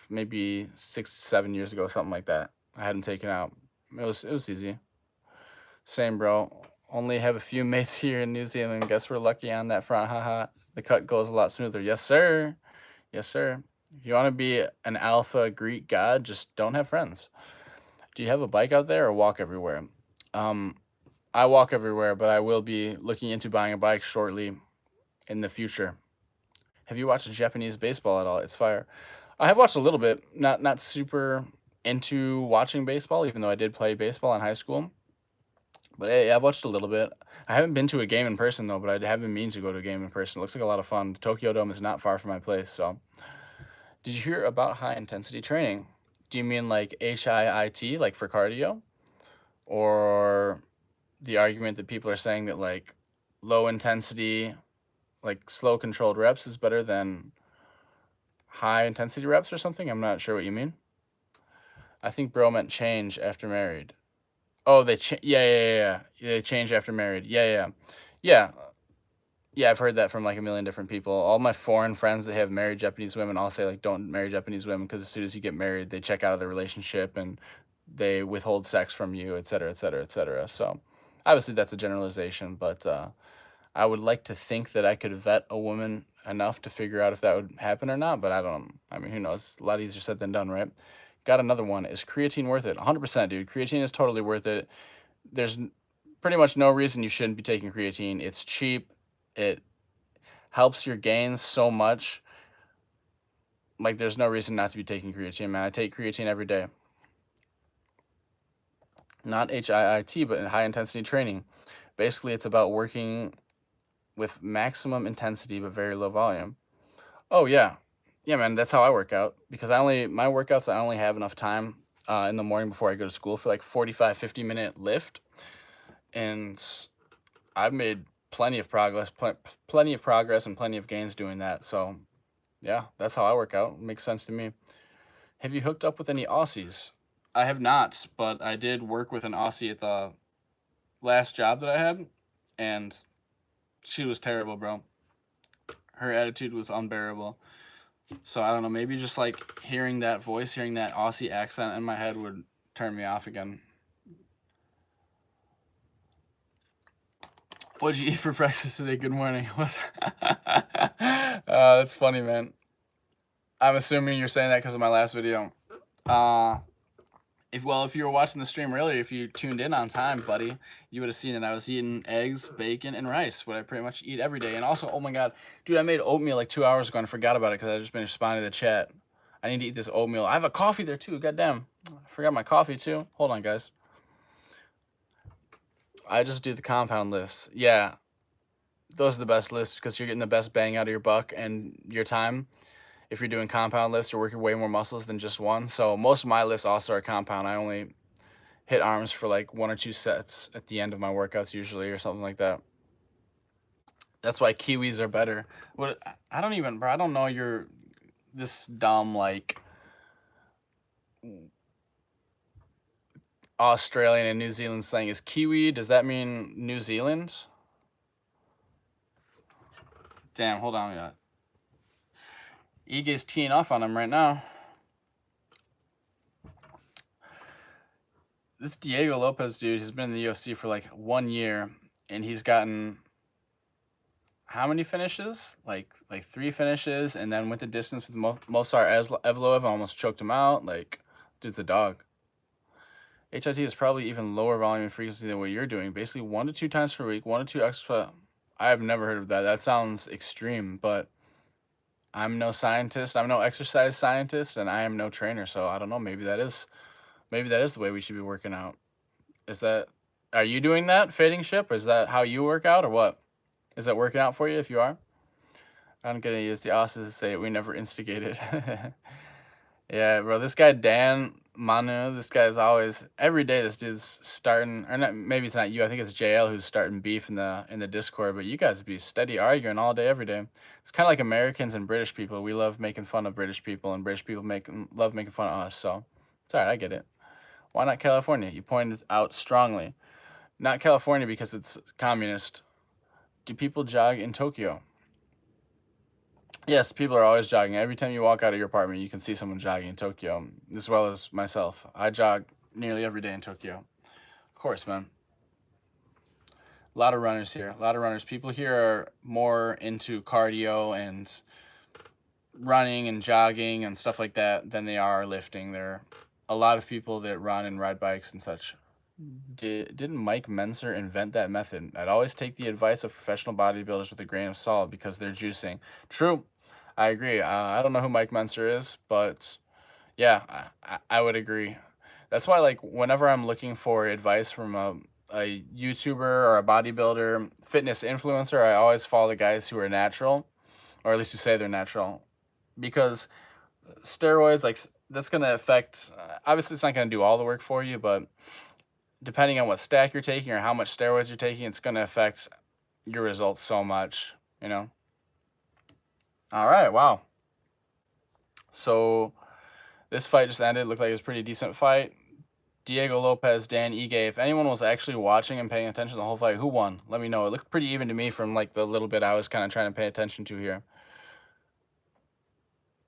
Maybe 6, 7 years ago, something like that. I had them taken out. It was easy. Same, bro. Only have a few mates here in New Zealand. Guess we're lucky on that front. Haha. The cut goes a lot smoother. Yes, sir. Yes, sir. If you want to be an alpha Greek god, just don't have friends. Do you have a bike out there or walk everywhere? Um, I walk everywhere, but I will be looking into buying a bike shortly in the future. Have you watched Japanese baseball at all? It's fire. I have watched a little bit, not super into watching baseball, even though I did play baseball in high school. But hey, I've watched a little bit. I haven't been to a game in person though, but I have been meaning to go to a game in person. It looks like a lot of fun. The Tokyo Dome is not far from my place, so. Did you hear about high intensity training? Do you mean like HIIT, like for cardio? Or the argument that people are saying that like low intensity, like slow controlled reps is better than high intensity reps or something? I'm not sure what you mean. I think bro meant change after married. Oh, yeah. They change after married. Yeah. Yeah. Yeah, I've heard that from like a million different people. All my foreign friends that have married Japanese women all say like don't marry Japanese women because as soon as you get married, they check out of the relationship and they withhold sex from you, et cetera, et cetera, et cetera. So obviously that's a generalization, but I would like to think that I could vet a woman enough to figure out if that would happen or not, but I don't. I mean, who knows? A lot easier said than done, right? Got another one. Is creatine worth it? 100%, dude. Creatine is totally worth it. There's pretty much no reason you shouldn't be taking creatine. It's cheap. It helps your gains so much. Like, there's no reason not to be taking creatine, man. I take creatine every day. Not HIIT, but in high intensity training. Basically, it's about working with maximum intensity but very low volume. Oh yeah. Yeah, man, that's how I work out because my workouts I only have enough time in the morning before I go to school for like 45, 50-minute lift. And I've made plenty of progress, plenty of progress and plenty of gains doing that. So yeah, that's how I work out. Makes sense to me. Have you hooked up with any Aussies? I have not, but I did work with an Aussie at the last job that I had, and she was terrible, bro. Her attitude was unbearable. So I don't know, maybe just like hearing that voice, hearing that Aussie accent in my head would turn me off again. What'd you eat for breakfast today? Good morning. That's funny, man. I'm assuming you're saying that because of my last video. If you were watching the stream earlier, if you tuned in on time, buddy, you would have seen that I was eating eggs, bacon, and rice, what I pretty much eat every day. And also, oh my god, dude, I made oatmeal like 2 hours ago and I forgot about it because I just been responding to the chat. I need to eat this oatmeal. I have a coffee there too. Goddamn, I forgot my coffee too. Hold on, guys. I just do the compound lifts. Yeah, those are the best lifts because you're getting the best bang out of your buck and your time. If you're doing compound lifts, you're working way more muscles than just one. So most of my lifts also are compound. I only hit arms for like 1 or 2 sets at the end of my workouts usually, or something like that. That's why Kiwis are better. What I don't even, bro, I don't know you're this dumb like Australian and New Zealand slang. Is Kiwi, does that mean New Zealand? Damn, hold on, yeah. Ige's teeing off on him right now. This Diego Lopez dude has been in the UFC for like 1 year, and he's gotten how many finishes? Like 3 finishes, and then went the distance with Mosar Evloev, almost choked him out. Like, dude's a dog. HIT is probably even lower volume and frequency than what you're doing. Basically 1 to 2 times per week, 1 to 2 extra. I have never heard of that. That sounds extreme, but I'm no scientist. I'm no exercise scientist, and I am no trainer. So I don't know. Maybe that is the way we should be working out. Are you doing that, fading ship? Or is that how you work out, or what? Is that working out for you if you are? I'm gonna use the Aussies to say it. We never instigated. Yeah, bro. This guy Dan Manu, this guy's always every day. This dude's starting, or not. Maybe it's not you. I think it's JL who's starting beef in the Discord. But you guys be steady arguing all day, every day. It's kind of like Americans and British people. We love making fun of British people, and British people love making fun of us. So it's alright. I get it. Why not California? You pointed out strongly. Not California because it's communist. Do people jog in Tokyo? Yes, people are always jogging. Every time you walk out of your apartment, you can see someone jogging in Tokyo, as well as myself. I jog nearly every day in Tokyo. Of course, man. A lot of runners here. A lot of runners. People here are more into cardio and running and jogging and stuff like that than they are lifting. There are a lot of people that run and ride bikes and such. Didn't Mike Menser invent that method? I'd always take the advice of professional bodybuilders with a grain of salt because they're juicing. True. I agree. I don't know who Mike Menser is, but yeah, I would agree. That's why, like, whenever I'm looking for advice from a YouTuber or a bodybuilder, fitness influencer, I always follow the guys who are natural, or at least who say they're natural, because steroids, like, that's going to affect, obviously it's not going to do all the work for you, but depending on what stack you're taking or how much steroids you're taking, it's going to affect your results so much, you know? All right, wow. So this fight just ended. Looked like it was a pretty decent fight. Diego Lopez, Dan Ige. If anyone was actually watching and paying attention to the whole fight, who won? Let me know. It looked pretty even to me from like the little bit I was kind of trying to pay attention to here.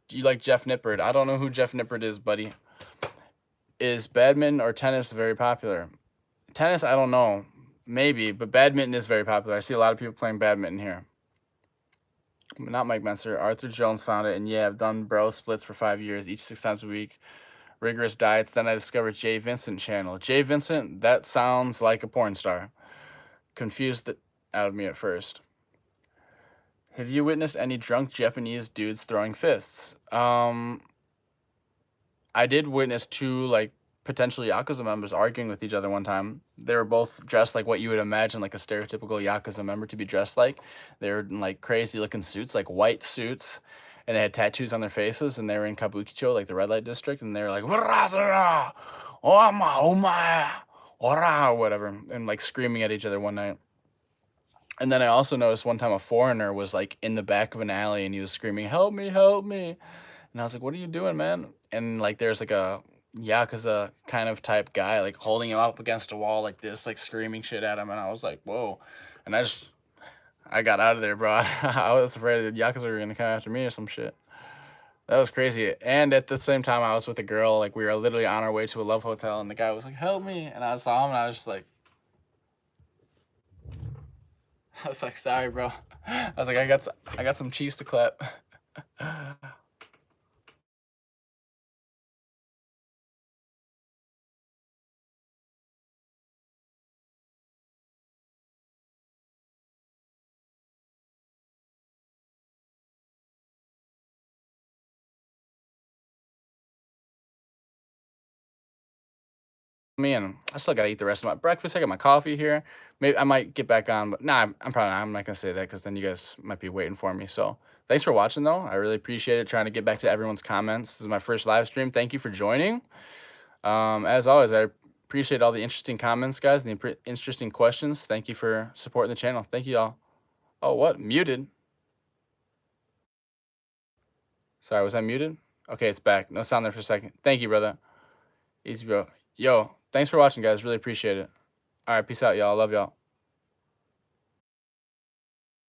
Do you like Jeff Nippard? I don't know who Jeff Nippard is, buddy. Is badminton or tennis very popular? Tennis, I don't know. Maybe, but badminton is very popular. I see a lot of people playing badminton here. Not Mike Menser. Arthur Jones found it, and yeah, I've done bro splits for 5 years, each 6 times a week. Rigorous diets. Then I discovered Jay Vincent channel. Jay Vincent, that sounds like a porn star. Confused it out of me at first. Have you witnessed any drunk Japanese dudes throwing fists? I did witness 2 like potentially Yakuza members arguing with each other one time. They were both dressed like what you would imagine like a stereotypical Yakuza member to be dressed like. They were in like crazy looking suits, like white suits. and they had tattoos on their faces, and they were in Kabukicho, like the red light district, and they were like, "Warazara, oma, ora," or whatever, and like screaming at each other one night. And then I also noticed one time a foreigner was like in the back of an alley and he was screaming, "Help me, help me." And I was like, "What are you doing, man?" And like there's like a Yakuza kind of type guy like holding him up against a wall like this, like screaming shit at him. And I was like, "Whoa." And I got out of there, bro. I was afraid the Yakuza were gonna come after me or some shit. That was crazy. And at the same time I was with a girl, like we were literally on our way to a love hotel and the guy was like, "Help me." And I saw him and I was just like, I was like, "Sorry, bro." I was like, I got some cheese to clap." Me and I still gotta eat the rest of my breakfast. I got my coffee here. Maybe I might get back on, but nah, I'm probably not. I'm not gonna say that because then you guys might be waiting for me. So thanks for watching though. I really appreciate it. Trying to get back to everyone's comments. This is my first live stream. Thank you for joining. As always, I appreciate all the interesting comments, guys, and the interesting questions. Thank you for supporting the channel. Thank you all. Oh, what? Muted? Sorry, was I muted? Okay, it's back. No sound there for a second. Thank you, brother. Easy, bro. Yo, thanks for watching, guys. Really appreciate it. All right, peace out, y'all. Love y'all.